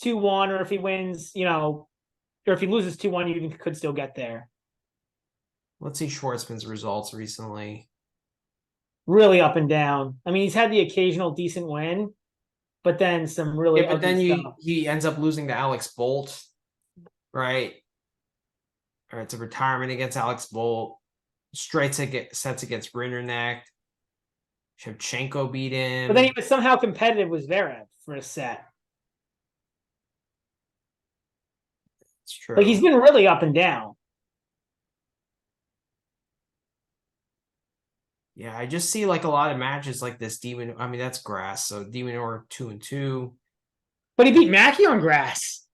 2-1, or if he wins, you know, or if he loses 2-1, you even could still get there. Let's see Schwartzman's results recently. Really up and down. I mean, he's had the occasional decent win, but then some really Yeah, but then stuff. he ends up losing to Alex Bolt, right? Or it's a retirement against Alex Bolt. Straight sets against Rinderknecht. Shevchenko beat him. But then he was somehow competitive with Zverev for a set. It's true. Like he's been really up and down. Yeah, I just see like a lot of matches like this. I mean, that's grass. So Demonor 2-2. But he beat Mackey on grass.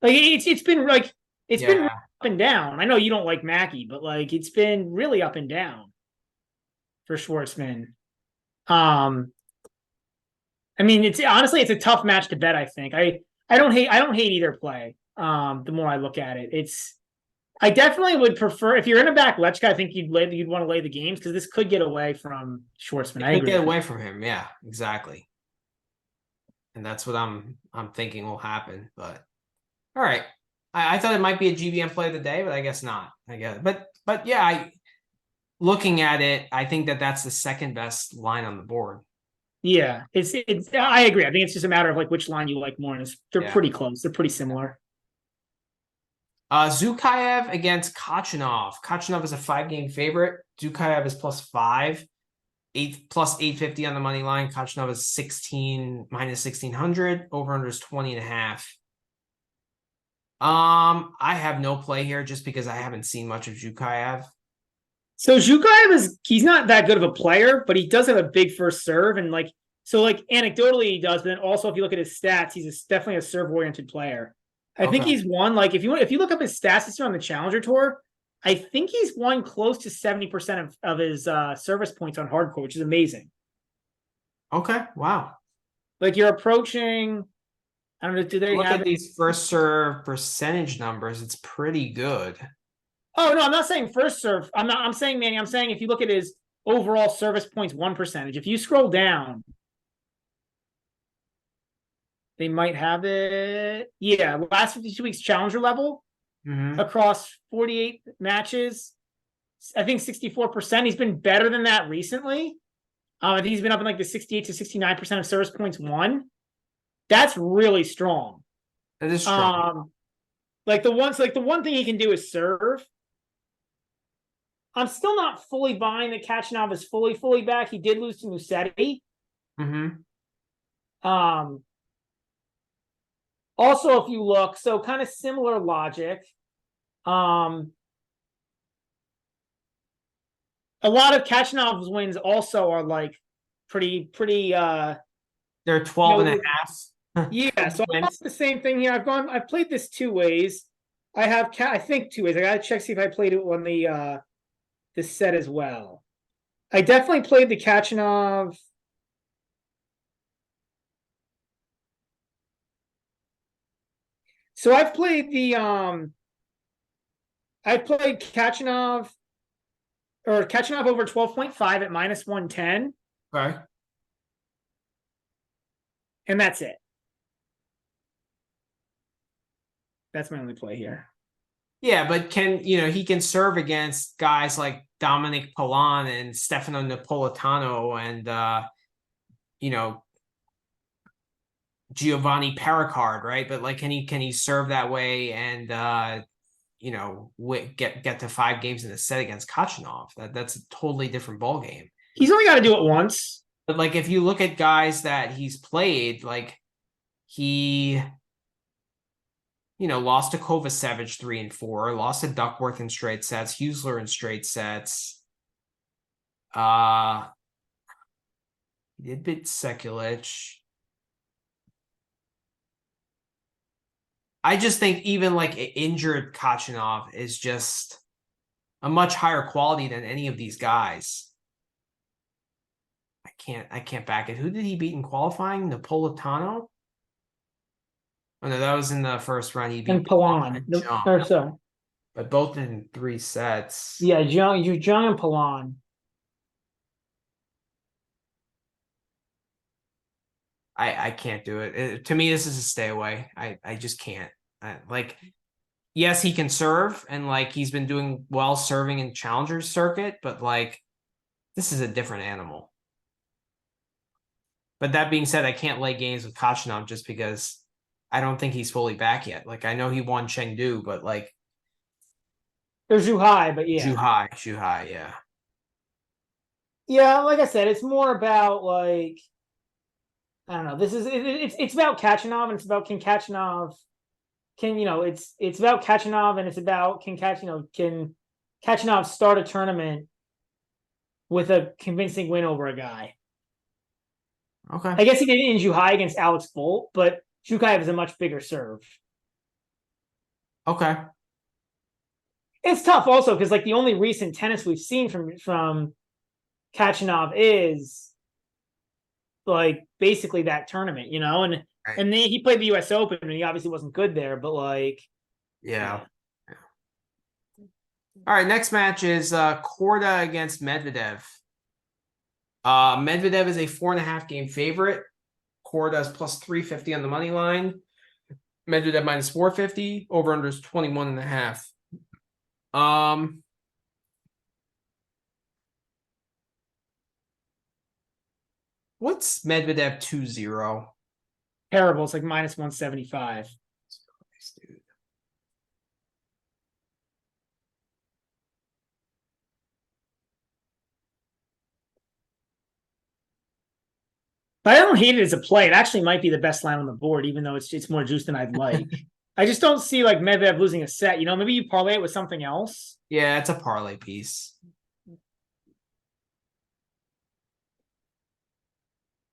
Like it's been like it's been really up and down. I know you don't like Mackey, but like it's been really up and down for Schwartzman. I mean, it's honestly it's a tough match to bet. I think I don't hate either play. The more I look at it, I definitely would prefer if you're in a back Lechka. I think you'd want to lay the games because this could get away from Schwartzman. It could get away from him. Yeah, exactly. And that's what I'm thinking will happen. But all right, I thought it might be a GBM play of the day, but I guess not. I guess, but yeah, looking at it, I think that's the second best line on the board. Yeah, it's. I agree. I think it's just a matter of like which line you like more, and they're pretty close. They're pretty similar. Zukayev against Khachanov. Khachanov is a 5-game favorite. Zukayev is +5, plus 850 on the money line. Khachanov is 16 minus 1600. Over under is 20.5. I have no play here just because I haven't seen much of Zukayev. So Zukayev he's not that good of a player, but he does have a big first serve, and like anecdotally he does. But then also if you look at his stats, he's definitely a serve oriented player. I think he's won like if you look up his stats this year on the Challenger Tour, I think he's won close to 70% of his service points on hardcore, which is amazing. Okay, wow. Like you're approaching. I don't know. Do they look at these first serve percentage numbers? It's pretty good. Oh no, I'm not saying first serve. I'm saying Manny. I'm saying if you look at his overall service points won percentage, if you scroll down, they might have it. Yeah, last 52 weeks challenger level across 48 matches. I think 64%. He's been better than that recently. I think he's been up in like the 68 to 69% of service points won. That's really strong. That is strong. The one thing he can do is serve. I'm still not fully buying that Khachanov is fully back. He did lose to Musetti. Also, if you look, so kind of similar logic. A lot of Khachanov's wins also are like pretty. They're 12 and a half. Yeah, so I the same thing here. I've played this two ways. I think two ways. I gotta check see if I played it on the this set as well. I definitely played the Khachanov. So I've played Khachanov over 12.5 at -110. Okay. And that's it. That's my only play here. Yeah, but he can serve against guys like Dominic Palan and Stefano Napolitano and Giovanni Pericard, right? But like, can he serve that way and get to 5 games in a set against Khachanov? That's a totally different ball game. He's only got to do it once. But like, if you look at guys that he's played, like he lost to Kovacevic 3-4, lost to Duckworth in straight sets, Husler in straight sets. He did beat Sekulic. I just think even like injured Khachanov is just a much higher quality than any of these guys. I can't back it. Who did he beat in qualifying? Napolitano? Oh no, that was in the first round. He beat and Palan. Or so. But both in 3 sets. Yeah, Zhang and Palan. I can't do it. To me, this is a stay away. I just can't. yes, he can serve, and like he's been doing well serving in challengers circuit, but like this is a different animal. But that being said, I can't lay games with Kachanov just because I don't think he's fully back yet. Like I know he won Chengdu, but like There's Zhuhai, but yeah. Zhuhai, yeah. Yeah, like I said, it's more about like I don't know. This is it's about Kachanov, and it's about can Kachanov it's about Kachanov, and it's about can Kachanov start a tournament with a convincing win over a guy. Okay. I guess he did it in Zhuhai against Alex Bolt, but Zhuhai has a much bigger serve. Okay. It's tough also because like the only recent tennis we've seen from Kachanov is like basically that tournament, and Right. and then he played the US Open and he obviously wasn't good there, but like yeah. All right, next match is Korda against Medvedev. Medvedev is a 4.5 game favorite. Korda is plus 350 on the money line. Medvedev minus 450. Over under is 21.5. What's Medvedev 2-0? terrible. It's like minus 175. Dude. But I don't hate it as a play. It actually might be the best line on the board, even though it's more juice than I'd like. I just don't see like Medvedev losing a set. Maybe you parlay it with something else. Yeah, it's a parlay piece.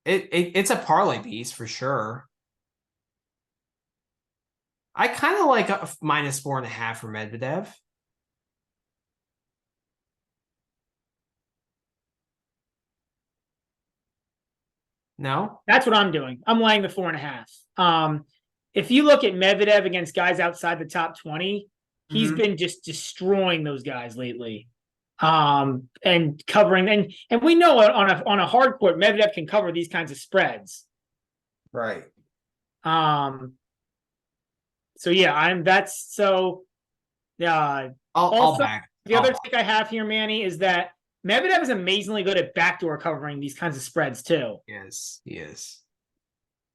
It's a parlay piece for sure. I kind of like a minus 4.5 for Medvedev. No? That's what I'm doing. I'm laying the 4.5. If you look at Medvedev against guys outside the top 20, he's been just destroying those guys lately. And covering and we know on a hard court, Medvedev can cover these kinds of spreads. Right. So yeah, I'll back. The other take I have here, Manny, is that Medvedev is amazingly good at backdoor covering these kinds of spreads too. Yes, he is.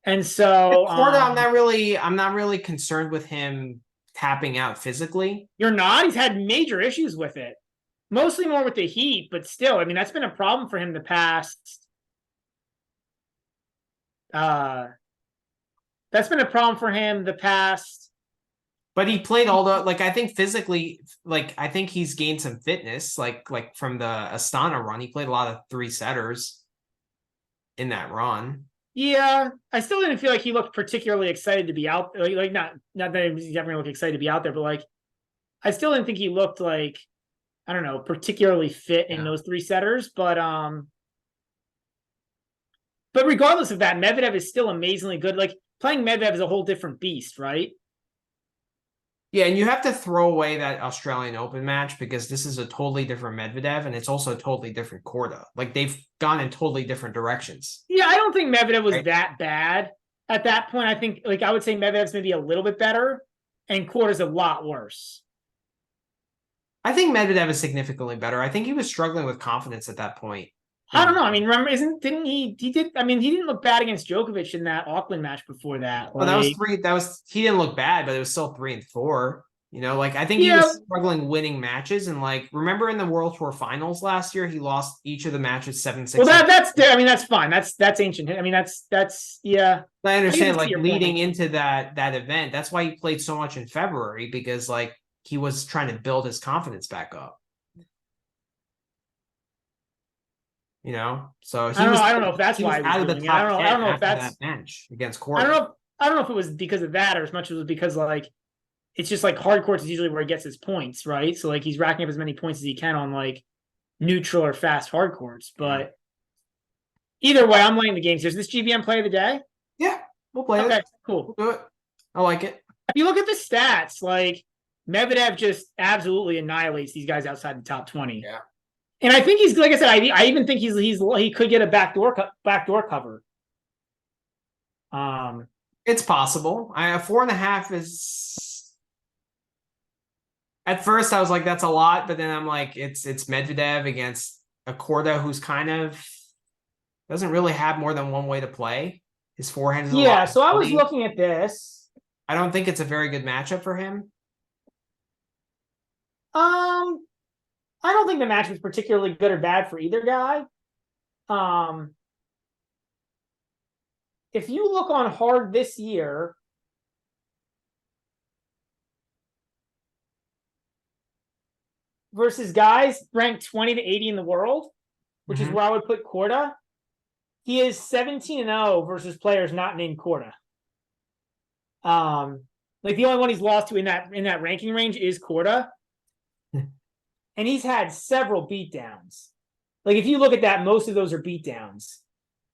And so Korda, I'm not really concerned with him tapping out physically. You're not? He's had major issues with it. Mostly more with the heat, but still, I mean, that's been a problem for him the past. That's been a problem for him the past. But he played all the I think physically, I think he's gained some fitness, like from the Astana run. He played a lot of 3-setters in that run. Yeah, I still didn't feel like he looked particularly excited to be out. Like not that he's never gonna look excited to be out there, but like I still didn't think he looked like I don't know particularly fit in those 3-setters. But regardless of that, Medvedev is still amazingly good. Like playing Medvedev is a whole different beast, right? Yeah, and you have to throw away that Australian Open match because this is a totally different Medvedev, and it's also a totally different Korda. Like they've gone in totally different directions. Yeah, I don't think Medvedev was that bad at that point. I think I would say Medvedev's maybe a little bit better, and Korda's a lot worse. I think Medvedev is significantly better. I think he was struggling with confidence at that point. I don't know. I mean, remember, didn't he? He did. I mean, he didn't look bad against Djokovic in that Auckland match before that. Well, that was 3. He didn't look bad, but it was still 3 and 4. I think he was struggling winning matches, and remember in the World Tour Finals last year, he lost each of the matches 7-6. Well, that's fine. That's ancient. I mean, that's yeah. I understand. Leading into that event, that's why he played so much in February because he was trying to build his confidence back up. So he I don't know if that's why he was out of the top. I don't know if that's that bench against Korda. I don't know if it was because of that or as much as it was because it's just hard courts is usually where he gets his points, right? So he's racking up as many points as he can on neutral or fast hard courts. But either way, I'm laying the games here. Is this GBM play of the day? Yeah, we'll play it. Okay, cool. We'll do it. I like it. If you look at the stats, Medvedev just absolutely annihilates these guys outside the top 20. Yeah. And I think he's, like I said, I even think he could get a backdoor cover. It's possible. 4.5 is At first, I was like, that's a lot, but then I'm like, it's Medvedev against a Korda who's kind of doesn't really have more than one way to play. His forehand is a lot. So I was looking at this. I don't think it's a very good matchup for him. I don't think the match was particularly good or bad for either guy. If you look on hard this year, versus guys ranked 20 to 80 in the world, which is where I would put Korda, he is 17-0 versus players not named Korda. Like the only one he's lost to in that ranking range is Korda. And he's had several beatdowns. Like if you look at that, most of those are beatdowns.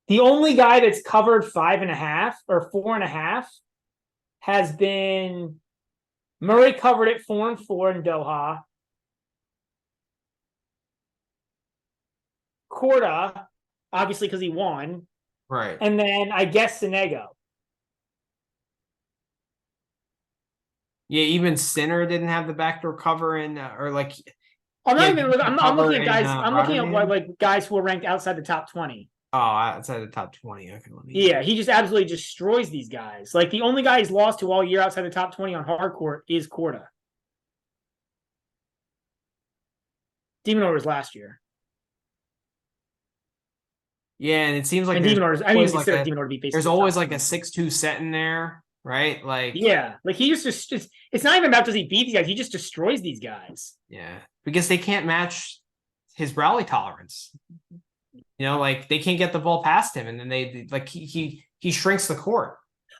The only guy that's covered 5.5 or 4.5 has been Murray. Covered it 4-4 in Doha. Korda, obviously because he won. Right. And then I guess Sonego. Yeah, even Sinner didn't have the backdoor cover in, or like. I'm not even. I'm looking at guys. I'm looking at like guys who are ranked outside the top 20. Oh, outside the top 20. Okay, yeah, he just absolutely destroys these guys. Like the only guy he's lost to all year outside the top 20 on hard court is Korda. Demon Order was last year. Yeah, and it seems like Demon Order. I mean, like Demon Order beat there's always like a 6-2 set in there, right? Like yeah, like he just it's not even about does he beat these guys. He just destroys these guys. Yeah, because they can't match his rally tolerance. You know, like they can't get the ball past him, and then they like he shrinks the court.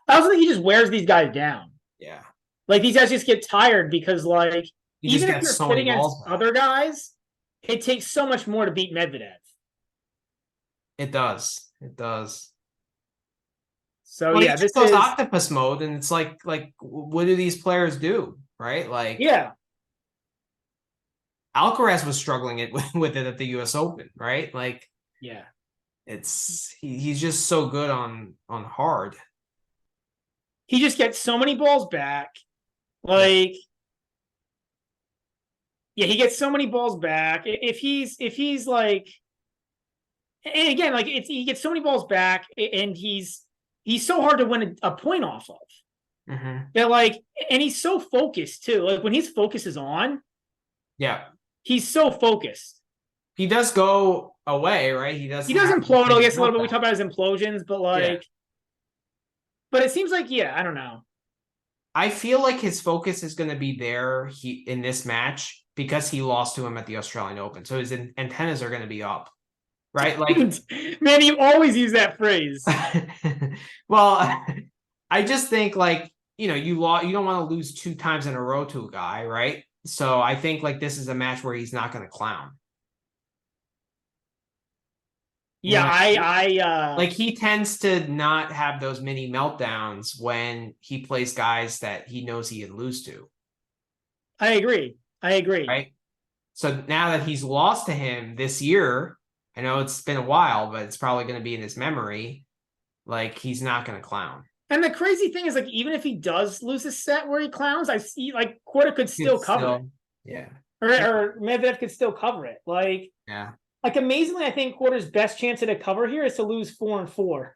I also think he just wears these guys down. Yeah, like these guys just get tired because like even if you're so fit against other guys, it takes so much more to beat Medvedev. It does. It does. So well, yeah, this goes octopus mode, and it's like what do these players do, right? Like yeah. Alcaraz was struggling with it at the U.S. Open, right? Like, yeah, it's he's just so good on hard. He just gets so many balls back, like, yeah, he gets so many balls back. If he's like, and again, like he gets so many balls back, and he's so hard to win a point off of. That like, and he's so focused too. Like when his focus is on, yeah. He's so focused. He does go away, right? He does implode, I guess, a little bit. We talk about his implosions, but like, but it seems like, I don't know. I feel like his focus is going to be there in this match because he lost to him at the Australian Open. So his antennas are going to be up, right? Like, man, you always use that phrase. Well, I just think like, you don't want to lose 2 times in a row to a guy, right? So I think like this is a match where he's not going to clown. Yeah, like he tends to not have those mini meltdowns when he plays guys that he knows he can lose to. I agree. Right? So now that he's lost to him this year, I know it's been a while, but it's probably going to be in his memory. Like he's not going to clown. And the crazy thing is, like, even if he does lose a set where he clowns, I see like Korda could still cover it. Yeah. Or Medvedev could still cover it. Like, yeah. Like amazingly, I think Korda's best chance at a cover here is to lose 4-4.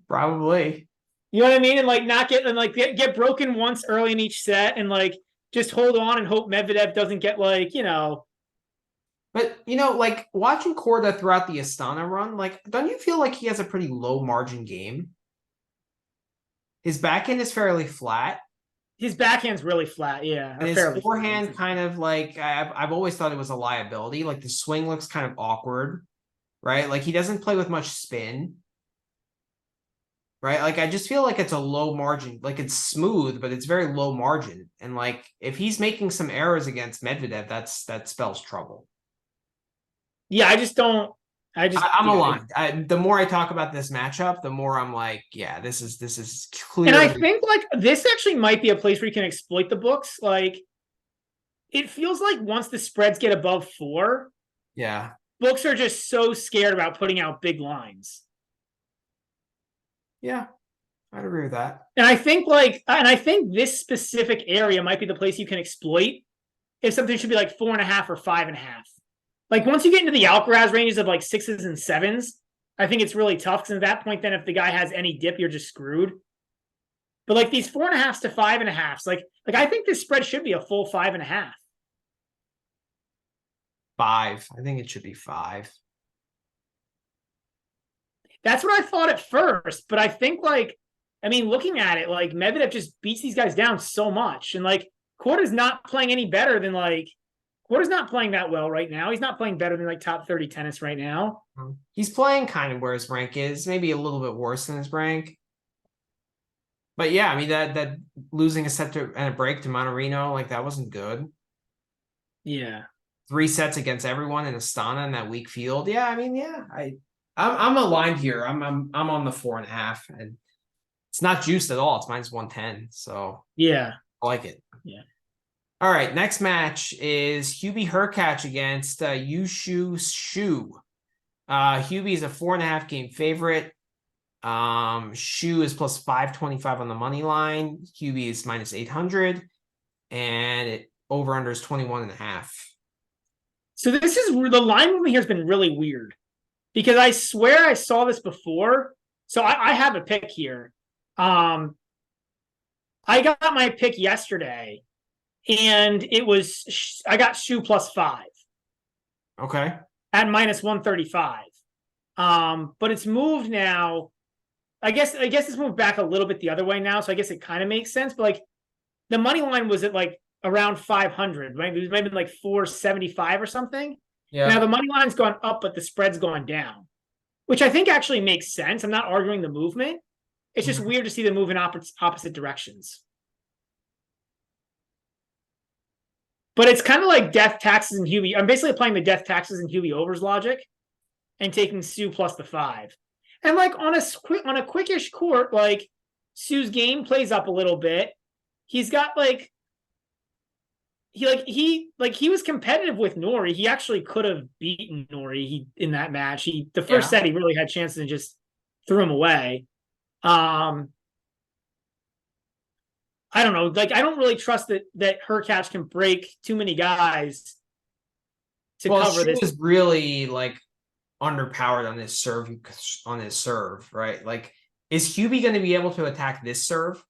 Probably. You know what I mean? And like not get and like get broken once early in each set, and like just hold on and hope Medvedev doesn't get like, But, like watching Korda throughout the Astana run, like, don't you feel like he has a pretty low margin game? His backhand is fairly flat. His backhand's really flat, yeah. And his forehand kind of like, I've always thought it was a liability. Like the swing looks kind of awkward, right? Like he doesn't play with much spin, right? Like I just feel like it's a low margin. Like it's smooth, but it's very low margin. And like if he's making some errors against Medvedev, that spells trouble. Yeah, I'm aligned. The more I talk about this matchup, the more I'm like, yeah, this is clear. And I think like this actually might be a place where you can exploit the books. Like it feels like once the spreads get above 4, books are just so scared about putting out big lines. Yeah, I'd agree with that. And I think this specific area might be the place you can exploit if something should be like 4.5 or 5.5. Like once you get into the Alcaraz ranges of like 6s and 7s, I think it's really tough because at that point, then if the guy has any dip, you're just screwed. But like these 4.5s to 5.5s, like I think this spread should be a full 5.5. 5. I think it should be 5. That's what I thought at first, but I think looking at it, like Medvedev just beats these guys down so much, and like Korda's not playing any better than Korda's not playing that well right now. He's not playing better than like top 30 tennis right now. He's playing kind of where his rank is, maybe a little bit worse than his rank. But yeah, I mean that losing a set and a break to Mannarino, like that wasn't good. Yeah. 3 sets against everyone in Astana in that weak field. Yeah, I mean, yeah, I'm aligned here. I'm on the 4.5, and it's not juiced at all. It's -110. So yeah, I like it. Yeah. All right, next match is Hubie Hurkacz against Yushu Shu. Hubie is a 4.5 game favorite. Shu is plus 525 on the money line. Hubie is -800, and it over under is 21.5. So this is the line movement here has been really weird because I swear I saw this before. So I have a pick here. I got my pick yesterday, and I got Shu plus 5. Okay. At -135. But it's moved now. I guess it's moved back a little bit the other way now, so I guess it kind of makes sense. But like the money line was at like around 500, right? It might have been like 475 or something. Yeah. Now the money line's gone up, but the spread's gone down, which I think actually makes sense. I'm not arguing the movement. It's just weird to see them move in opposite directions. But it's kind of like death, taxes, and Hubie. I'm basically applying the death, taxes, and Hubie overs logic and taking Sue plus the 5. And like on a quickish court, like Sue's game plays up a little bit. He's got he was competitive with Norrie. He actually could have beaten Norrie in that match. The first set he really had chances and just threw him away. I don't know. Like I don't really trust that Hurkacz can break too many guys to cover this. Is really like underpowered on his serve, right? Like, is Hubie going to be able to attack this serve?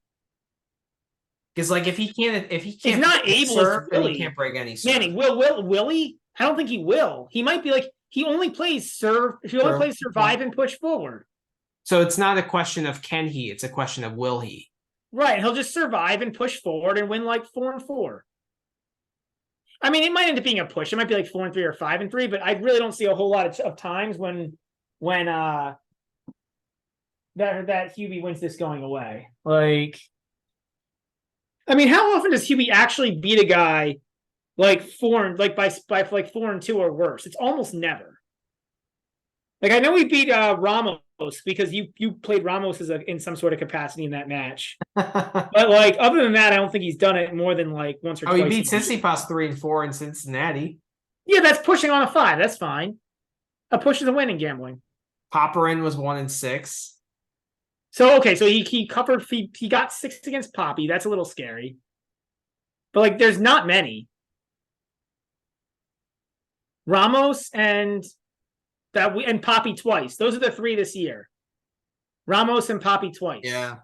Because like if he can't he's not able serve, really. He can't break any serve. Manny, will he? I don't think he will. He might be like he only plays serve. He only plays survive and push forward. So it's not a question of can he, it's a question of will he. Right. He'll just survive and push forward and win like 4-4. I mean, it might end up being a push. It might be like 4-3 or 5-3, but I really don't see a whole lot of times when that Hubie wins this going away. Like, I mean, how often does Hubie actually beat a guy like by 4-2 or worse? It's almost never. Like I know we beat Ramos because you played Ramos in some sort of capacity in that match. But like other than that, I don't think he's done it more than like once or twice. He beat Tsitsipas 3-4 in Cincinnati. Yeah, that's pushing on a 5. That's fine. A push is a win in gambling. Popperin was 1-6. So okay, so he covered. He got 6 against Poppy. That's a little scary. But like, there's not many. Ramos and Poppy twice. Those are the 3 this year. Ramos and Poppy twice. Yeah.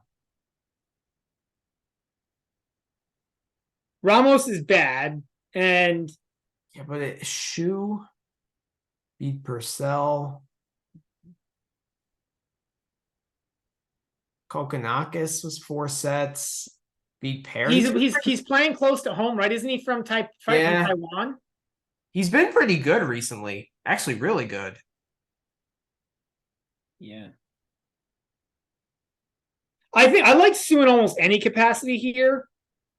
Ramos is bad, and yeah, but Shu beat Purcell. Kokkinakis was 4 sets. Beat Perry. He's playing close to home, right? Isn't he from Taiwan? He's been pretty good recently. Actually, really good. Yeah. I think I like Sue in almost any capacity here.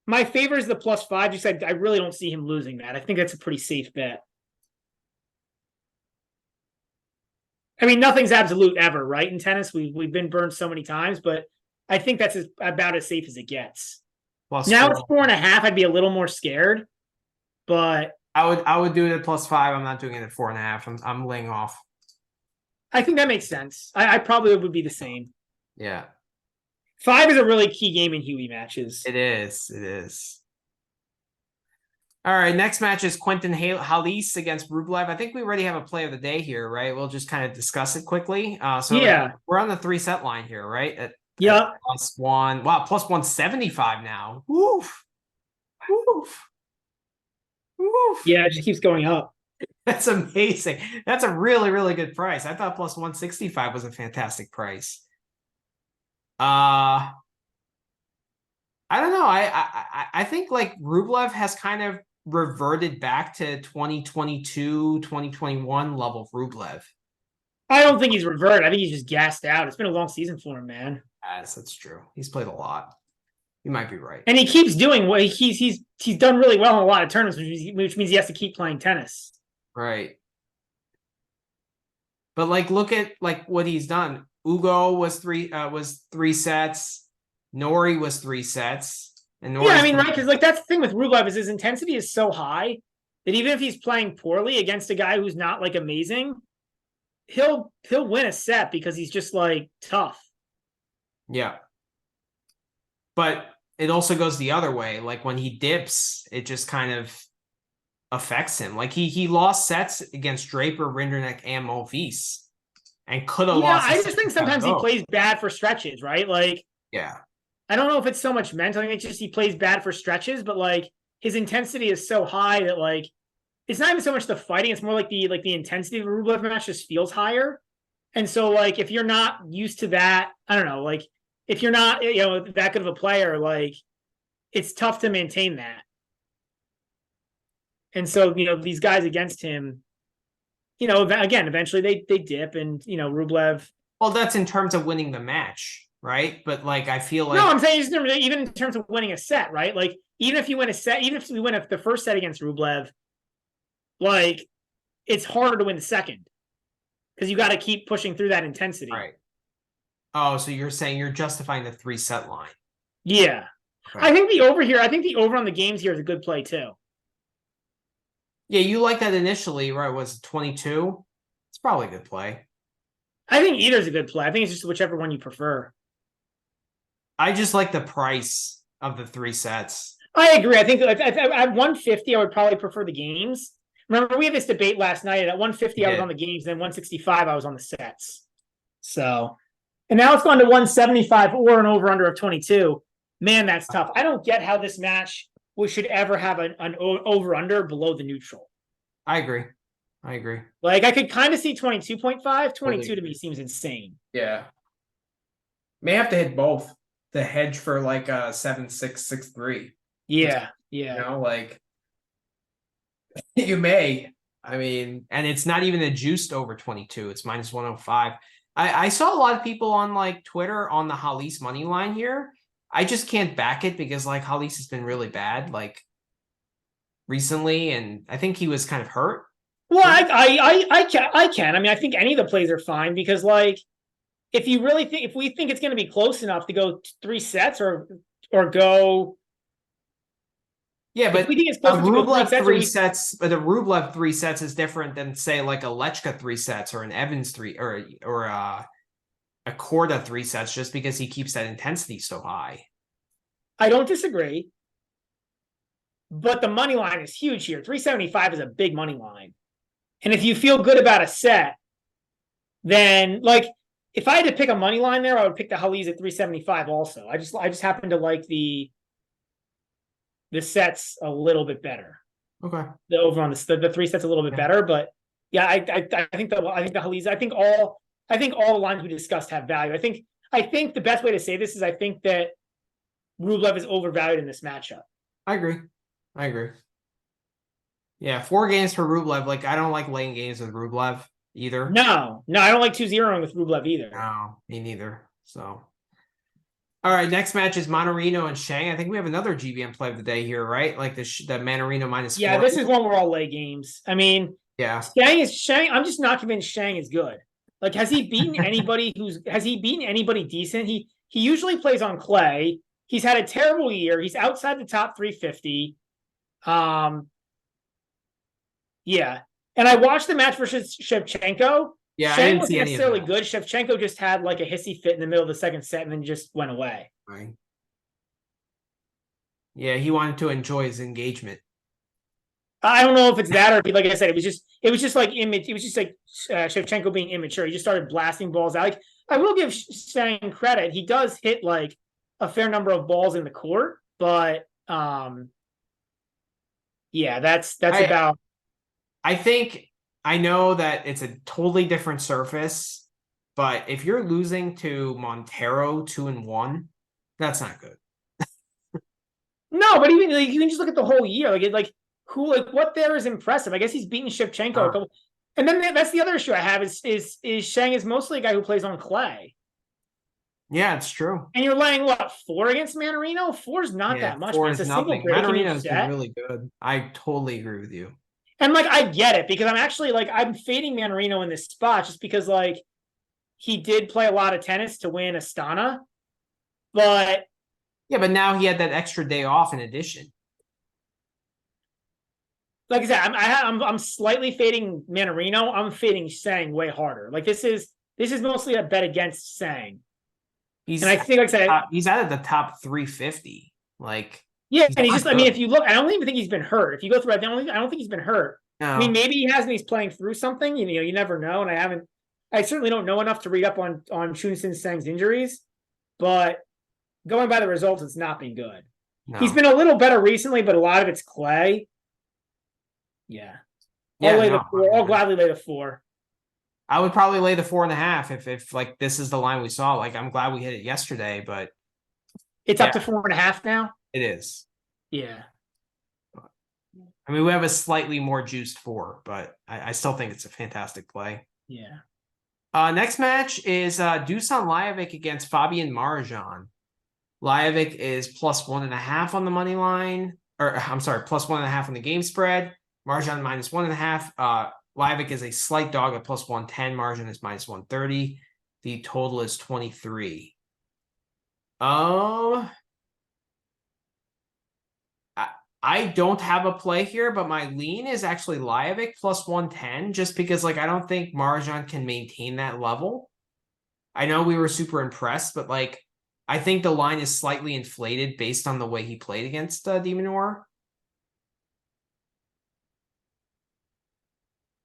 My favor is the +5. Just I really don't see him losing that. I think that's a pretty safe bet. I mean, nothing's absolute ever, right? In tennis, we've been burned so many times, but I think that's about as safe as it gets. Now it's 4.5. I'd be a little more scared, but I would do it at +5. I'm not doing it at 4.5. I'm laying off. I think that makes sense. I probably would be the same. Yeah. 5 is a really key game in Huey matches. It is. It is. All right, next match is Quentin Halys against Rublev. I think we already have a play of the day here, right? We'll just kind of discuss it quickly. We're on the 3-set line here, right? At +1. Wow, +175 now. Woof. Woof. Woof. Yeah, it just keeps going up. That's amazing. That's a really, really good price. I thought +165 was a fantastic price. I don't know. I think like Rublev has kind of reverted back to 2022, 2021 level Rublev. I don't think he's reverted. I think he's just gassed out. It's been a long season for him, man. Yes, that's true. He's played a lot. You might be right. And he keeps doing what he's done really well in a lot of tournaments, which means he has to keep playing tennis. Right. But like look at like what he's done. Ugo was three sets. Nori was 3 sets. And yeah, I mean, right, because like that's the thing with Rublev is his intensity is so high that even if he's playing poorly against a guy who's not like amazing, he'll win a set because he's just like tough. Yeah. But it also goes the other way. Like when he dips, it just kind of affects him. Like he lost sets against Draper, Rinderknecht, and Monfils, and could have lost. Yeah, I just think sometimes he plays bad for stretches, right? Like, yeah. I don't know if it's so much mental. I think it's just he plays bad for stretches, but like his intensity is so high that like it's not even so much the fighting; it's more like the intensity of a Rublev match just feels higher. And so like if you're not used to that, I don't know, like if you're not that good of a player, like it's tough to maintain that. And so these guys against him, again, eventually they dip, and Rublev. Well, that's in terms of winning the match. Right. But like, I feel like. No, I'm saying even in terms of winning a set, right? Like, even if you win a set, even if we win the first set against Rublev, like, it's harder to win the second because you got to keep pushing through that intensity. Right. Oh, so you're saying you're justifying the 3-set line. Yeah. Okay. I think the over on the games here is a good play too. Yeah, you like that initially, right? Was it 22? It's probably a good play. I think either's a good play. I think it's just whichever one you prefer. I just like the price of the 3 sets. I agree. I think at 150, I would probably prefer the games. Remember, we had this debate last night. At 150, I was on the games. Then 165, I was on the sets. So, and now it's gone to 175 or an over-under of 22. Man, that's tough. I don't get how this match should ever have an over-under below the neutral. I agree. Like, I could kind of see 22.5. 22 to me seems insane. Yeah. May have to hit both. The hedge for like 7-6, 6-3. Yeah. Like you may. I mean, and it's not even a juiced over 22. It's -105. I saw a lot of people on like Twitter on the Halys money line here. I just can't back it because like Halys has been really bad like recently, and I think he was kind of hurt. Well, I can. I mean, I think any of the plays are fine because like. If we think it's going to be close enough to go 3 sets or go, but we think it's close to Rublev 3 sets, but a Rublev 3 sets is different than say like a Lechka 3 sets or an Evans 3 or a Korda 3 sets, just because he keeps that intensity so high. I don't disagree, but the money line is huge here. 375 is a big money line, and if you feel good about a set, then like. If I had to pick a money line there, I would pick the Halys at 375 also. I just happen to like the sets a little bit better. Okay. The over on the 3 sets a little bit better, but yeah, I think the Halys, I think all the lines we discussed have value. I think the best way to say this is I think that Rublev is overvalued in this matchup. I agree. Yeah, 4 games for Rublev. Like I don't like laying games with Rublev either. No, I don't like 2-0 with Rublev either. No, me neither. So, all right, next match is Mannarino and Tseng. I think we have another GBM play of the day here, right? Like the Mannarino -4. Yeah, this is one where I'll lay games. I mean, yeah, Tseng. I'm just not convinced Tseng is good. Like, has he beaten anybody decent? He usually plays on clay. He's had a terrible year. He's outside the top 350. Yeah. And I watched the match versus Shevchenko, Yeah, I Tseng didn't see wasn't any of necessarily that. good. Shevchenko just had like a hissy fit in the middle of the second set and then just went away. Right. Yeah, he wanted to enjoy his engagement. I don't know if it's that or if, like I said, it was just like image. It was just like Shevchenko being immature. He just started blasting balls out. Like, I will give Tseng credit. He does hit like a fair number of balls in the court, but yeah, that's about. I think I know that it's a totally different surface, but if you're losing to Montero 2-1, that's not good. No, but even like, you can just look at the whole year. What there is impressive. I guess he's beaten Shevchenko a couple. And then that's the other issue I have is Tseng is mostly a guy who plays on clay. Yeah, it's true. And you're laying what, 4 against Mannarino? 4 is not that much. 4 man. It's is a single nothing. break in each Mannarino's been set. really good. I totally agree with you. And like I get it because I'm actually like I'm fading Mannarino in this spot just because like he did play a lot of tennis to win Astana, but yeah, but now he had that extra day off in addition. Like I said, I'm slightly fading Mannarino. I'm fading Tseng way harder. Like this is mostly a bet against Tseng. And I think, like I said, he's out of the top 350. Like, yeah, and he's just. I mean, if you look, I don't even think he's been hurt. If you go through, I don't think he's been hurt. No. I mean, maybe he has, and he's playing through something. You know, you never know. And I certainly don't know enough to read up on Chunsin Tseng's injuries, but going by the results, it's not been good. No. He's been a little better recently, but a lot of it's clay. Yeah. I'll gladly lay the 4. I would probably lay the 4.5 if like this is the line we saw. Like I'm glad we hit it yesterday, but it's up to 4.5 now. It is. Yeah. I mean, we have a slightly more juiced 4, but I still think it's a fantastic play. Yeah. Next match is Dusan Lajovic against Fabian Marozsan. Lajovic is +1.5 on the money line, or I'm sorry, +1.5 on the game spread. Marozsan -1.5. Lajovic is a slight dog at +110. Marozsan is -130. The total is 23. I don't have a play here, but my lean is actually Lajovic +110, just because like I don't think Marozsan can maintain that level. I know we were super impressed, but like I think the line is slightly inflated based on the way he played against de Minaur.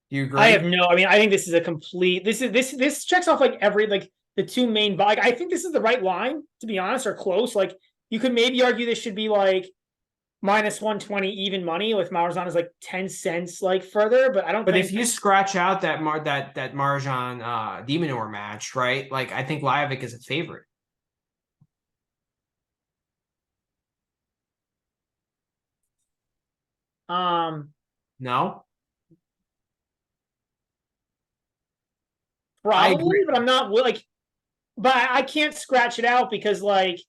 Do you agree? I have no. I mean, I think this is a complete. This checks off like every like the two main. Like I think this is the right line, to be honest, or close. Like you could maybe argue this should be like -120 even money with Marozsan is like 10 cents like further, but I don't. But if you scratch out that Marozsan de Minaur match, right? Like I think Lajovic is a favorite. No. Probably, but I'm not like. But I can't scratch it out because like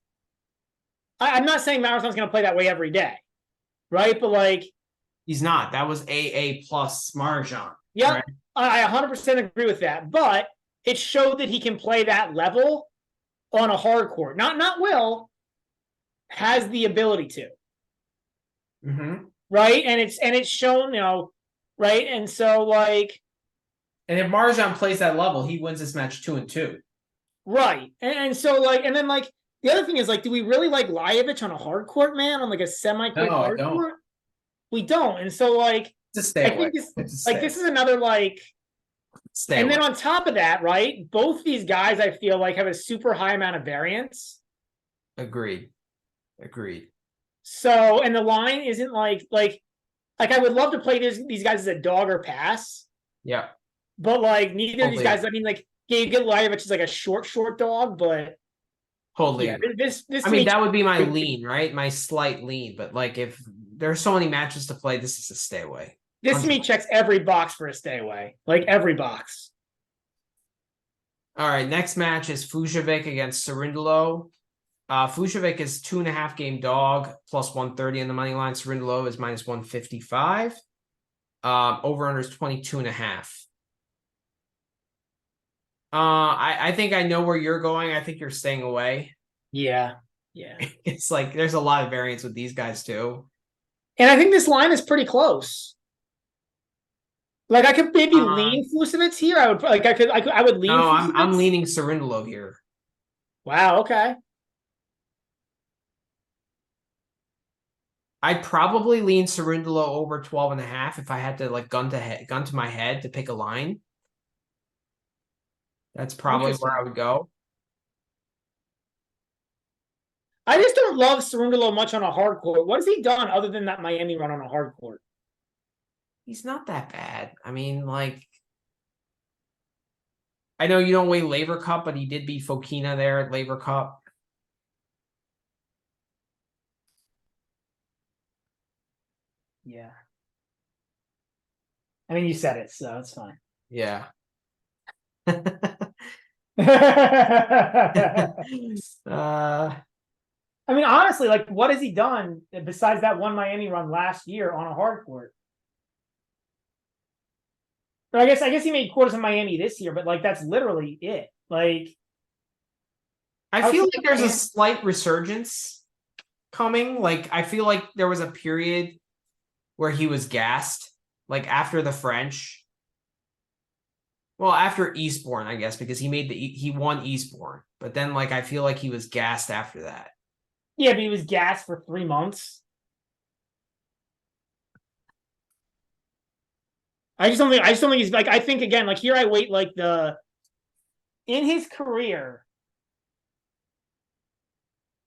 I'm not saying Marozsan's going to play that way every day, right? But like he's not. That was AA plus Marozsan. Yeah, right? I 100% agree with that. But it showed that he can play that level on a hard court. Not will, has the ability to. Mm-hmm. Right, and it's shown, you know, right, and so like. And if Marozsan plays that level, he wins this match 2-2. Right. And so like, and then like the other thing is like, do we really like Lajovic on a hard court, man? On like a semi-quick hard court? We don't. And so like, I think this is another like, and then on top of that, right? Both these guys, I feel like, have a super high amount of variance. Agreed. So, and the line isn't like I would love to play these guys as a dog or pass. Yeah. But like neither of these guys, I mean, like Gabe Lajovic is like a short dog, but totally. Yeah, this I mean, that would be my lean, right? My slight lean. But like if there's so many matches to play, this is a stay away. This to me checks every box for a stay away. Like every box. All right, next match is Fucsovics against Cerundolo. Fucsovics is 2.5 game dog, +130 on the money line. Cerundolo is -155. Over-under is 22.5. I think I know where you're going. I think you're staying away. Yeah. It's like there's a lot of variance with these guys too. And I think this line is pretty close. Like I could maybe lean Vucevic here. I would I would lean. No, Vucevic. I'm leaning Cerundolo here. Wow. Okay. I'd probably lean Cerundolo over 12.5 if I had to like gun to my head to pick a line. That's probably where I would go. I just don't love Cerundolo much on a hard court. What has he done other than that Miami run on a hard court? He's not that bad. I mean, like, I know you don't weigh Laver Cup, but he did beat Fokina there at Laver Cup. Yeah. I mean, you said it, so it's fine. Yeah. I mean, honestly, like, what has he done besides that one Miami run last year on a hard court? But I guess he made quarters in Miami this year, but like that's literally it. Like, I feel like there's a slight resurgence coming. Like, I feel like there was a period where he was gassed, like after the French. Well, after Eastbourne, I guess, because he won Eastbourne, but then like I feel like he was gassed after that. Yeah, but he was gassed for 3 months. I just don't think he's like, I think again, like here I wait like in his career,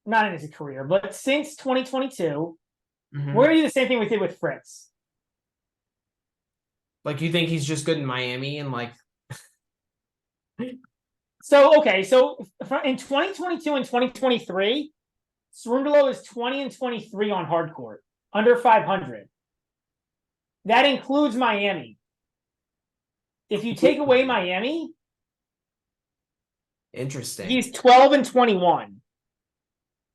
not in his career, but since 2022, we're gonna do the same thing we did with Fritz. Like, you think he's just good in Miami and like so okay, so in 2022 and 2023, Cerundolo is 20 and 23 on hard court, under 500. That includes Miami. If you take away Miami, interesting. He's 12 and 21.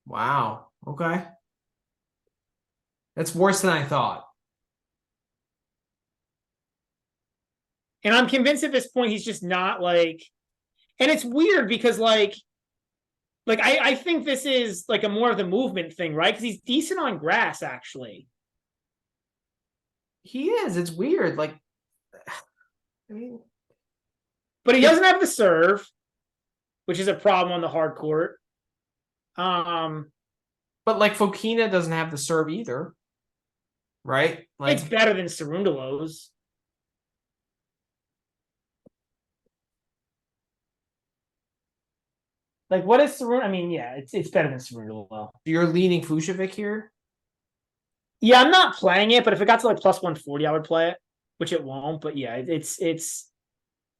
Wow. Okay. That's worse than I thought. And I'm convinced at this point he's just not like, and it's weird because like I think this is like a more of the movement thing, right? Because he's decent on grass, actually. He is. It's weird. Like, I mean, but he doesn't have the serve, which is a problem on the hard court. But like Fokina doesn't have the serve either, right? Like, it's better than Cerundolo's. Like, what is Cerundolo? I mean, yeah, it's better than Cerundolo. You're leaning Vucevic here? Yeah, I'm not playing it, but if it got to like plus 140, I would play it, which it won't. But yeah, it's.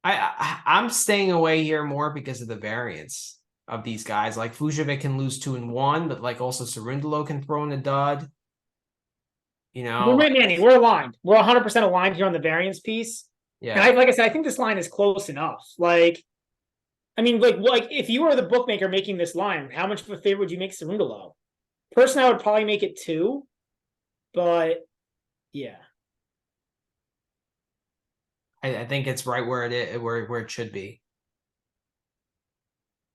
I'm staying away here more because of the variance of these guys. Like Vucevic can lose 2-1, but like also Cerundolo can throw in a dud. You know, we're aligned. We're 100% aligned here on the variance piece. Yeah, and like I said, I think this line is close enough. Like, I mean, like if you were the bookmaker making this line, how much of a favor would you make Cerundolo? Personally, I would probably make it 2, but yeah. I think it's right where it is, where it should be.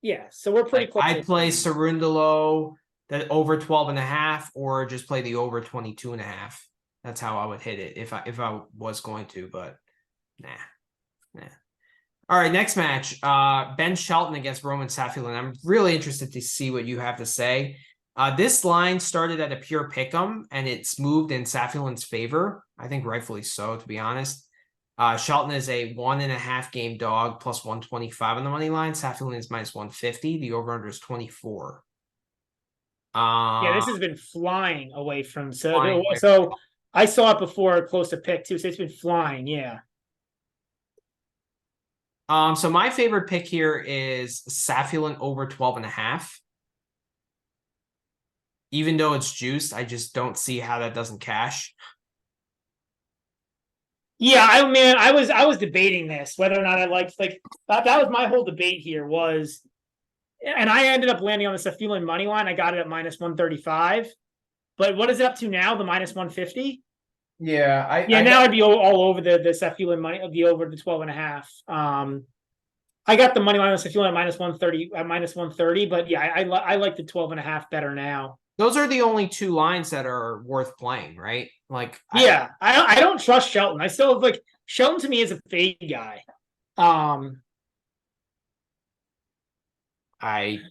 Yeah, so we're pretty close. I'd play Cerundolo that over 12.5, or just play the over 22.5. That's how I would hit it if I was going to, but nah. All right, next match. Ben Shelton against Roman Safiullin. I'm really interested to see what you have to say. This line started at a pure pick'em, and it's moved in Safiullin's favor. I think rightfully so, to be honest. Shelton is a 1.5 game dog, plus 125 on the money line. Safiullin is minus 150. The over-under is 24. Yeah, this has been flying away from so I saw it before close to pick too, so it's been flying, yeah. So my favorite pick here is Safiullin over 12.5. Even though it's juiced, I just don't see how that doesn't cash. Yeah, I mean, I was debating this, whether or not I liked, like, that was my whole debate here was, and I ended up landing on the Safiullin money line. I got it at minus 135. But what is it up to now? The minus 150? Yeah, now I'd be all over the Safiullin money, the over the 12.5. I got the money line on Safiullin at minus 130, but yeah, I like the 12.5 better now. Those are the only two lines that are worth playing, right? Like, yeah, I don't trust Shelton. I still have, like, Shelton to me is a fade guy.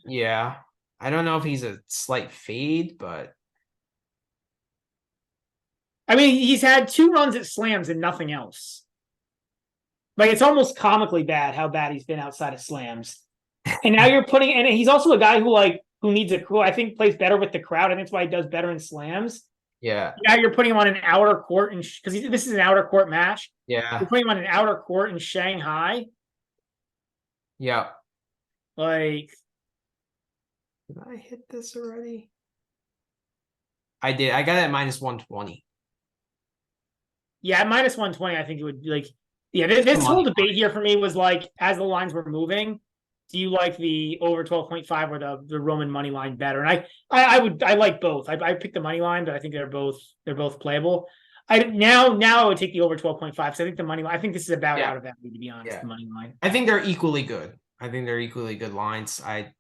Yeah. I don't know if he's a slight fade, but I mean, he's had 2 runs at slams and nothing else. Like, it's almost comically bad how bad he's been outside of slams. And now you're putting, and he's also a guy who needs who I think plays better with the crowd. I think that's why he does better in slams. yeah. Now you're putting him on an outer court, and because this is an outer court match. Yeah. You're putting him on an outer court in Shanghai. Yeah. Like, did I hit this already? I did. I got it at -120. Yeah, at -120, I think it would like. Yeah, this whole debate here for me was like, as the lines were moving, do you like the over 12.5 or the Roman money line better? And I like both. I picked the money line, but I think they're both playable. Now I would take the over 12.5. So I think the money line. I think this is about out of value, to be honest. The money line. I think they're equally good. I think they're equally good lines. I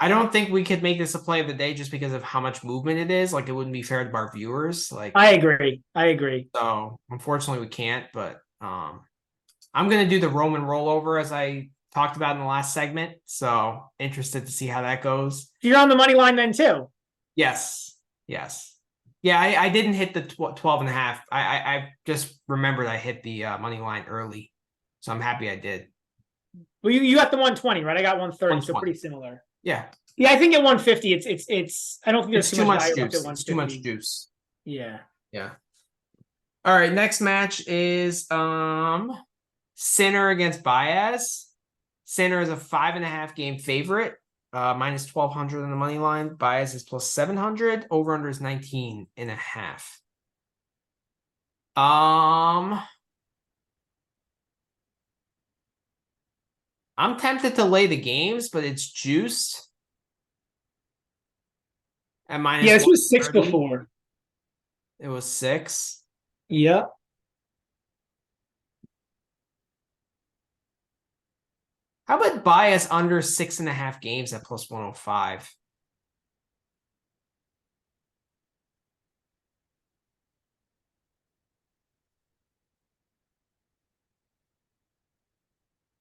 don't think we could make this a play of the day just because of how much movement it is. Like, it wouldn't be fair to our viewers. Like, I agree. So unfortunately we can't, but I'm gonna do the Roman rollover as I talked about in the last segment. So interested to see how that goes. You're on the money line then too. Yes. Yeah, I didn't hit the 12.5. I just remembered I hit the money line early. So I'm happy I did. Well, you got the 120, right? I got 130, so pretty similar. Yeah. Yeah, I think at 150, it's. I don't think there's too much juice. It's too much juice. Yeah. All right. Next match is Sinner against Baez. Sinner is a 5.5 game favorite, -1200 on the money line. Baez is +700. Over under is 19.5. I'm tempted to lay the games, but it's juiced. At minus. Yeah, this was 6 before. It was 6. Yeah. How about bias under 6.5 games at +105?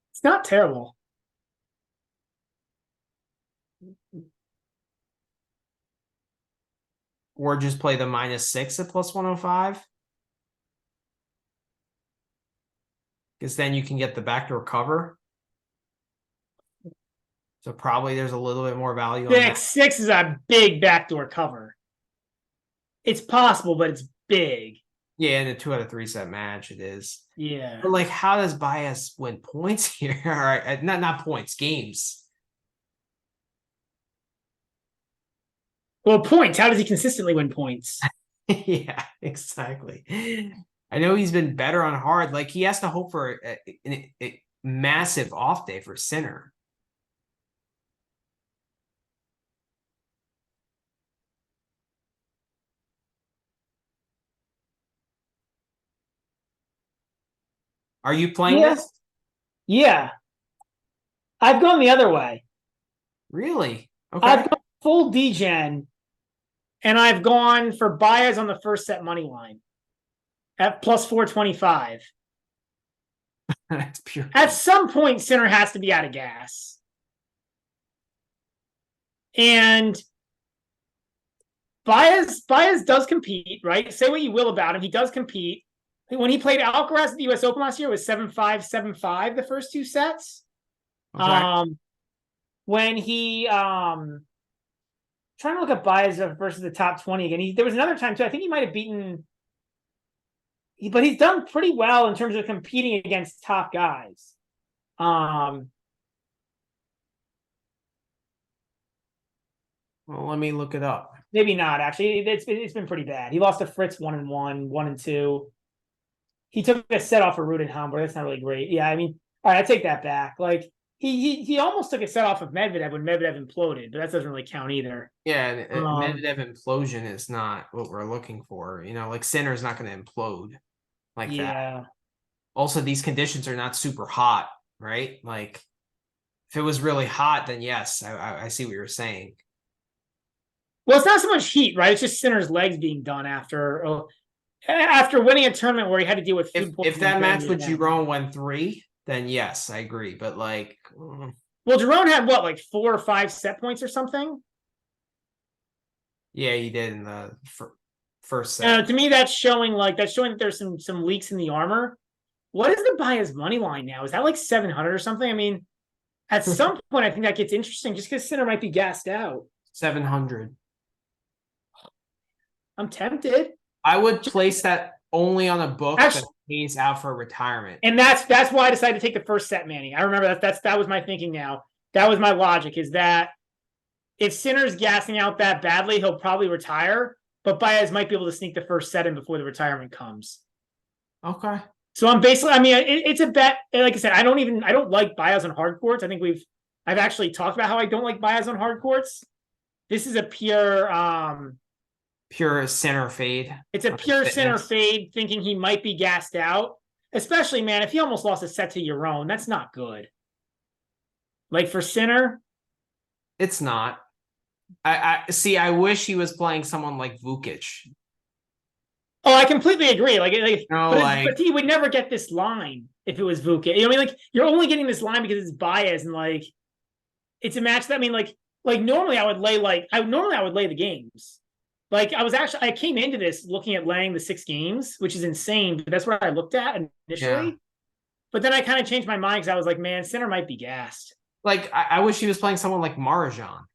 It's not terrible. Or just play the -6 at +105. Because then you can get the backdoor cover. So probably there's a little bit more value on that. 6 is a big backdoor cover. It's possible, but it's big. Yeah, in a 2 out of 3 set match, it is. Yeah. But like, how does Baez win points here? All right, not points, games. Well, points. How does he consistently win points? Yeah, exactly. I know he's been better on hard. Like, he has to hope for a massive off day for Sinner. Are you playing this? Yeah. I've gone the other way. Really? Okay. I've gone full degen, and I've gone for Baez on the first set money line at +425. That's pure. At some point, Sinner has to be out of gas. And Baez does compete, right? Say what you will about him. He does compete. When he played Alcaraz at the US Open last year, it was 7-5, 7-5 the first 2 sets. Okay. When he trying to look at Baez versus the top 20 again. There was another time too. I think he might have beaten, but he's done pretty well in terms of competing against top guys. Well, let me look it up. Maybe not, actually. It's been pretty bad. He lost to Fritz 1-1, 1-2. He took a set off of Ruud in Hamburg. That's not really great. Yeah, I mean, all right, I take that back. Like, he almost took a set off of Medvedev when Medvedev imploded, but that doesn't really count either. Yeah, Medvedev implosion is not what we're looking for. You know, like, Sinner's not going to implode like that. Also, these conditions are not super hot, right? Like, if it was really hot, then yes, I see what you're saying. Well, it's not so much heat, right? It's just Sinner's legs being done after. After winning a tournament where he had to deal with food If that poisoning match during with the event. Giron went 3, then yes, I agree. But like, Well, Giron had what, like 4 or 5 set points or something? yeah, he did in the first set. To me, that's showing that there's some leaks in the armor. What is the Baez money line now? Is that like 700 or something? I mean, at some point, I think that gets interesting just because Sinner might be gassed out. 700. I'm tempted. I would place that only on a book Actually, that he's out for retirement. and that's why I decided to take the first set, Manny. I remember that was my thinking now. That was my logic, is that if Sinner's gassing out that badly, he'll probably retire, but Baez might be able to sneak the first set in before the retirement comes. Okay. So I'm basically, I mean, it's a bet. Like I said, I don't like Baez on hard courts. I think I've actually talked about how I don't like Baez on hard courts. This is a pure center fade. It's a pure center fade, thinking he might be gassed out. Especially, man, if he almost lost a set to your own, that's not good. Like for Sinner, it's not. I see. I wish he was playing someone like Vukic. Oh, I completely agree. But he would never get this line if it was Vukic. You know what I mean? Like, you're only getting this line because it's Baez, and like, it's a match that, I mean, like normally I would lay the games. Like I came into this looking at laying the 6 games, which is insane, but that's what I looked at initially. Yeah. But then I kind of changed my mind because I was like, man, Sinner might be gassed. Like, I wish he was playing someone like Marajan.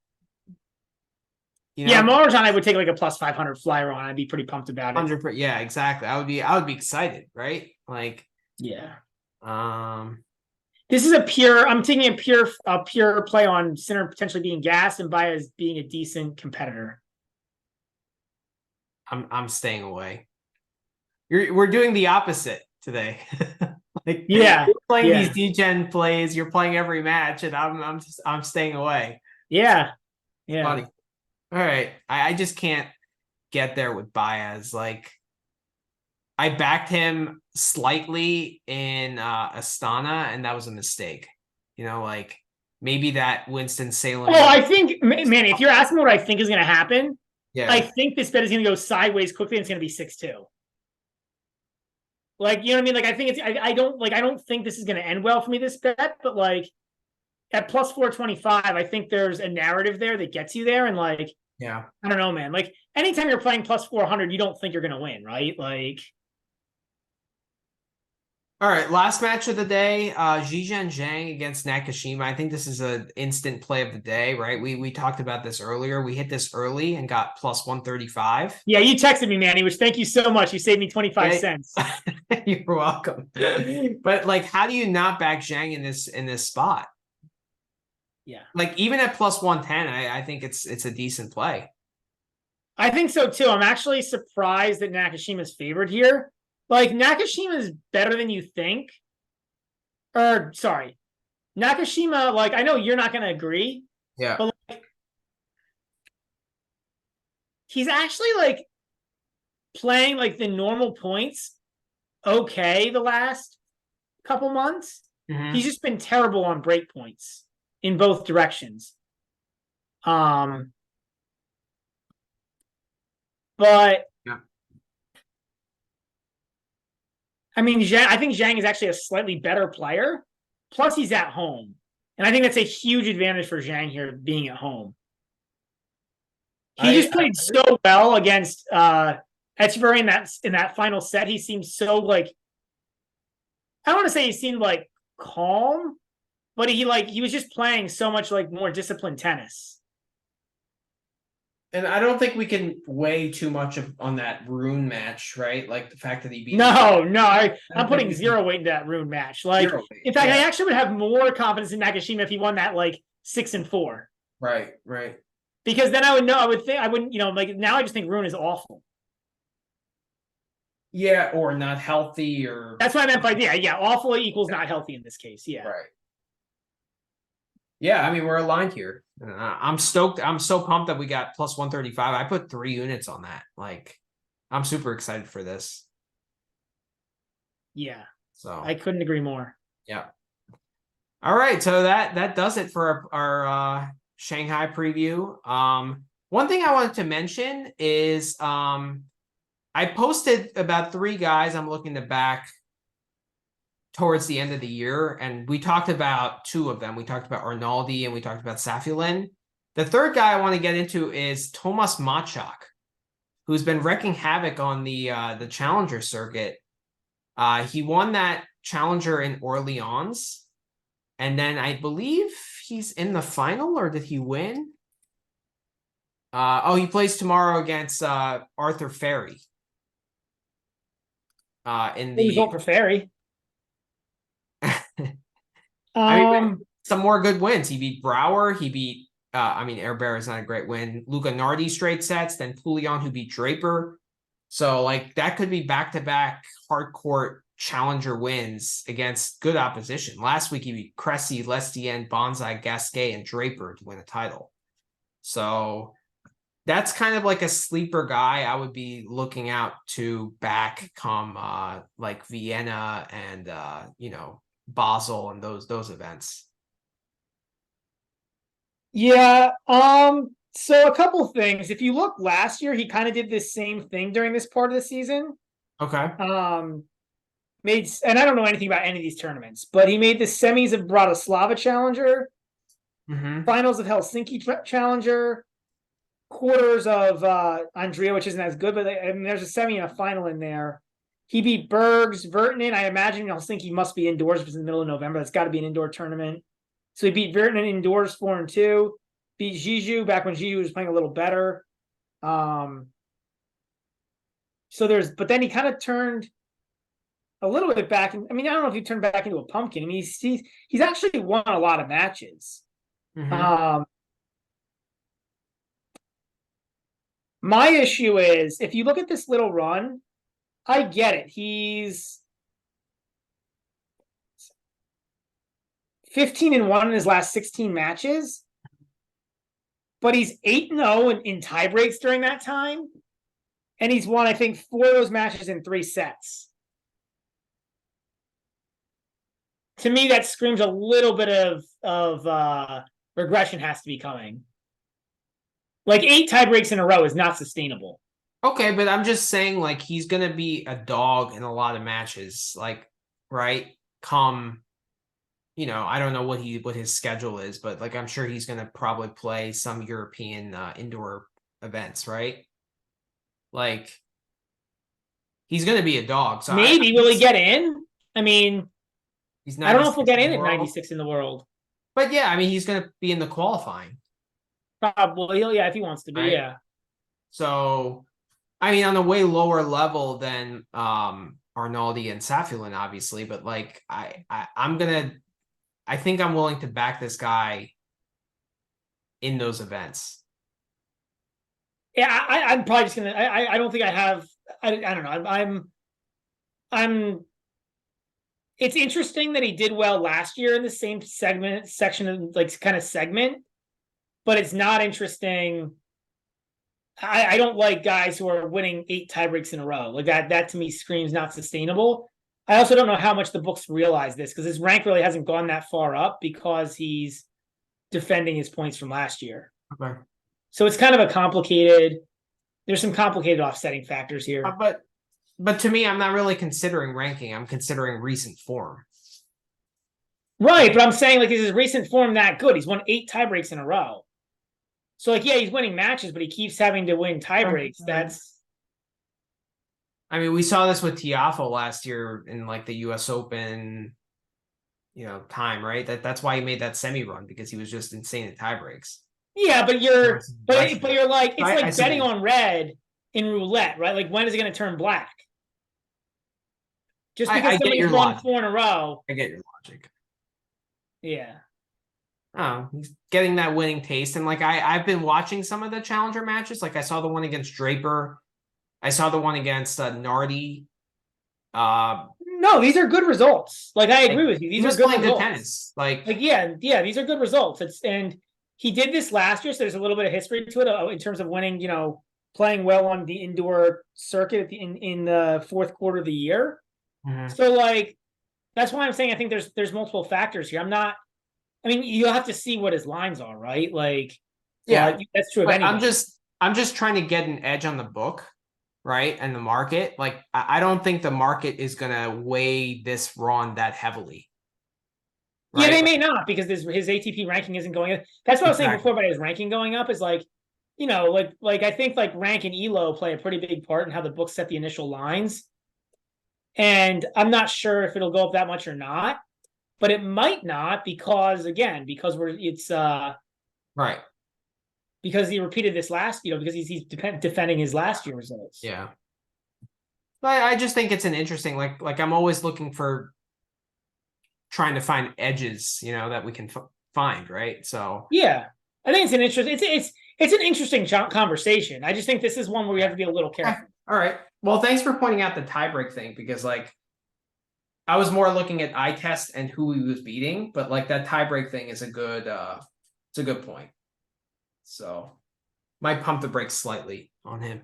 You know? Yeah, Marajan, I would take like a plus 500 flyer on. I'd be pretty pumped about it. 100%. Yeah, exactly. I would be excited, right? Like, yeah. This is I'm taking a pure play on Sinner potentially being gassed and Baez being a decent competitor. I'm staying away. We're doing the opposite today. Like, yeah, you're playing these D-Gen plays, you're playing every match, and I'm staying away. Yeah. Funny. All right. I just can't get there with Baez. Like, I backed him slightly in Astana, and that was a mistake. You know, like, maybe that Winston-Salem. Oh, I think, man, if you're asking what I think is going to happen, yeah, I think this bet is going to go sideways quickly, and it's going to be 6-2. Like, you know what I mean? Like, I think I don't think this is going to end well for me, this bet, but like at plus 425, I think there's a narrative there that gets you there. And like, yeah, I don't know, man. Like, anytime you're playing plus 400, you don't think you're going to win, right? Like, all right, last match of the day, Zhang against Nakashima. I think this is an instant play of the day, right? We talked about this earlier. We hit this early and got plus 135. Yeah, you texted me, Manny, which thank you so much. You saved me 25 cents. You're welcome. But like, how do you not back Zhang in this spot? Yeah. Like, even at plus 110, I think it's a decent play. I think so too. I'm actually surprised that Nakashima's favored here. Like, Nakashima is better than you think. Or, sorry. Nakashima, like, I know you're not going to agree. Yeah. But, like, he's actually, like, playing, like, the normal points okay the last couple months. Mm-hmm. He's just been terrible on break points in both directions. But yeah. I mean, I think Zhang is actually a slightly better player. Plus, he's at home. And I think that's a huge advantage for Zhang here, being at home. He just played so well against Echeverry in that final set. He seemed so, like, I don't want to say he seemed, like, calm, but he was just playing so much, like, more disciplined tennis. And I don't think we can weigh too much on that Rune match, right? Like, the fact that he beat. I'm putting zero weight in that Rune match. Like, in fact, I actually would have more confidence in Nakashima if he won that, like, 6-4. Right. Because then I wouldn't, you know, like, now I just think Rune is awful. Yeah, or not healthy, or that's what I meant by awful equals not healthy in this case. Yeah. Right. Yeah, I mean, we're aligned here. I'm stoked. I'm so pumped that we got plus 135. I put 3 units on that. Like, I'm super excited for this. Yeah. So I couldn't agree more. Yeah. All right. So that does it for our Shanghai preview. One thing I wanted to mention is I I posted about 3 guys I'm looking to back towards the end of the year, and we talked about 2 of them. We talked about Arnaldi and we talked about Safiullin. The third guy I want to get into is Tomas Machak, who's been wrecking havoc on the challenger circuit. He won that challenger in Orleans, and then I believe he's in the final, or did he win? He plays tomorrow against Arthur Ferry. In the result for Ferry. I mean, some more good wins. He beat Brower. He beat Herbert is not a great win. Luca Nardi straight sets, then Poulion, who beat Draper. So like that could be back-to-back hardcourt challenger wins against good opposition. Last week he beat Cressy, Lestien, Bonsai, Gasquet, and Draper to win a title. So that's kind of like a sleeper guy I would be looking out to back come like Vienna and Basel and those events. Yeah. So a couple things. If you look last year, he kind of did this same thing during this part of the season. Okay. And I don't know anything about any of these tournaments, but he made the semis of Bratislava Challenger, finals of Helsinki Challenger, quarters of Andrea, which isn't as good, but there's a semi and a final in there. He beat Bergs, Virtanen. I imagine Helsinki must be indoors because it's in the middle of November. That's got to be an indoor tournament. So he beat Virtanen indoors 4-2. Beat Zizou back when Zizou was playing a little better. But then he kind of turned a little bit back. I don't know if he turned back into a pumpkin. I mean, he's actually won a lot of matches. My issue is, if you look at this little run, I get it. He's 15-1 in his last 16 matches, but he's 8-0 in tie breaks during that time, and he's won, I think, 4 of those matches in 3 sets. To me, that screams a little bit of regression has to be coming. Like 8 tie breaks in a row is not sustainable. Okay, but I'm just saying, like, he's gonna be a dog in a lot of matches, like, right? I don't know what his schedule is, but like I'm sure he's gonna probably play some European indoor events, right? Like he's gonna be a dog. So maybe will he get in? I mean, he's I don't know if he'll get in at 96 in the world. But yeah, I mean he's gonna be in the qualifying. Probably, if he wants to be, right? Yeah. So I mean, on a way lower level than Arnaldi and Safiullin, obviously, but like I think I'm willing to back this guy in those events. Yeah, I'm probably just gonna. I don't think I have. I don't know. I'm. It's interesting that he did well last year in the same section of like kind of segment, but it's not interesting. I don't like guys who are winning 8 tiebreaks in a row. Like that to me screams not sustainable. I also don't know how much the books realize this because his rank really hasn't gone that far up because he's defending his points from last year. Okay. So it's kind of there's some complicated offsetting factors here. But to me, I'm not really considering ranking. I'm considering recent form. Right, but I'm saying, like, is his recent form that good? He's won 8 tiebreaks in a row. So, like, yeah, he's winning matches, but he keeps having to win tiebreaks. We saw this with Tiafoe last year in, like, the U.S. Open, time, right? That's why he made that semi run, because he was just insane at tiebreaks. Yeah, but you're like, it's like betting on red in roulette, right? Like, when is it going to turn black? Just because somebody's won 4 in a row. I get your logic. Yeah. Oh, he's getting that winning taste. And like I've been watching some of the challenger matches. Like I saw the one against Draper. I saw the one against Nardi. No, these are good results. Like I agree with you. These are good results. Tennis. Yeah, these are good results. And he did this last year, so there's a little bit of history to it in terms of winning, playing well on the indoor circuit in the fourth quarter of the year. Mm-hmm. So like that's why I'm saying I think there's multiple factors here. You'll have to see what his lines are, right? Like, yeah, that's true of anyone. I'm just trying to get an edge on the book, right? And the market, like, I don't think the market is gonna weigh this Ron that heavily. Right? Yeah, they like, may not because his ATP ranking isn't going up. That's what I was saying before about his ranking going up is like, you know, like I think like rank and elo play a pretty big part in how the books set the initial lines. And I'm not sure if it'll go up that much or not, but it might not because it's right. Because he repeated this last, because he's defending his last year results. Yeah. But I just think it's an interesting, like I'm always looking for trying to find edges, that we can find, right? So yeah, I think it's an interesting conversation. I just think this is one where we have to be a little careful. All right. Well, thanks for pointing out the tiebreak thing because like I was more looking at eye test and who he was beating, but like that tiebreak thing is a good point. So might pump the brakes slightly on him.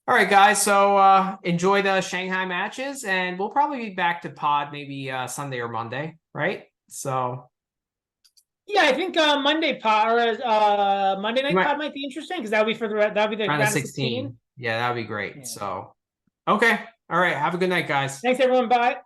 All right, guys. So enjoy the Shanghai matches, and we'll probably be back to pod maybe Sunday or Monday, right? So yeah, I think Monday night pod might be interesting because that'll be the round of 16. Yeah, that'd be great. Yeah. So okay. All right. Have a good night, guys. Thanks, everyone. Bye.